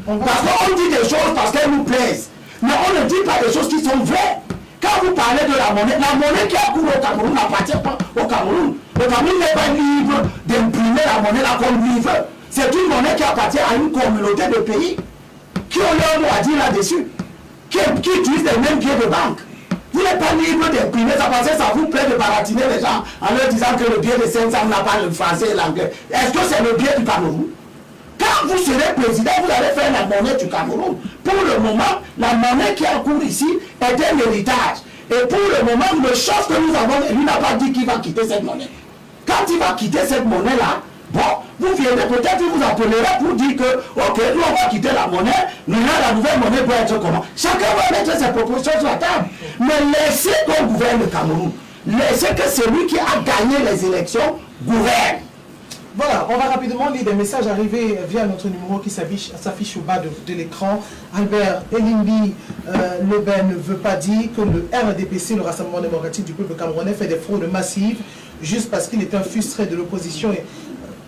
Parce qu'on dit des choses parce qu'elles nous plaisent, mais on ne dit pas des choses qui sont vraies. Quand vous parlez de la monnaie qui a cours au Cameroun n'appartient pas au Cameroun. Le Cameroun n'est pas libre d'imprimer la monnaie là comme lui veut. C'est une monnaie qui appartient à une communauté de pays qui ont leur mot à dire là-dessus, qui utilisent les mêmes billets de banque. Vous n'êtes pas libre d'imprimer ça parce que ça vous plaît de baratiner les gens en leur disant que le billet de 500 n'a pas le français et l'anglais. Est-ce que c'est le billet du Cameroun? Quand vous serez président, vous allez faire la monnaie du Cameroun. Pour le moment, la monnaie qui est en cours ici est un héritage. Et pour le moment, le chef que nous avons élu n'a pas dit qu'il va quitter cette monnaie. Quand il va quitter cette monnaie-là, bon, vous viendrez peut-être, il vous appellera pour dire que, ok, nous on va quitter la monnaie, maintenant la nouvelle monnaie peut être comment? Chacun va mettre ses propositions sur la table. Mais laissez qu'on gouverne le Cameroun. Laissez que celui qui a gagné les élections gouverne. Voilà, on va rapidement lire des messages arrivés via notre numéro qui s'affiche au bas de l'écran. Albert Elimbi Leben ne veut pas dire que le RDPC, le Rassemblement démocratique du peuple camerounais, fait des fraudes massives juste parce qu'il est un frustré de l'opposition.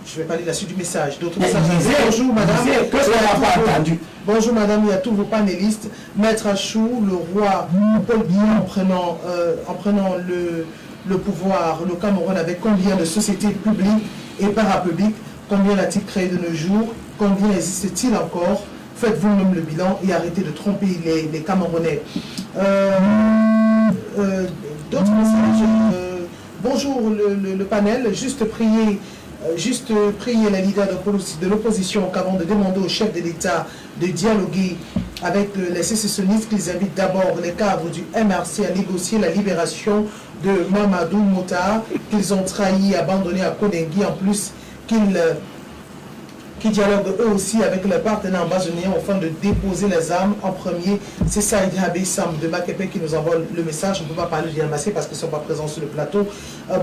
Je ne vais pas lire la suite du message. D'autres messages. Bonjour madame. Bonjour madame, il y a tous vos panélistes. Maître Achou, le roi Paul Biya, en prenant le pouvoir, le Cameroun avec combien de sociétés publiques et parapubliques, combien l'a-t-il créé de nos jours, combien existe-t-il encore? Faites vous-même le bilan et arrêtez de tromper les Camerounais. D'autres messages. Bonjour le panel, juste prier les leaders de l'opposition qu'avant de demander au chef de l'État de dialoguer avec les sécessionnistes, qu'ils invitent d'abord les cadres du MRC à négocier la libération de Mamadou Mota, qu'ils ont trahi et abandonné à Konengi, en plus qu'ils dialoguent eux aussi avec leurs partenaires amazoniens afin de déposer les armes en premier. C'est Saïd Habé Sam de Makepe qui nous envoie le message. On ne peut pas parler du Yamassé parce qu'ils ne sont pas présents sur le plateau.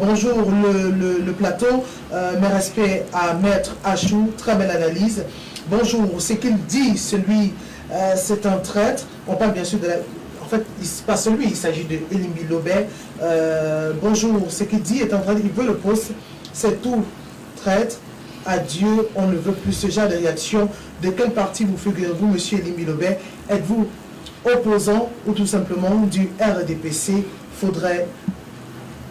Bonjour le plateau, mes respects à Maître Achou, très belle analyse. Bonjour, ce qu'il dit, c'est un traître. On parle bien sûr de la... En fait, pas celui, il s'agit de Elimbi Lobet. Bonjour, ce qu'il dit est en train de... Il veut le poste, c'est tout traître. Adieu, on ne veut plus ce genre de réaction. De quel parti vous figurez-vous, monsieur Elimbi Lobet? Êtes-vous opposant ou tout simplement du RDPC? Faudrait...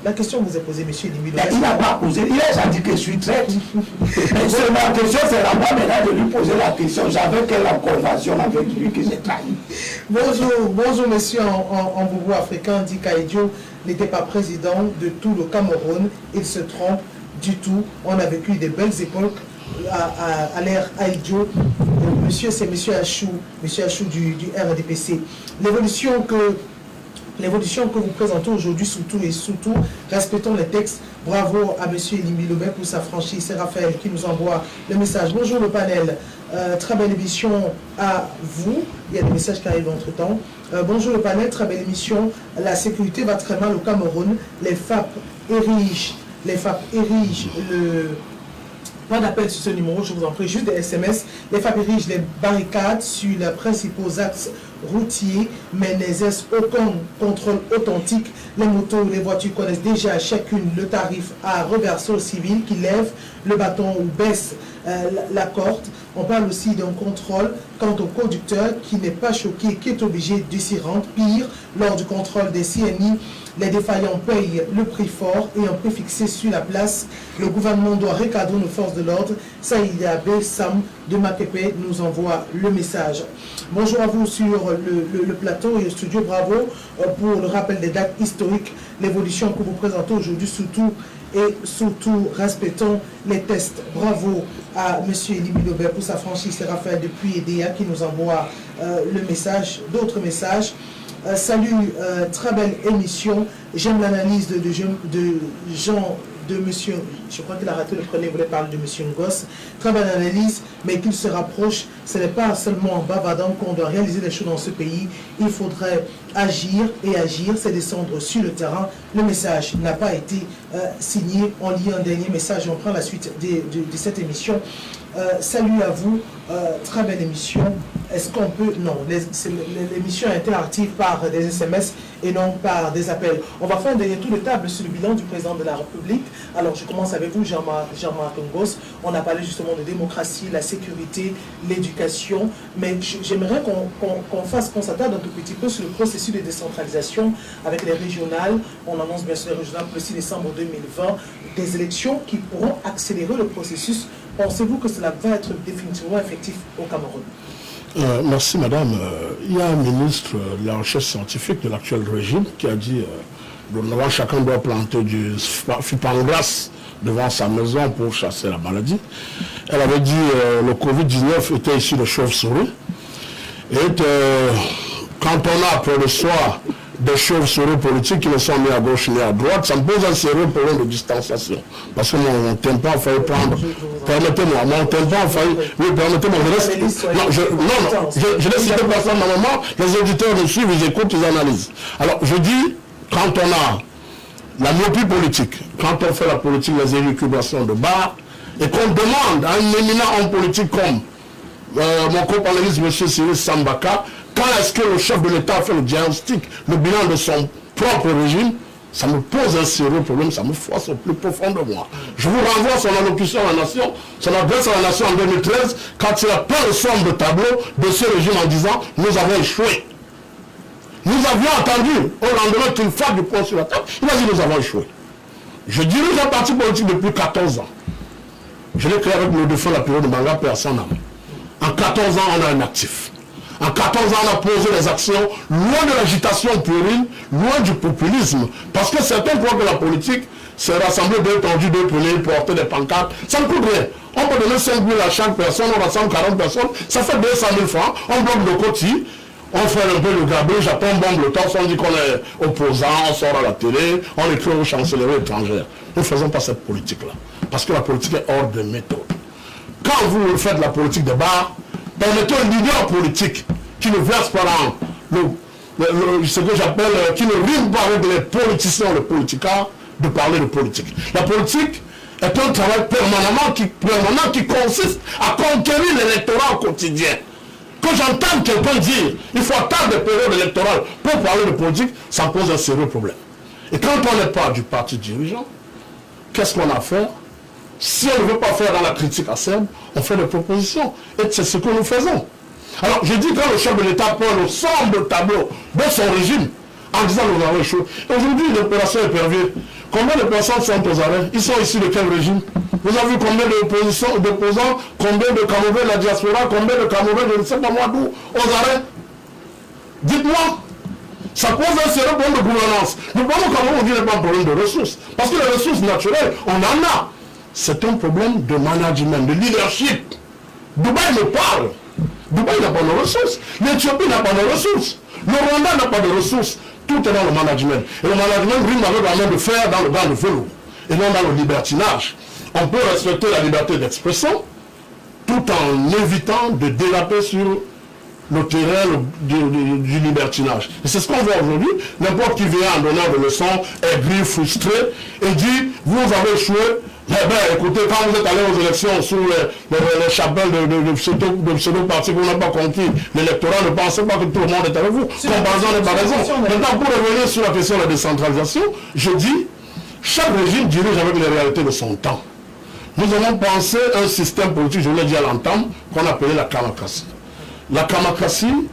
La question vous est posée, monsieur Elimbi Lobet. Il n'a pas posé, il a déjà dit que je suis traître. Ma question, c'est à moi maintenant de lui poser la question. J'avais quelle convention avec lui que j'ai trahi? Bonjour monsieur en boubou africain, dit Kaïdio n'était pas président de tout le Cameroun. Il se trompe du tout. On a vécu des belles époques à l'ère Aïdio. Monsieur, c'est monsieur Achou du RDPC. L'évolution que vous présentez aujourd'hui, surtout, respectons les textes. Bravo à M. Elimbi Lobet pour sa franchise. C'est Raphaël qui nous envoie le message. Bonjour le panel. Très belle émission à vous. Il y a des messages qui arrivent entre temps. Bonjour le panel, très belle émission. La sécurité va très mal au Cameroun. Les FAP érigent le... Pas d'appel sur ce numéro, je vous en prie, juste des SMS. Les FAP érigent les barricades sur les principaux axes routiers, mais n'exercent aucun contrôle authentique. Les motos, les voitures connaissent déjà chacune le tarif à reverser aux civils qui lèvent le bâton ou baissent la corde. On parle aussi d'un contrôle quant au conducteur qui n'est pas choqué, qui est obligé de s'y rendre. Pire, lors du contrôle des CNI, les défaillants payent le prix fort et un prix fixé sur la place. Le gouvernement doit recadrer nos forces de l'ordre. Saïd Abé Sam de Makepe nous envoie le message. Bonjour à vous sur le plateau et au studio. Bravo pour le rappel des dates historiques, l'évolution que vous présentez aujourd'hui surtout respectons les tests. Bravo à M. Elimbi Lobet pour sa franchise. C'est Raphaël depuis EDA qui nous envoie le message, d'autres messages. Salut, très belle émission. J'aime l'analyse de M. je crois qu'il a raté le premier volet, parle de M. Ngos, très bonne analyse, mais qu'il se rapproche, ce n'est pas seulement en bavardant qu'on doit réaliser des choses dans ce pays, il faudrait agir, et agir, c'est descendre sur le terrain. Le message n'a pas été signé, on lit un dernier message et on prend la suite de cette émission. Salut à vous, très belle émission. Est-ce qu'on peut... Non, l'émission est interactive par des SMS et non par des appels. On va faire un dernier tour de table sur le bilan du président de la République. Alors, je commence avec vous, Jean-Marc Ngos. On a parlé justement de démocratie, la sécurité, l'éducation. Mais j'aimerais qu'on s'attarde un tout petit peu sur le processus de décentralisation avec les régionales. On annonce bien sûr les régionales pour le 6 décembre 2020. Des élections qui pourront accélérer le processus. Pensez-vous que cela va être définitivement effectif au Cameroun? Merci madame. Il y a un ministre de la recherche scientifique de l'actuel régime qui a dit que chacun doit planter du fipangras devant sa maison pour chasser la maladie. Elle avait dit que le Covid-19 était issu de chauves-souris. Et quand on a après le soir des chauves-souris politiques qui ne sont ni à gauche ni à droite, ça me pose un sérieux problème de distanciation. Parce que mon tympan a failli prendre... Permettez-moi, mon tympan a failli... Oui, permettez-moi, je laisse citer personne dans le moment, les auditeurs me suivent, ils écoutent, ils analysent. Alors, je dis, quand on a la myopie politique, quand on fait la politique des élucubrations de bar, et qu'on demande à un éminent homme politique comme mon co-panéliste, M. Cyril Sambaka, quand est-ce que le chef de l'État a fait le diagnostic, le bilan de son propre régime, ça me pose un sérieux problème, ça me froisse au plus profond de moi. Je vous renvoie à son allocution à la nation, son adresse à la nation en 2013, quand il a peint le sombre tableau de ce régime en disant « Nous avons échoué ». Nous avions entendu, au lendemain qu'il fasse du poing sur la table, il a dit « Nous avons échoué ». Je dirige un parti politique depuis 14 ans. Je l'ai créé avec le défunt la période de Manga, personne n'a. En 14 ans, on a un actif. En 14 ans, on a posé les actions loin de l'agitation puérile, loin du populisme. Parce que certains croient que la politique, c'est rassembler deux tendus, deux pelés, porter des pancartes. Ça ne coûte rien. On peut donner 5 000 à chaque personne, on rassemble 40 personnes, ça fait 200 000 francs, on bloque le côté, on fait un peu le gabelet, on bombe le torse, on dit qu'on est opposant, on sort à la télé, on écrit aux chancelleries étrangères. Nous ne faisons pas cette politique-là. Parce que la politique est hors de méthode. Quand vous faites la politique de bar, permettez un leader politique qui ne verse pas dans ce que j'appelle, qui ne rime pas avec les politiciens, les politicards, de parler de politique. La politique est un travail permanent qui consiste à conquérir l'électorat au quotidien. Quand j'entends quelqu'un dire il faut attendre des périodes électorales pour parler de politique, ça pose un sérieux problème. Et quand on n'est pas du parti dirigeant, qu'est-ce qu'on a à faire? Si on ne veut pas faire dans la critique acerbe, on fait des propositions. Et c'est ce que nous faisons. Alors, je dis quand le chef de l'État prend le sombre tableau de son régime, en disant nous avons échoué. Aujourd'hui, l'opération est pervue. Combien de personnes sont aux arrêts? Ils sont issus de quel régime? Vous avez vu combien d'opposants, combien de Camerounais de la diaspora, combien de Camerounais, je ne sais pas moi d'où, aux arrêts? Dites-moi. Ça pose un sérieux problème de gouvernance. Le problème au Cameroun, on dit n'est pas un problème de ressources. Parce que les ressources naturelles, on en a. C'est un problème de management, de leadership. Dubaï me parle. Dubaï n'a pas de ressources. L'Éthiopie n'a pas de ressources. Le Rwanda n'a pas de ressources. Tout est dans le management. Et le management rime avec la main de fer dans le bain de velours. Et non dans le libertinage. On peut respecter la liberté d'expression tout en évitant de déraper sur le terrain du libertinage. Et c'est ce qu'on voit aujourd'hui. N'importe qui vient en donnant des leçons, aigri, frustré, et dit, vous avez échoué. Eh bien, écoutez, quand vous êtes allé aux élections sous les chapelles de pseudo-partis que vous n'avez pas conquis, l'électorat ne pensez pas que tout le monde est avec vous. Comparaison n'est pas raison. Maintenant, pour revenir sur la question de la décentralisation, je dis, chaque régime dirige avec les réalités de son temps. Nous avons pensé un système politique, je l'ai dit à l'entame, qu'on appelait la kamakasie. La kamakasie,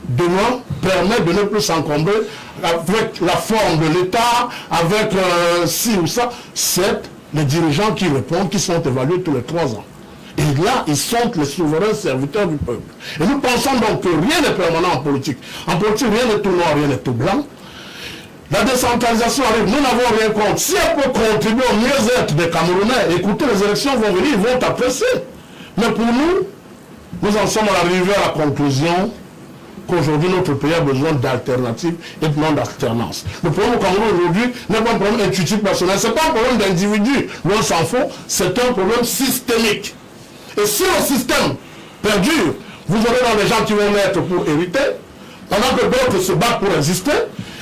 demain, permet de ne plus s'encombrer avec la forme de l'État, avec ci ou ça. C'est les dirigeants qui répondent, qui sont évalués tous les 3 ans. Et là, ils sont les souverains serviteurs du peuple. Et nous pensons donc que rien n'est permanent en politique. En politique, rien n'est tout noir, rien n'est tout blanc. La décentralisation arrive, nous n'avons rien contre. Si elle peut contribuer au mieux-être des Camerounais, écoutez, les élections vont venir, ils vont apprécier. Mais pour nous, nous en sommes arrivés à la conclusion qu'aujourd'hui notre pays a besoin d'alternatives et non d'alternance. Le problème au Cameroun aujourd'hui n'est pas un problème intuitif personnel, ce n'est pas un problème d'individu, loin s'en faut, c'est un problème systémique. Et si le système perdure, vous aurez dans des gens qui vont naître pour hériter, pendant que d'autres se battent pour exister,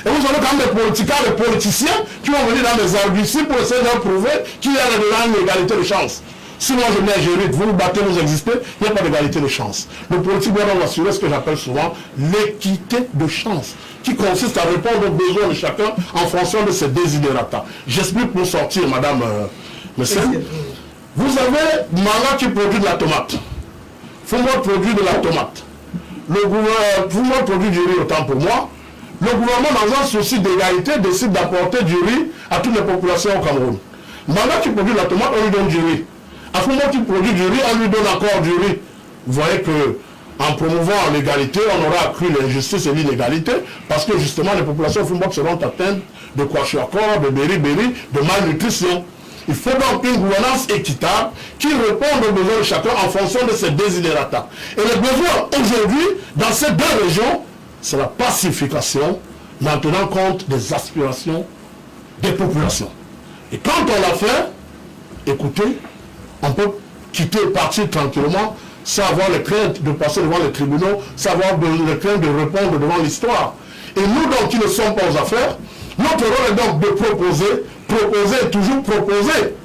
et vous aurez quand même des politiciens, des politiciens qui vont venir dans des arguties pour essayer de prouver qu'il y a une égalité de chance. Si moi je viens j'hérite, vous vous battez, vous existez, il n'y a pas d'égalité de chance. Le politique doit donc assurer ce que j'appelle souvent l'équité de chance, qui consiste à répondre aux besoins de chacun en fonction de ses désidérata. J'explique pour sortir, madame monsieur. Vous avez Manga qui produit de la tomate. Fumbo produit de la tomate. Le gouvernement, Fumbo produit du riz autant pour moi. Le gouvernement, dans un souci d'égalité, décide d'apporter du riz à toutes les populations au Cameroun. Manga qui produit de la tomate, on lui donne du riz. À Fumbo qui produit du riz, on lui donne encore du riz. Vous voyez que en promouvant l'égalité, on aura accru l'injustice et l'inégalité, parce que justement les populations Fumbo seront atteintes de kwashiorkor, de beriberi, de malnutrition. Il faut donc une gouvernance équitable qui réponde aux besoins de chacun en fonction de ses désidérata. Et le besoin aujourd'hui, dans ces deux régions, c'est la pacification, en tenant compte des aspirations des populations. Et quand on l'a fait, écoutez, on peut quitter le parti tranquillement, sans avoir les craintes de passer devant les tribunaux, sans avoir les craintes de répondre devant l'histoire. Et nous donc qui ne sommes pas aux affaires, notre rôle est donc de proposer et toujours proposer.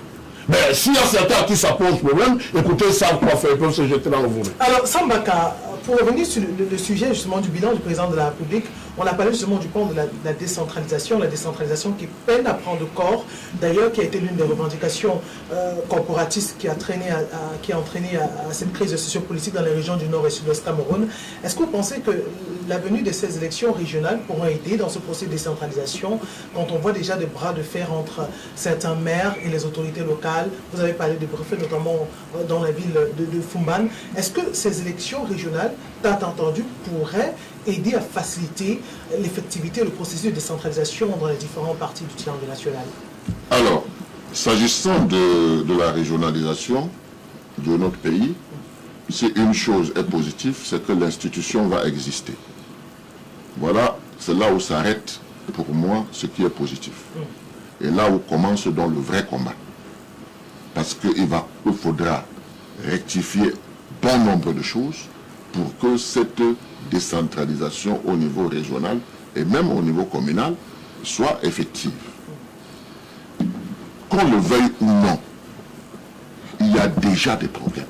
Mais s'il y a certains à qui ça pose problème, écoutez, ils savent quoi faire, ils peuvent se jeter dans le volet. Alors, Sambaka, pour revenir sur le sujet justement du bilan du président de la République, on a parlé justement du point de la décentralisation qui peine à prendre corps, d'ailleurs qui a été l'une des revendications corporatistes qui a entraîné à cette crise sociopolitique dans les régions du Nord et Sud-Ouest Cameroun. Est-ce que vous pensez que la venue de ces élections régionales pourront aider dans ce processus de décentralisation quand on voit déjà des bras de fer entre certains maires et les autorités locales? Vous avez parlé de préfets, notamment dans la ville de Fumban. Est-ce que ces élections régionales, tant entendu, pourraient aider à faciliter l'effectivité et le processus de décentralisation dans les différents partis du triangle national? Alors, s'agissant de la régionalisation de notre pays, c'est une chose est positive, c'est que l'institution va exister. Voilà, c'est là où s'arrête pour moi ce qui est positif. Et là où commence donc le vrai combat. Parce qu'il faudra rectifier bon nombre de choses pour que cette décentralisation au niveau régional et même au niveau communal soit effective. Qu'on le veuille ou non, il y a déjà des problèmes.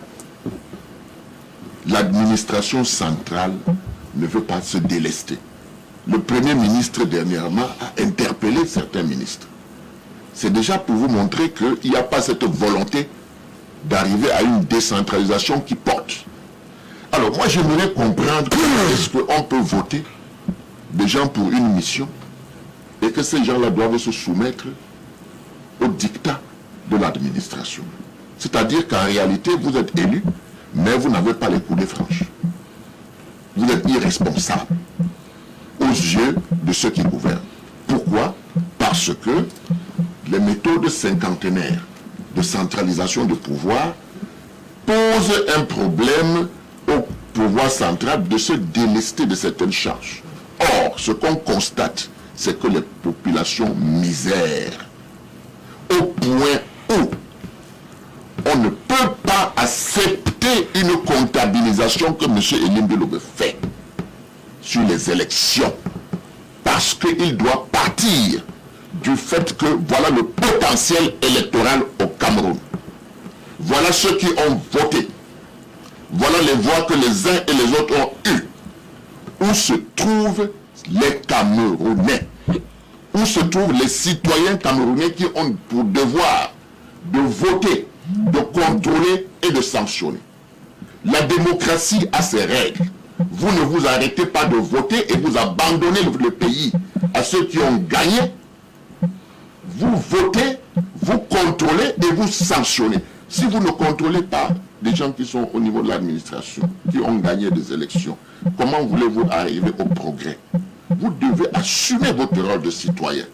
L'administration centrale ne veut pas se délester. Le Premier ministre dernièrement a interpellé certains ministres. C'est déjà pour vous montrer qu'il n'y a pas cette volonté d'arriver à une décentralisation qui porte. Alors moi j'aimerais comprendre est-ce qu'on peut voter des gens pour une mission et que ces gens-là doivent se soumettre au dictat de l'administration. C'est-à-dire qu'en réalité vous êtes élu, mais vous n'avez pas les coulées franches. Vous êtes irresponsable aux yeux de ceux qui gouvernent. Pourquoi? Parce que les méthodes cinquantenaires de centralisation de pouvoir posent un problème au pouvoir central de se délester de certaines charges. Or, ce qu'on constate, c'est que les populations misèrent au point où on ne peut pas accepter une comptabilisation que M. Elim Belobe fait sur les élections. Parce qu'il doit partir du fait que voilà le potentiel électoral au Cameroun. Voilà ceux qui ont voté. Voilà les voix que les uns et les autres ont eues. Où se trouvent les Camerounais? Où se trouvent les citoyens camerounais qui ont pour devoir de voter, de contrôler et de sanctionner? La démocratie a ses règles. Vous ne vous arrêtez pas de voter et vous abandonnez le pays à ceux qui ont gagné. Vous votez, vous contrôlez et vous sanctionnez. Si vous ne contrôlez pas des gens qui sont au niveau de l'administration, qui ont gagné des élections, comment voulez-vous arriver au progrès? Vous devez assumer votre rôle de citoyen.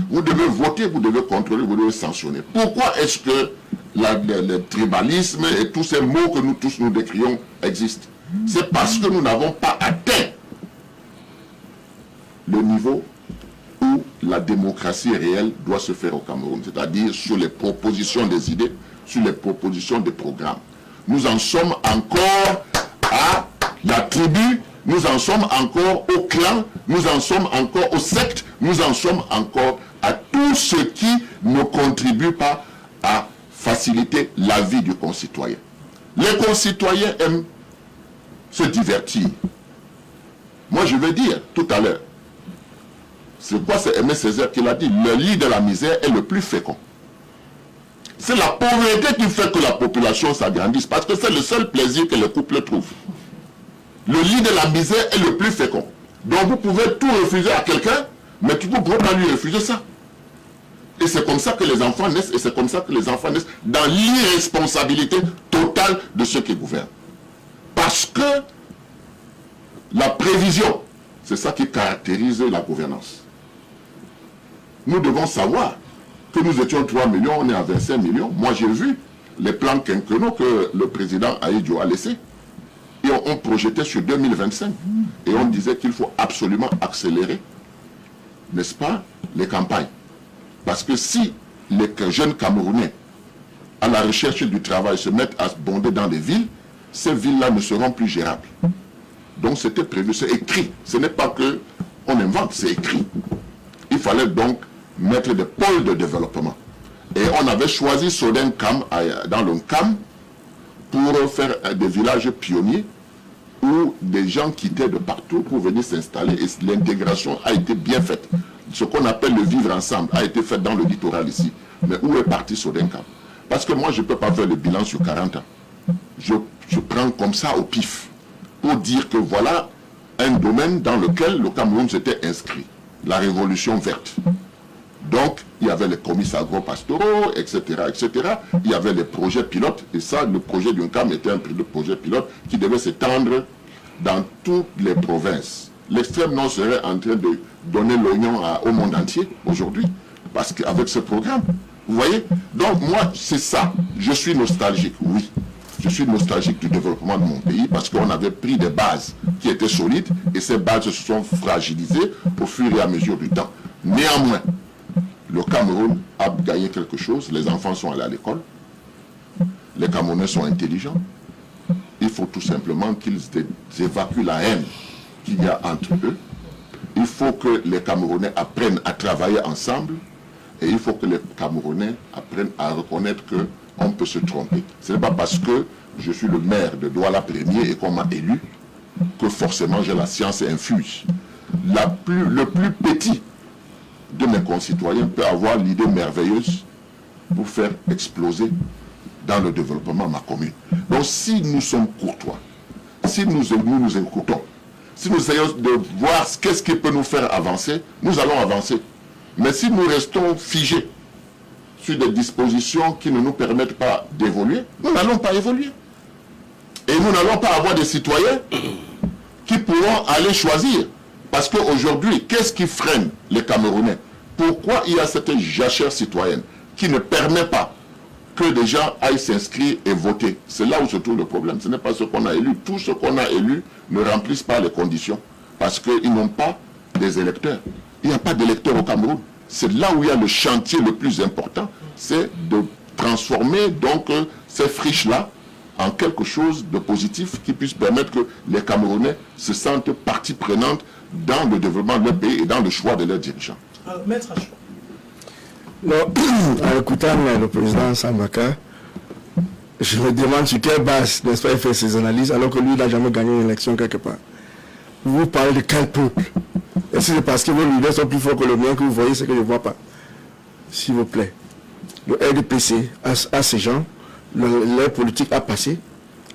Vous devez voter, vous devez contrôler, vous devez sanctionner. Pourquoi est-ce que le tribalisme et tous ces mots que nous tous nous décrions existent? C'est parce que nous n'avons pas atteint le niveau où la démocratie réelle doit se faire au Cameroun, c'est-à-dire sur les propositions des idées, sur les propositions des programmes. Nous en sommes encore à la tribu, nous en sommes encore au clan, nous en sommes encore aux sectes, nous en sommes encore à tout ce qui ne contribue pas à faciliter la vie du concitoyen. Les concitoyens aiment se divertir. Moi, je vais dire tout à l'heure, c'est quoi, c'est Aimé Césaire qui l'a dit, le lit de la misère est le plus fécond. C'est la pauvreté qui fait que la population s'agrandisse, parce que c'est le seul plaisir que les couples trouvent. Le lit de la misère est le plus fécond. Donc vous pouvez tout refuser à quelqu'un, mais tu ne peux pas lui refuser ça. Et c'est comme ça que les enfants naissent, et c'est comme ça que les enfants naissent dans l'irresponsabilité totale de ceux qui gouvernent. Parce que la prévision, c'est ça qui caractérise la gouvernance. Nous devons savoir que nous étions 3 millions, on est à 25 millions. Moi, j'ai vu les plans quinquennaux que le président Ahidjo a laissés. Et on projetait sur 2025. Et on disait qu'il faut absolument accélérer, n'est-ce pas, les campagnes. Parce que si les jeunes Camerounais, à la recherche du travail, se mettent à se bonder dans les villes, ces villes-là ne seront plus gérables. Donc c'était prévu, c'est écrit. Ce n'est pas que on invente, c'est écrit. Il fallait donc mettre des pôles de développement. Et on avait choisi Sodenkam dans le CAM pour faire des villages pionniers où des gens quittaient de partout pour venir s'installer et l'intégration a été bien faite. Ce qu'on appelle le vivre ensemble a été fait dans le littoral ici. Mais où est parti Sodenkam? Parce que moi je ne peux pas faire le bilan sur 40 ans. Je prends comme ça au pif pour dire que voilà un domaine dans lequel le Cameroun s'était inscrit. La révolution verte. Donc, il y avait les comices agro-pastoraux, etc., etc. Il y avait les projets pilotes. Et ça, le projet du CAM était un projet pilote qui devait s'étendre dans toutes les provinces. L'extrême nord serait en train de donner l'oignon au monde entier aujourd'hui. Parce qu'avec ce programme, vous voyez? Donc, moi, c'est ça. Je suis nostalgique, oui. Je suis nostalgique du développement de mon pays parce qu'on avait pris des bases qui étaient solides et ces bases se sont fragilisées au fur et à mesure du temps. Néanmoins, le Cameroun a gagné quelque chose. Les enfants sont allés à l'école. Les Camerounais sont intelligents. Il faut tout simplement qu'ils évacuent la haine qu'il y a entre eux. Il faut que les Camerounais apprennent à travailler ensemble. Et il faut que les Camerounais apprennent à reconnaître qu'on peut se tromper. Ce n'est pas parce que je suis le maire de Douala Premier et qu'on m'a élu que forcément j'ai la science infuse. Le plus petit de mes concitoyens peut avoir l'idée merveilleuse pour faire exploser dans le développement ma commune. Donc si nous sommes courtois, si nous écoutons, si nous essayons de voir qu'est-ce qui peut nous faire avancer, nous allons avancer. Mais si nous restons figés sur des dispositions qui ne nous permettent pas d'évoluer, nous n'allons pas évoluer. Et nous n'allons pas avoir des citoyens qui pourront aller choisir. Parce qu'aujourd'hui, qu'est-ce qui freine les Camerounais? Pourquoi il y a cette jachère citoyenne qui ne permet pas que des gens aillent s'inscrire et voter? C'est là où se trouve le problème. Ce n'est pas ce qu'on a élu. Tout ce qu'on a élu ne remplissent pas les conditions. Parce qu'ils n'ont pas des électeurs. Il n'y a pas d'électeurs au Cameroun. C'est là où il y a le chantier le plus important. C'est de transformer donc ces friches-là en quelque chose de positif qui puisse permettre que les Camerounais se sentent partie prenante dans le développement de leur pays et dans le choix de leurs dirigeants. Maître Achoua. En écoutant le président Sambaka, je me demande sur quelle base, n'est-ce pas, il fait ses analyses alors que lui, il n'a jamais gagné une élection quelque part. Vous parlez de quel peuple? Est-ce que c'est parce que vos leaders sont plus forts que le mien que vous voyez ce que je ne vois pas? S'il vous plaît. Le RDPC a ces gens, leur politique a passé,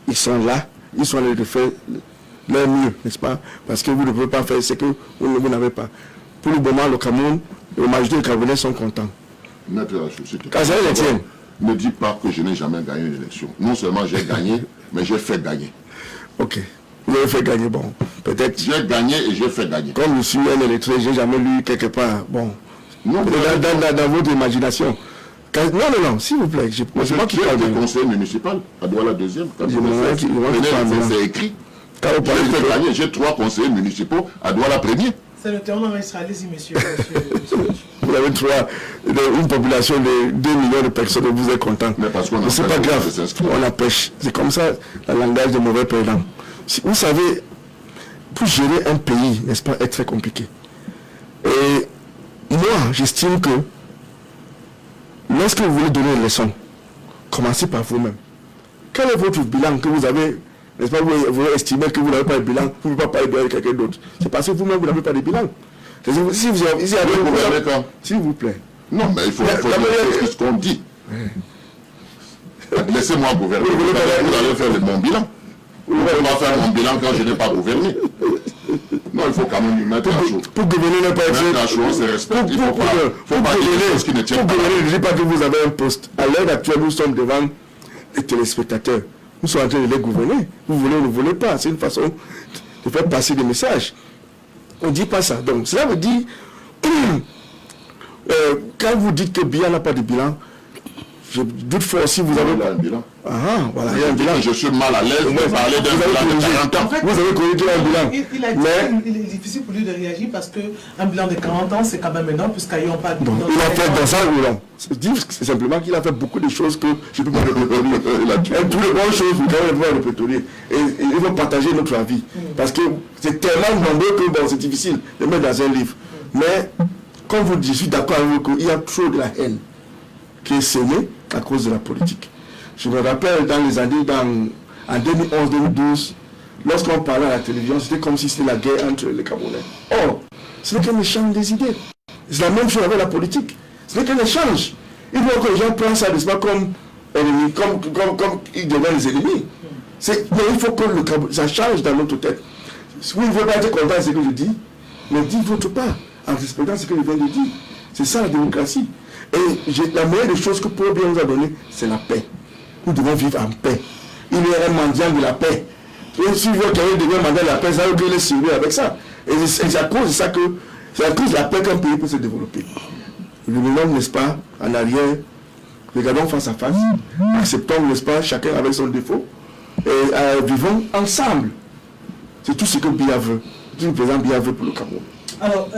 ils sont là, ils sont allés de faire leur mieux, n'est-ce pas? Parce que vous ne pouvez pas faire ce que vous n'avez pas. Pour le moment, le Cameroun, la majorité des Camerounais sont contents. Ne dis pas que je n'ai jamais gagné une élection. Non seulement j'ai gagné, mais j'ai fait gagner. Ok. Vous avez fait gagner, bon, peut-être. J'ai gagné et j'ai fait gagner. Comme je suis un électeur, j'ai jamais lu quelque part, bon. Non, dans votre imagination. Non, s'il vous plaît. C'est moi qui parle. J'ai été conseiller municipal à Douala 2e. C'est écrit. J'ai 3 conseillers municipaux à Douala 1er. C'est le terme israélien, monsieur. Vous avez une population de 2 millions de personnes et vous êtes content. Mais parce qu'on c'est pas grave, on empêche. C'est comme ça le langage de mauvais perdants. Vous savez, pour gérer un pays, n'est-ce pas, est très compliqué. Et moi, j'estime que lorsque vous voulez donner une leçon, commencez par vous-même. Quel est votre bilan que vous avez, n'est-ce pas, vous estimez que vous n'avez pas de bilan, vous ne pouvez pas parler de quelqu'un d'autre. C'est parce que vous-même, vous n'avez pas de bilan. Si vous avez s'il vous plaît. Non, mais il faut dire ce qu'on dit. Laissez-moi gouverner. Vous allez faire le bon bilan. Vous ne pouvez pas faire mon bilan quand je n'ai pas gouverné. Non, il faut quand même lui mettre à chaud. Pour gouverner, ne pas être... Mettre à chaud, c'est respect. Il ne faut pas dire des choses qui ne tiennent pas. Pour gouverner, ne dis pas que vous avez un poste. À l'heure actuelle, nous sommes devant les téléspectateurs. Nous sommes en train de les gouverner. Vous voulez ou ne voulez pas. C'est une façon de faire passer des messages. On ne dit pas ça. Donc, cela veut dire, quand vous dites que Biya n'a pas de bilan, je doute fort si vous avez... Il a un bilan. Ah, voilà, il y a un bilan. Je suis mal à l'aise de parler d'un bilan de 40 ans. En fait, vous avez connu qu'il a un bilan. Il est difficile pour lui de réagir parce qu'un bilan de 40 ans, c'est quand même énorme, puisqu'ailleurs on parle de... Il a fait dans ça ou non? C'est simplement qu'il a fait beaucoup de choses que je ne peux pas répéter. Toutes les bonnes choses, vous ne pouvez pas répéter. Et il faut partager notre avis. Parce que c'est tellement nombreux que bon, c'est difficile de mettre dans un livre. Mais, comme vous dites, je suis d'accord avec vous qu'il y a trop de la haine qui est sémée à cause de la politique. Je me rappelle dans les années, en 2011-2012, lorsqu'on parlait à la télévision, c'était comme si c'était la guerre entre les Camerounais. Or, ce n'est qu'un échange des idées. C'est la même chose avec la politique. Ce n'est qu'un échange. Il faut que les gens prennent ça, n'est-ce pas, comme ennemis, comme ils deviennent les ennemis. Mais il faut que ça change dans notre tête. Si vous ne voulez pas être content de ce que je dis, mais dites votre part, en respectant ce que je viens de dire. C'est ça la démocratie. Et la meilleure des choses que Paul Biya nous a donné, c'est la paix. Nous devons vivre en paix. Il est un mendiant de la paix. Et si vous voulez quelqu'un devient mendiant de la paix, ça veut dire qu'il est sérieux avec ça. Et c'est à cause de ça que c'est à cause de la paix qu'un pays peut se développer. Nous venons, n'est-ce pas, en arrière, regardons face à face, acceptons, n'est-ce pas, chacun avec son défaut, et vivons ensemble. C'est tout ce que Biya veut. Tout le président Biya veut pour le Cameroun. Alors,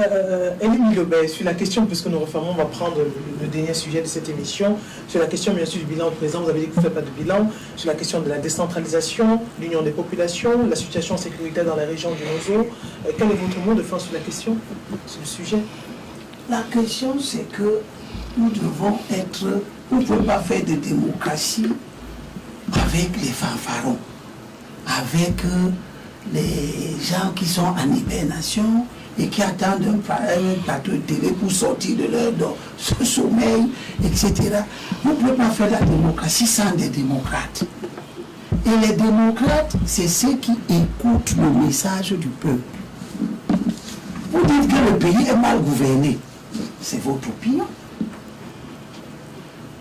Elie Lobé, sur la question, puisque nous refermons, on va prendre le dernier sujet de cette émission, sur la question bien sûr du bilan présent, vous avez dit que vous ne faites pas de bilan, sur la question de la décentralisation, l'union des populations, la situation sécuritaire dans la région du Nozo. Quel est votre mot de fin sur la question, sur le sujet? La question, c'est que nous devons être, nous ne pouvons pas faire de démocratie avec les fanfarons, avec les gens qui sont en hibernation et qui attendent un plateau de télé pour sortir de leur sommeil, etc. Vous ne pouvez pas faire la démocratie sans des démocrates. Et les démocrates, c'est ceux qui écoutent le message du peuple. Vous dites que le pays est mal gouverné. C'est votre opinion.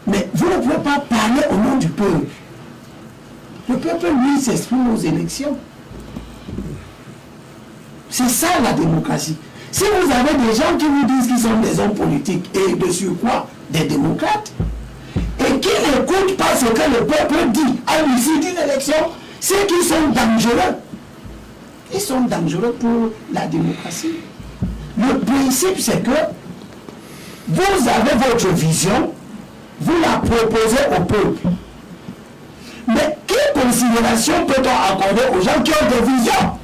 Mais vous ne pouvez pas parler au nom du peuple. Le peuple, lui, s'exprime aux élections. C'est ça la démocratie. Si vous avez des gens qui vous disent qu'ils sont des hommes politiques et de surcroît des démocrates, et qui n'écoutent pas ce que le peuple dit à l'issue d'une élection, c'est qu'ils sont dangereux. Ils sont dangereux pour la démocratie. Le principe, c'est que vous avez votre vision, vous la proposez au peuple. Mais quelle considération peut-on accorder aux gens qui ont des visions?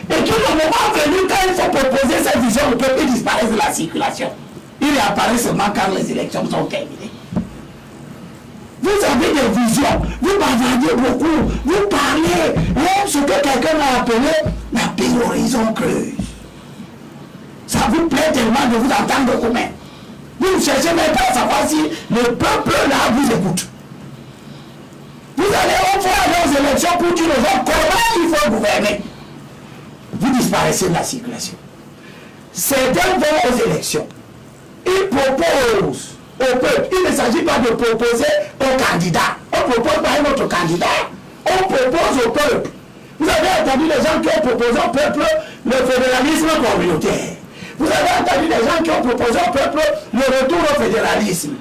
Et que le moment venu, quand il faut proposer cette vision, le peuple disparaît de la circulation. Il apparaît seulement quand les élections sont terminées. Vous avez des visions, vous bavardez beaucoup, vous parlez, ce que quelqu'un a appelé la péroraison creuse. Ça vous plaît tellement de vous entendre commun. Vous ne cherchez même pas à savoir si le peuple là vous écoute. Vous allez au fond aller aux élections pour dire aux gens comment il faut gouverner. Vous disparaissez de la circulation. Certains vont aux élections. Ils proposent au peuple. Il ne s'agit pas de proposer au candidat. On ne propose pas un autre candidat. On propose au peuple. Vous avez entendu les gens qui ont proposé au peuple le fédéralisme communautaire. Vous avez entendu les gens qui ont proposé au peuple le retour au fédéralisme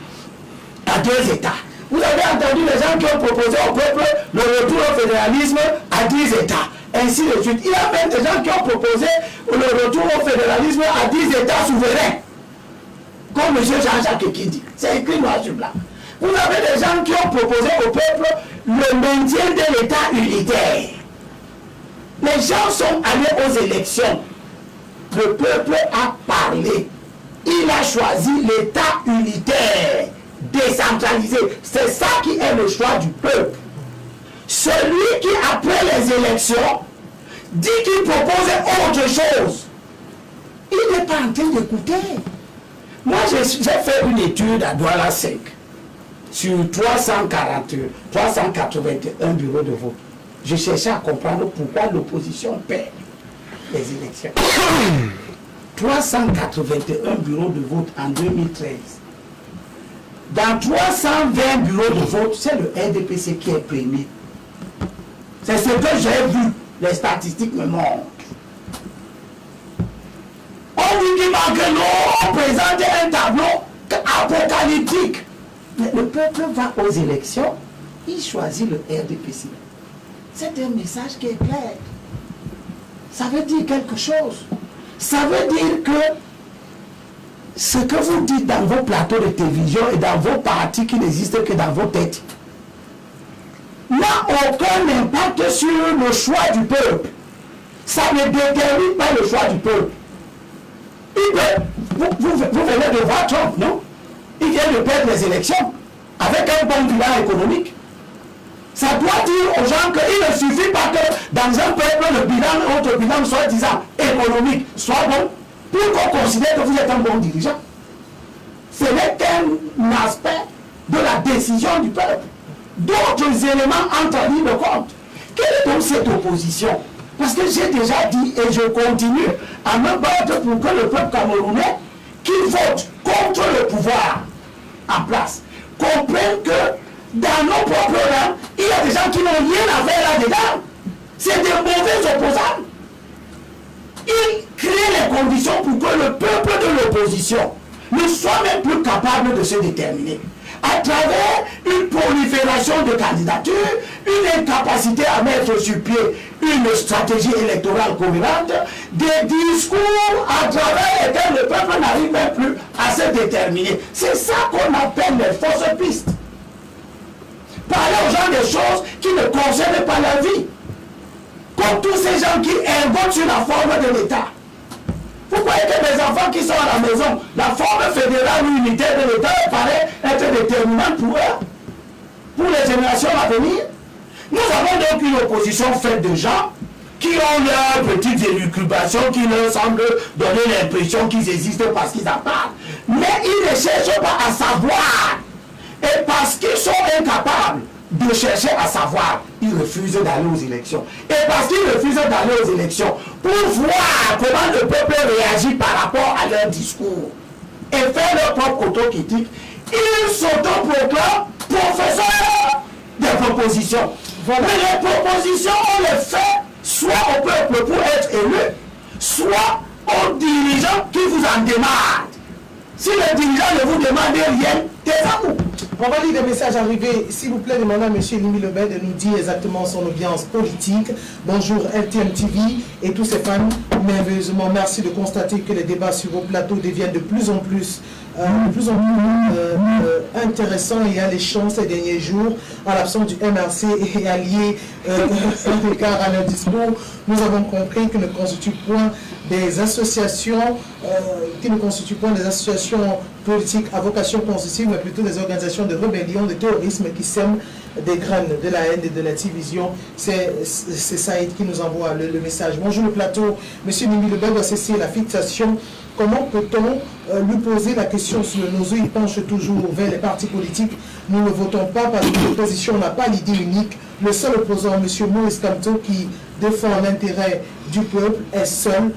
à 2 États. Vous avez entendu les gens qui ont proposé au peuple le retour au fédéralisme à 10 États. ainsi de suite. Il y a même des gens qui ont proposé le retour au fédéralisme à 10 États souverains. Comme M. Jean-Jacques qui dit. C'est écrit noir sur blanc. Vous avez des gens qui ont proposé au peuple le maintien de l'État unitaire. Les gens sont allés aux élections. Le peuple a parlé. Il a choisi l'État unitaire, décentralisé. C'est ça qui est le choix du peuple. Celui qui, après les élections, dit qu'il proposait autre chose, il n'est pas en train d'écouter. Moi, j'ai fait une étude à Douala 5 sur 381 bureaux de vote. Je cherchais à comprendre pourquoi l'opposition perd les élections. 381 bureaux de vote en 2013. Dans 320 bureaux de vote, c'est le RDPC qui est premier. C'est ce que j'ai vu. Les statistiques me montrent. On dit qu'il manque l'eau, on présente un tableau apocalyptique. Mais le peuple va aux élections, il choisit le RDPC. C'est un message qui est clair. Ça veut dire quelque chose. Ça veut dire que ce que vous dites dans vos plateaux de télévision et dans vos partis qui n'existent que dans vos têtes n'a aucun impact sur le choix du peuple. Ça ne détermine pas le choix du peuple. Vous venez de voir Trump, non? Il vient de perdre les élections avec un bon bilan économique. Ça doit dire aux gens qu'il ne suffit pas que dans un peuple, le bilan, votre bilan soit disant économique, soit bon, pour qu'on considère que vous êtes un bon dirigeant. Ce n'est qu'un aspect de la décision du peuple. D'autres éléments entrent en ligne de compte. Quelle est donc cette opposition? Parce que j'ai déjà dit et je continue à me battre pour que le peuple camerounais qui vote contre le pouvoir en place comprenne que dans nos propres rangs, il y a des gens qui n'ont rien à faire là-dedans. C'est des mauvais opposants. Ils créent les conditions pour que le peuple de l'opposition ne soit même plus capable de se déterminer. À travers une prolifération de candidatures, une incapacité à mettre sur pied une stratégie électorale cohérente, des discours à travers lesquels le peuple n'arrive même plus à se déterminer. C'est ça qu'on appelle les fausses pistes. Parler aux gens des choses qui ne concernent pas la vie. Comme tous ces gens qui invoquent sur la forme de l'État. Vous croyez que les enfants qui sont à la maison, la forme fédérale ou unitaire de l'État paraît être déterminante pour eux, pour les générations à venir? Nous avons donc une opposition faite de gens qui ont leurs petites élucubrations, qui leur semblent donner l'impression qu'ils existent parce qu'ils en parlent. Mais ils ne cherchent pas à savoir. Et parce qu'ils sont incapables de chercher à savoir, ils refusent d'aller aux élections. Et parce qu'ils refusent d'aller aux élections, pour voir comment le peuple réagit par rapport à leur discours et faire leur propre autocritique, ils s'autoproclament professeurs des propositions. Voilà. Mais les propositions, on les fait soit au peuple pour être élu, soit aux dirigeants qui vous en demandent. Si le dirigeant ne vous demande rien, taisez-vous. On va lire des messages arrivés. S'il vous plaît, demandez à M. Limi Lebel de nous dire exactement son ambiance politique. Bonjour RTM TV et tous ses fans. Merveilleusement, merci de constater que les débats sur vos plateaux deviennent de plus en plus intéressants et alléchants ces derniers jours. En l'absence du MRC et allié un écart à leur discours, nous avons compris que ne constituent point des associations politiques à vocation constructive, mais plutôt des organisations de rébellion, de terrorisme qui sèment des graines de la haine et de la division. C'est Saïd qui nous envoie le message. Bonjour le plateau, M. Limi Lebel doit cesser la fixation. Comment peut-on lui poser la question sur nos yeux? Il penche toujours vers les partis politiques. Nous ne votons pas parce que l'opposition n'a pas l'idée unique. Le seul opposant, M. Maurice Kamto, qui défend l'intérêt du peuple, est seul.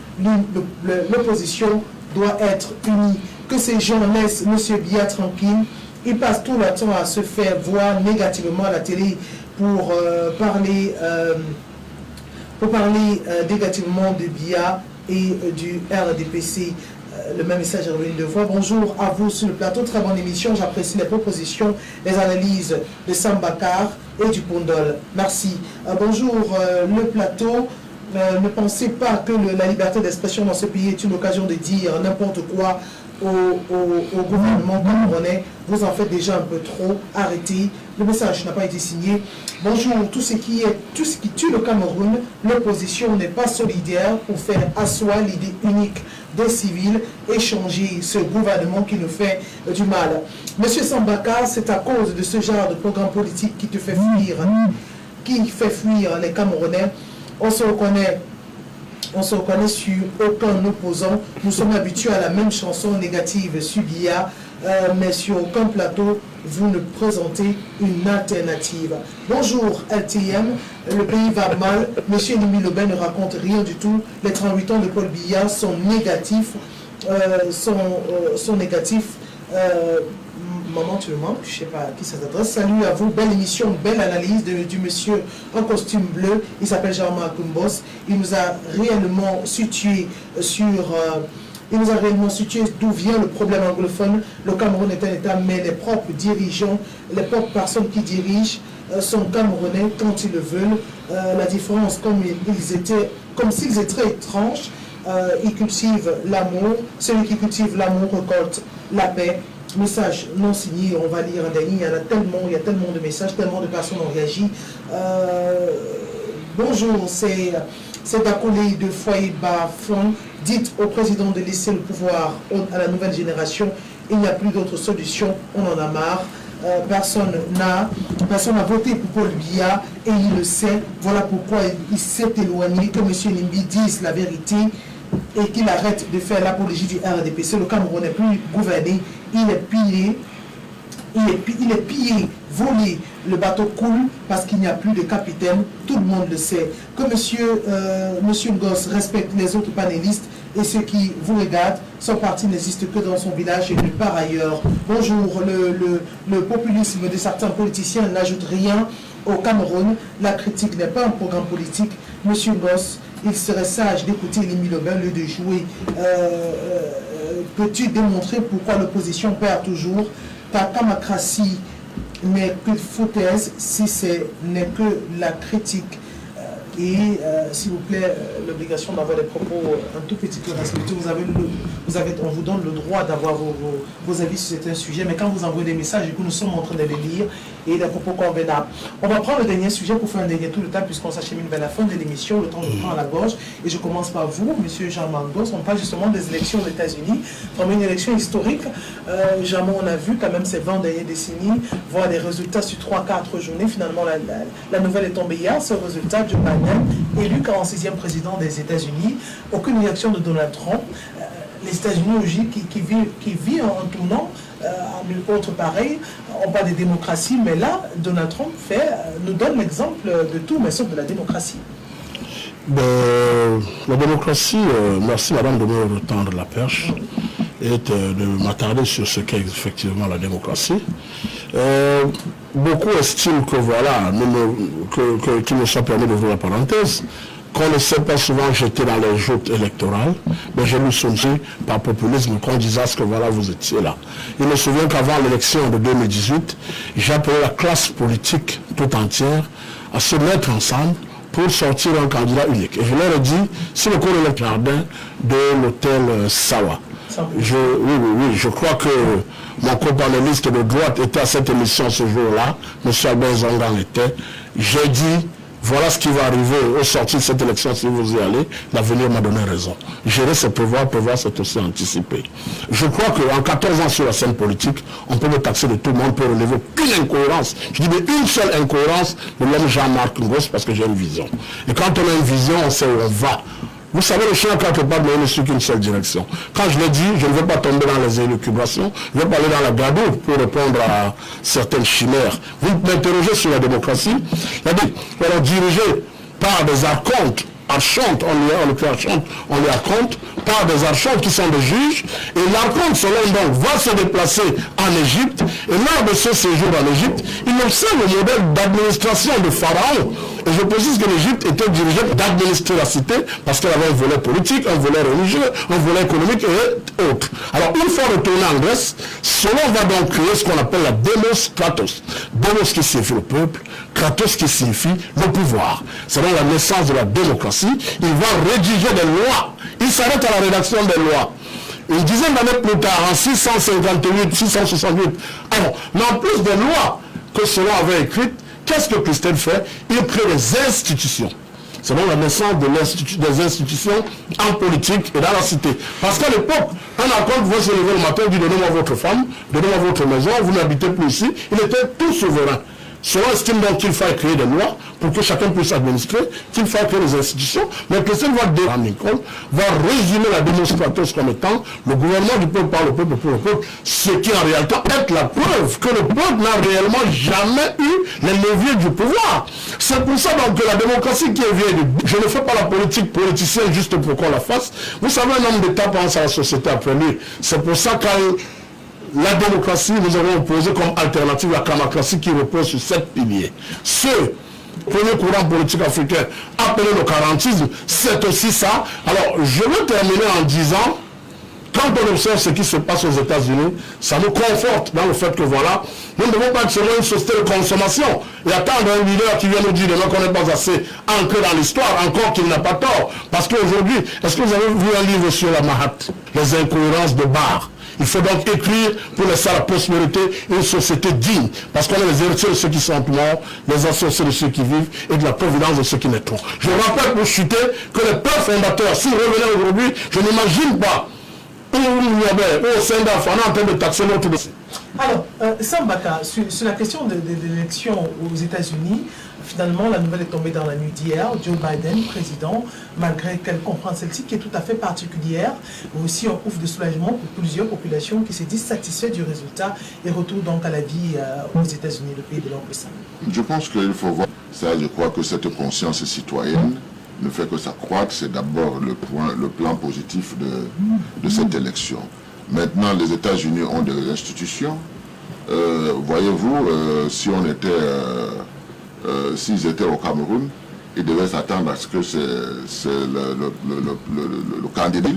L'opposition doit être unie. Que ces gens laissent M. Biya tranquille. Ils passent tout leur temps à se faire voir négativement à la télé pour parler négativement de Biya et du RDPC. Le même message est revenu deux fois. Bonjour à vous sur le plateau, très bonne émission. J'apprécie les propositions, les analyses de Sam Bakar et du Pondol. Merci. Bonjour le plateau. Ne pensez pas que la liberté d'expression dans ce pays est une occasion de dire n'importe quoi au gouvernement camerounais. Vous en faites déjà un peu trop. Arrêtez. Le message n'a pas été signé. Bonjour, tout ce qui tue le Cameroun, l'opposition n'est pas solidaire pour faire asseoir l'idée unique des civils et changer ce gouvernement qui nous fait du mal. Monsieur Sambaka, c'est à cause de ce genre de programme politique qui fait fuir les Camerounais. On se reconnaît sur aucun opposant. Nous sommes habitués à la même chanson négative sur l'IA, mais sur aucun plateau, vous ne présentez une alternative. Bonjour LTM, le pays va mal. Monsieur Nimi Lobin ne raconte rien du tout. Les 38 ans de Paul Biya sont négatifs. Maman, tu me manques, je ne sais pas à qui ça s'adresse. Salut à vous, belle émission, belle analyse du monsieur en costume bleu. Il s'appelle Jean-Marc Kumbos. Il nous a réellement situé d'où vient le problème anglophone. Le Cameroun est un État, mais les propres dirigeants, les propres personnes qui dirigent sont camerounais quand ils le veulent. La différence, comme s'ils étaient étranges, ils cultivent l'amour. Celui qui cultive l'amour récolte la paix. Message non signé, on va lire des lignes, il y a tellement de messages, tellement de personnes ont réagi. Bonjour, c'est Dakolé de Foyer Bafon. Dites au président de laisser le pouvoir à la nouvelle génération. Il n'y a plus d'autre solution, on en a marre. Personne n'a voté pour Paul Biya et il le sait. Voilà pourquoi il s'est éloigné, que M. Nimbi dise la vérité et qu'il arrête de faire l'apologie du RDPC. Le Cameroun n'est plus gouverné, il est pillé, volé, le bateau coule parce qu'il n'y a plus de capitaine, tout le monde le sait. Que monsieur Ngoss respecte les autres panélistes et ceux qui vous regardent, son parti n'existe que dans son village et nulle part ailleurs. Bonjour, le populisme de certains politiciens n'ajoute rien au Cameroun. La critique n'est pas un programme politique. Monsieur Ngoss, il serait sage d'écouter Nimi Lobin au lieu de jouer. Peux-tu démontrer pourquoi l'opposition perd toujours? Ta démocratie n'est que foutaise si ce n'est que la critique. Et s'il vous plaît, l'obligation d'avoir des propos un tout petit peu respectueux. On vous donne le droit d'avoir vos avis sur certains sujets, mais quand vous envoyez des messages, du coup, nous sommes en train de les lire et des propos convenables. On va prendre le dernier sujet pour faire un dernier tour de table, puisqu'on s'achemine vers la fin de l'émission, le temps nous prend à la gorge. Et je commence par vous, monsieur Jean-Marc Goss. On parle justement des élections aux États-Unis, vraiment une élection historique. Jamais on a vu quand même ces 20 dernières décennies, voir des résultats sur 3-4 journées. Finalement, la nouvelle est tombée hier, ce résultat, Joe Biden, élu 46e président des États-Unis. Aucune réaction de Donald Trump. Les États-Unis qui vit en tournant à nul autre pareil. On parle de démocratie, mais là, Donald Trump nous donne l'exemple de tout, mais sauf de la démocratie. La démocratie, merci madame de me retendre la perche et de m'attarder sur ce qu'est effectivement la démocratie. Beaucoup estiment que voilà, qu'il me soit permis d'ouvrir la parenthèse, qu'on ne sait pas souvent jeter dans les joutes électorales, mais je me souviens par populisme qu'on disait que voilà, vous étiez là. Il me souvient qu'avant l'élection de 2018, j'ai appelé la classe politique tout entière à se mettre ensemble pour sortir un candidat unique. Et je leur ai dit, c'est le colonel Jardin de l'hôtel Sawa. Oui, je crois que mon copanéliste de droite était à cette émission ce jour-là, M. Albert Zongan était. J'ai dit, voilà ce qui va arriver au sortir de cette élection si vous y allez. L'avenir m'a donné raison. Gérer c'est prévoir c'est aussi anticiper. Je crois qu'en 14 ans sur la scène politique, on peut me taxer de tout le monde pour relever qu'une incohérence. Je dis mais une seule incohérence de l'homme Jean-Marc Ngoss parce que j'ai une vision. Et quand on a une vision, on sait où on va. Vous savez, le chien, quelque part, ne suit qu'une seule direction. Quand je l'ai dit, je ne veux pas tomber dans les élucubrations, je ne veux pas aller dans la gadoue pour répondre à certaines chimères. Vous m'interrogez sur la démocratie. Il a dit, alors dirigé par des archontes, on lui raconte par des archontes qui sont des juges, et l'archonte, selon donc, va se déplacer en Égypte, et lors de ce séjour en Égypte, il observe le modèle d'administration de Pharaon. Et je précise que l'Égypte était dirigée d'administrer la cité parce qu'elle avait un volet politique, un volet religieux, un volet économique et autres. Alors, une fois retourné en Grèce, cela va donc créer ce qu'on appelle la démos kratos. Démos qui signifie le peuple, Kratos qui signifie le pouvoir. Selon la naissance de la démocratie, il va rédiger des lois. Il s'arrête à la rédaction des lois. Une dizaine d'années plus tard, en 658, 668, alors, mais en plus des lois que cela avait écrites, qu'est-ce que Christelle fait? Il crée des institutions. Selon la naissance des institutions en politique et dans la cité. Parce qu'à l'époque, un accord pouvait se lever le matin et dire donnez-moi votre femme, donnez-moi votre maison, vous n'habitez plus ici. Il était tout souverain. Cela estime donc qu'il faut créer des lois pour que chacun puisse administrer, qu'il faut créer des institutions, mais que celle va résumer la démonstration comme étant le gouvernement du peuple par le peuple pour le peuple, ce qui en réalité est la preuve que le peuple n'a réellement jamais eu les leviers du pouvoir. C'est pour ça donc que la démocratie qui est vieille, je ne fais pas la politique politicienne juste pour qu'on la fasse. Vous savez, un homme d'État pense à la société après lui. C'est pour ça qu'à la démocratie, nous avons opposé comme alternative la camarocratie qui repose sur 7 piliers. Ce premier courant politique africain appelé le carantisme, c'est aussi ça. Alors, je veux terminer en disant, quand on observe ce qui se passe aux États-Unis, ça nous conforte dans le fait que voilà, nous ne devons pas être seulement une société de consommation et attendre un leader qui vient nous dire demain qu'on n'est pas assez ancré dans l'histoire, encore qu'il n'a pas tort. Parce qu'aujourd'hui, est-ce que vous avez vu un livre sur la Mahat, les incohérences de Barr? Il faut donc écrire pour laisser à la postérité une société digne. Parce qu'on est les héritiers de ceux qui sont morts, les associés de ceux qui vivent et de la providence de ceux qui naîtront. Je rappelle pour chuter que les pères fondateurs, s'ils revenaient aujourd'hui, je n'imagine pas où il y avait, au sein d'Afrique, on est en train de taxer notre dossier. Alors, Sambaka, sur la question de l'élection aux États-Unis, finalement, la nouvelle est tombée dans la nuit d'hier. Joe Biden, président, malgré qu'elle comprend celle-ci qui est tout à fait particulière, aussi un ouf de soulagement pour plusieurs populations qui se disent satisfaites du résultat et retour donc à la vie aux États-Unis, le pays de l'oncle Sam. Je pense qu'il faut voir ça. Je crois que cette conscience citoyenne ne fait que s'accroître. C'est d'abord le plan positif de cette élection. Maintenant, les États-Unis ont des institutions. Voyez-vous, si on était... s'ils étaient au Cameroun, ils devaient s'attendre à ce que c'est le candidat.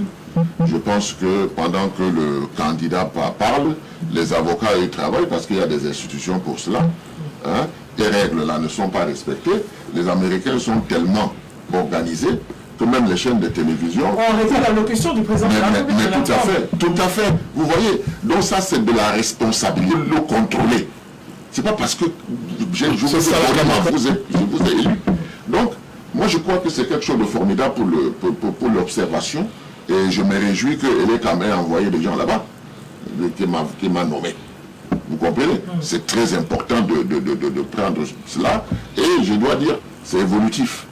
Je pense que pendant que le candidat parle, les avocats ils travaillent parce qu'il y a des institutions pour cela. Hein? Les règles là ne sont pas respectées. Les Américains sont tellement organisés que même les chaînes de télévision... On était à l'allocution du président de la République. Mais tout à fait. Vous voyez, donc ça c'est de la responsabilité, le contrôler. C'est pas parce que je vous ai élu. Donc, moi je crois que c'est quelque chose de formidable pour l'observation. Et je me réjouis qu'elle ait quand même envoyé des gens là-bas, qui m'a nommé. Vous comprenez? C'est très important de prendre cela. Et je dois dire, c'est évolutif.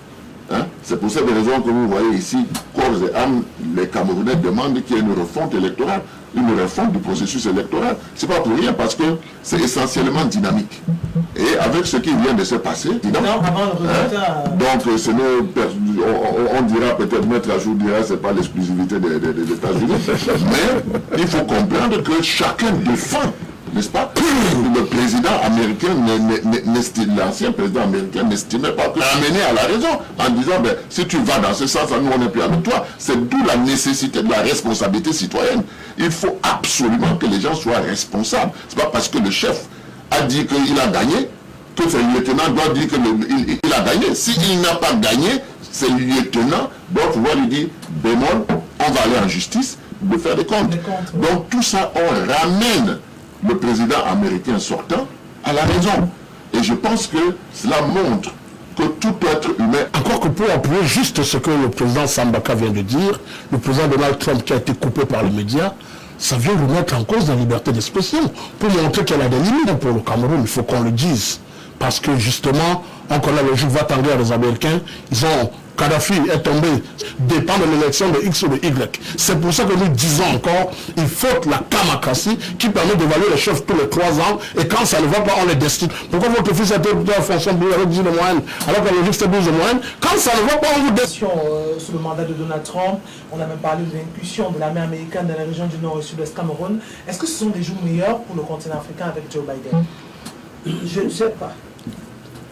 Hein? C'est pour cette raison que vous voyez ici, corps et âme, les Camerounais demandent qu'il y ait une refonte électorale, une refonte du processus électoral. C'est pas pour rien parce que c'est essentiellement dynamique. Et avec ce qui vient de se passer, donc on dira peut-être, Maître Ajour dira c'est pas l'exclusivité des États-Unis, mais il faut comprendre que chacun défend, n'est-ce pas? Le président américain, l'ancien président américain n'estimait pas que l'amener à la raison en disant ben, si tu vas dans ce sens, nous on n'est plus avec toi. C'est d'où la nécessité de la responsabilité citoyenne. Il faut absolument que les gens soient responsables. C'est pas parce que le chef a dit qu'il a gagné que le lieutenant doit dire qu'il a gagné. S'il n'a pas gagné, c'est le lieutenant doit pouvoir lui dire bémol, on va aller en justice, de faire des comptes. Donc tout ça, on ramène le président américain sortant à la raison. Et je pense que cela montre que tout être humain... Encore que pour appuyer juste ce que le président Sambaka vient de dire, le président Donald Trump qui a été coupé par les médias, ça vient remettre en cause la liberté d'expression. Pour montrer qu'elle a des limites pour le Cameroun, il faut qu'on le dise. Parce que justement, on connaît le jeu va-t-en-guerre des Américains, Kadhafi est tombé, dépend de l'élection de X ou de Y. C'est pour ça que nous disons encore, il faut la camarocratie qui permet d'évaluer les chefs tous les 3 ans, et quand ça ne va pas, on les destine. Pourquoi votre fils a été en fonction avec 10 de moyenne, alors que la logique c'est 12 de moyenne? Quand ça ne va pas, on vous destine. Sous le mandat de Donald Trump, on a même parlé de l'inclusion de l'armée américaine dans la région du Nord et Sud-Est Cameroun. Est-ce que ce sont des jours meilleurs pour le continent africain avec Joe Biden? Je ne sais pas.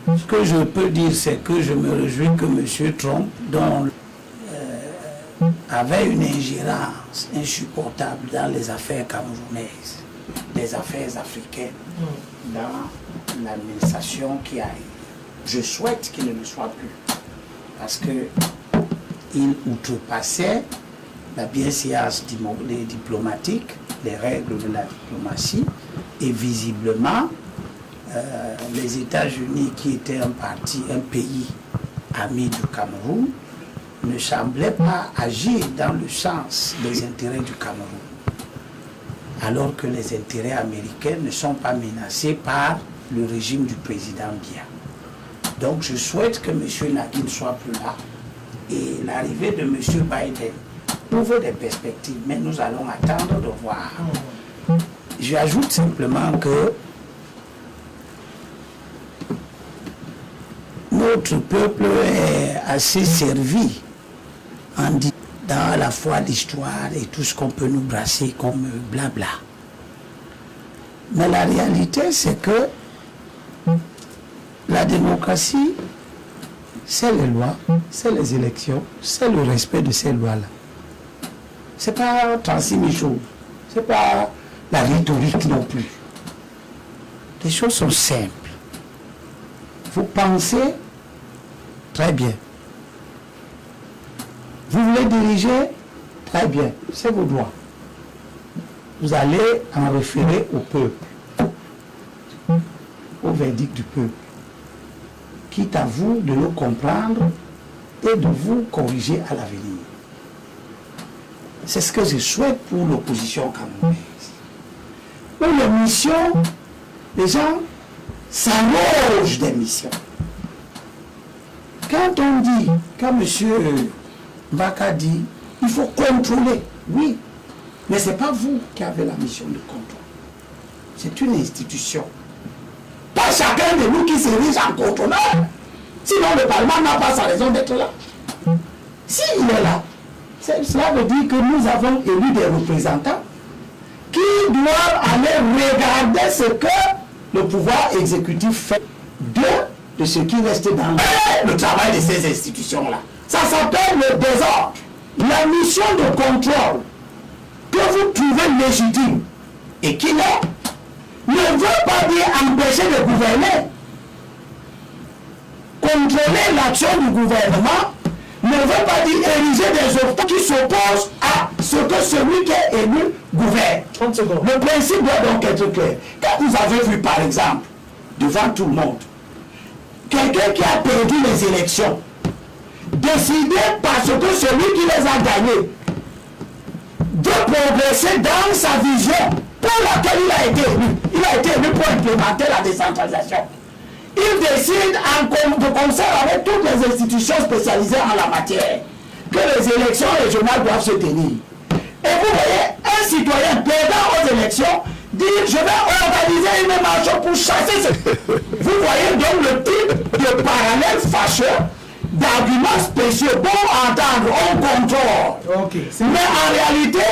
Ce que je peux dire, c'est que je me réjouis que M. Trump, dont avait une ingérence insupportable dans les affaires camerounaises, les affaires africaines, dans l'administration qui a eu, je souhaite qu'il ne le soit plus. Parce qu'il outrepassait la bienséance diplomatique, les règles de la diplomatie, et visiblement, les États-Unis, qui étaient un pays ami du Cameroun, ne semblaient pas agir dans le sens des intérêts du Cameroun, alors que les intérêts américains ne sont pas menacés par le régime du président Biya. Donc je souhaite que M. Nagy ne soit plus là, et l'arrivée de M. Biden ouvre des perspectives, mais nous allons attendre de voir. J'ajoute simplement que notre peuple est assez servi dans à la fois l'histoire et tout ce qu'on peut nous brasser comme blabla. Mais la réalité, c'est que la démocratie, c'est les lois, c'est les élections, c'est le respect de ces lois-là. Ce n'est pas 36 000 choses, ce n'est pas la rhétorique non plus. Les choses sont simples. Vous pensez très bien. Vous voulez diriger très bien, c'est vos droits. Vous allez en référer au peuple, au verdict du peuple, quitte à vous de le comprendre et de vous corriger à l'avenir. C'est ce que je souhaite pour l'opposition camerounaise. Pour les missions, les gens s'arrogent des missions. Quand on dit, quand M. Mbaka dit, il faut contrôler, oui, mais ce n'est pas vous qui avez la mission de contrôle. C'est une institution. Pas chacun de nous qui s'érige en contrôleur. Sinon le Parlement n'a pas sa raison d'être là. S'il est là, cela veut dire que nous avons élu des représentants qui doivent aller regarder ce que le pouvoir exécutif fait de ce qui reste dans le travail de ces institutions-là. Ça s'appelle le désordre. La mission de contrôle que vous trouvez légitime et qui l'est, ne veut pas dire empêcher de gouverner. Contrôler l'action du gouvernement ne veut pas dire ériger des obstacles qui s'opposent à ce que celui qui est élu gouverne. 30 secondes. Le principe doit donc être clair. Quand vous avez vu, par exemple, devant tout le monde, quelqu'un qui a perdu les élections, décider parce que celui qui les a gagnés veut progresser dans sa vision pour laquelle il a été élu. Il a été élu pour implémenter la décentralisation. Il décide de concert avec toutes les institutions spécialisées en la matière que les élections régionales doivent se tenir. Et vous voyez un citoyen perdant aux élections dire je vais organiser une marche pour chasser ce... Vous voyez donc le type de parallèle fâcheux d'arguments spéciaux pour entendre on contrôle. Okay. Mais en réalité,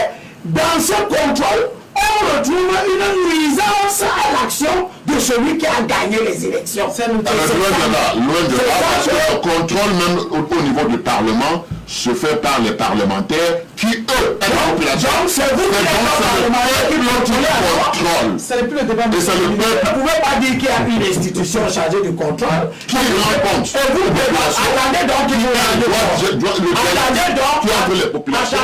dans ce contrôle, on retrouve une nuisance à l'action de celui qui a gagné les élections. Loin de là, parce que le contrôle même au niveau du Parlement se fait par les parlementaires qui, eux, la population. Donc c'est vous qui êtes parlementaires qui contrôlez. Ce n'est plus le débat. Et c'est le peuple. Vous ne pouvez pas dire qu'il y a une institution chargée du contrôle. Qui rend compte. Et vous, attendez donc qu'il vous rende compte. Attendez donc. Population,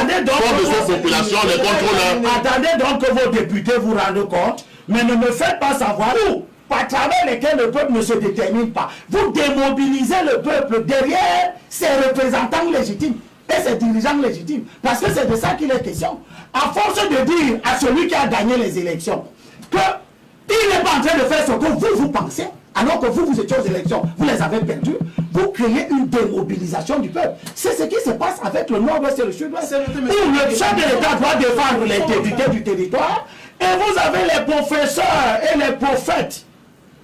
les contrôleurs. Attendez donc que vos députés vous rendent compte, mais ne me faites pas savoir où, par travers lesquels le peuple ne se détermine pas. Vous démobilisez le peuple derrière ses représentants légitimes et ses dirigeants légitimes. Parce que c'est de ça qu'il est question. À force de dire à celui qui a gagné les élections qu'il n'est pas en train de faire ce que vous pensez, alors que vous étiez aux élections, vous les avez perdues, vous créez une démobilisation du peuple. C'est ce qui se passe avec le nord-ouest et le sud-ouest, où le chef de l'État doit défendre l'intégrité du territoire, et vous avez les professeurs et les prophètes.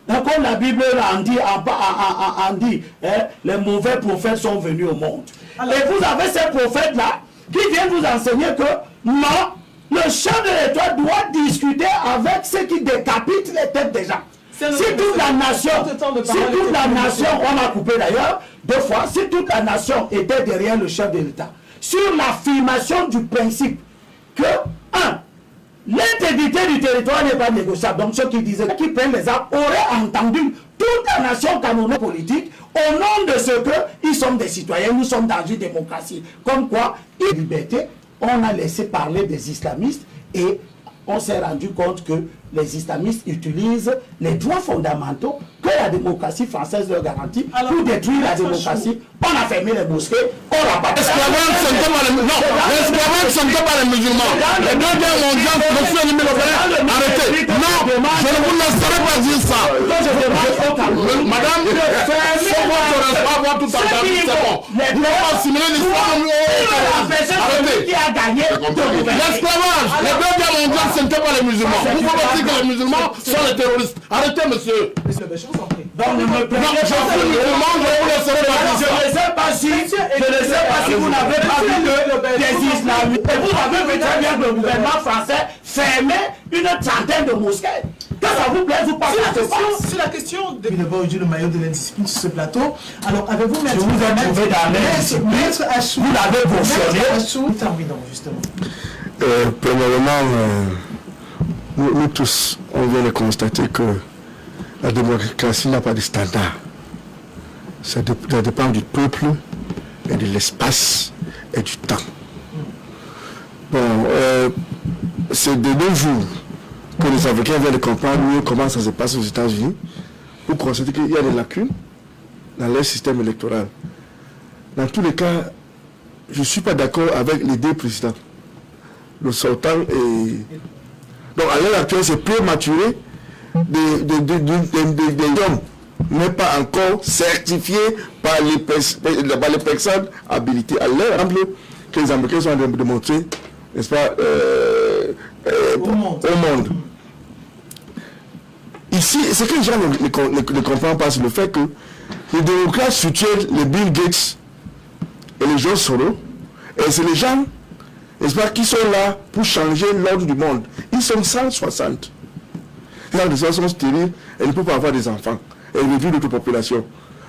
Comme la Bible en dit, les mauvais prophètes sont venus au monde. Et vous avez ces prophètes-là qui viennent vous enseigner que non, le chef de l'État doit discuter avec ceux qui décapitent les têtes des gens. Si toute la nation, on a coupé d'ailleurs 2 fois, si toute la nation était derrière le chef de l'État, sur l'affirmation du principe que, 1, l'intégrité du territoire n'est pas négociable. Donc ceux qui disaient qu'ils prennent les armes auraient entendu toute la nation camerounaise politique au nom de ce qu'ils sont des citoyens, nous sommes dans une démocratie. Comme quoi, et liberté, on a laissé parler des islamistes et on s'est rendu compte que les islamistes utilisent les droits fondamentaux que la démocratie française leur garantit pour détruire la démocratie. On a fermé les mosquées, on n'a pas... L'esclavage, ce n'était pas les musulmans. L'esclavage, ce n'était pas les musulmans. Les deux guerres mondiales, monsieur Ennemi Lopelin, arrêtez. Non, je ne vous laisserai pas dire ça. Madame, faut avoir tout entendu, c'est bon. Vous pouvez assimiler l'islam arrêtez. L'esclavage, les deux guerres mondiales, ce n'était pas les musulmans. Vous pouvez dire que les musulmans sont les terroristes. Arrêtez, monsieur. Donc, ne me plaignez je ne sais pas si vous n'avez pas vu que des islamistes. Et vous avez vu très bien que le gouvernement français fermait une trentaine de mosquées. Que ça vous plaise ou pas? C'est la question de le maillot de l'indiscipline sur ce plateau. Alors, avez-vous je vous ai trouvé dans l'indiscipline. Vous l'avez cautionné. Terminons, justement. Premièrement, nous tous, on vient de constater que la démocratie n'a pas de standard. Ça dépend du peuple et de l'espace et du temps. Bon, c'est de nos jours que les Africains viennent de comprendre mieux comment ça se passe aux États-Unis pour constater qu'il y a des lacunes dans leur système électoral. Dans tous les cas, je ne suis pas d'accord avec les deux présidents. Le sortant et... Donc à l'heure actuelle, c'est prématuré des hommes n'est pas encore certifié par les personnes habilitées. À l'heure que les Américains sont en train de démontrer, n'est-ce pas, au monde. Ici, ce que les gens ne comprennent pas, c'est le fait que les démocrates soutiennent les Bill Gates et les George Soros, et c'est les gens, n'est-ce pas, qui sont là pour changer l'ordre du monde. Ils sont 160. Les gens sont stériles et ne peuvent pas avoir des enfants et réduire notre population.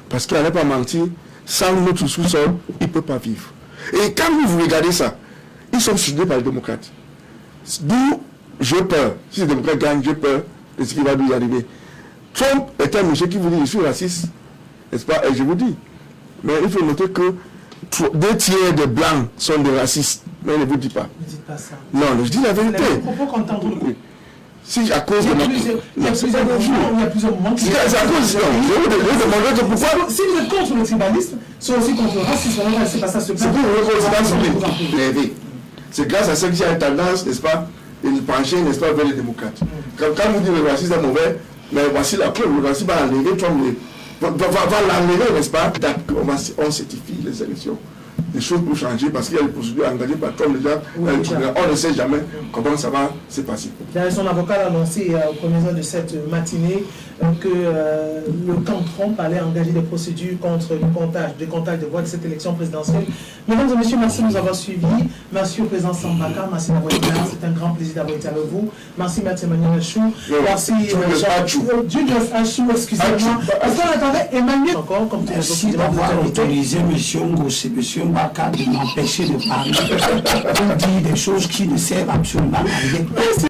Parce qu'il n'allait pas mentir, sans notre sous-sol, ils ne peuvent pas vivre. Et quand vous regardez ça, ils sont soutenus par les démocrates. D'où j'ai peur. Si les démocrates gagnent, j'ai peur de ce qui va nous arriver. Trump est un monsieur qui vous dit je suis raciste, n'est-ce pas? Et je vous dis. Mais il faut noter que 2 tiers des blancs sont des racistes. Mais il ne vous dit pas. Ne dites pas ça. Non, je dis la vérité. C'est propos qu'on entend beaucoup. Si à cause de il y a plusieurs moments. C'est à cause de je vous pourquoi. Si vous êtes contre le tribalisme, c'est aussi contre le racisme. C'est pas ça ce c'est pour le c'est grâce à ça qu'il y a une tendance, n'est-ce pas, de pencher, n'est-ce pas, vers les démocrates. Quand vous dites le racisme est mauvais, mais voici la preuve, le racisme va l'enlever, Trump va l'enlever, n'est-ce pas? On certifie les élections. Des choses pour changer parce qu'il y a des procédures engagées par Trump déjà. On ne sait jamais comment ça va se passer. Son avocat a annoncé au premier jour de cette matinée que le camp Trump allait engager des procédures contre le comptage de voix de cette élection présidentielle. Mesdames et messieurs, merci de nous avoir suivis. Merci au président Sambaka, merci d'avoir été là. C'est un grand plaisir d'avoir été avec vous. Merci Maître Emmanuel Achou. Merci Julius Achou, excusez-moi. Est-ce qu'on attendait Emmanuel encore comme merci d'avoir autorisé M. Ngossi, M. Mbaka de m'empêcher de parler pour dire des choses qui ne servent absolument à rien.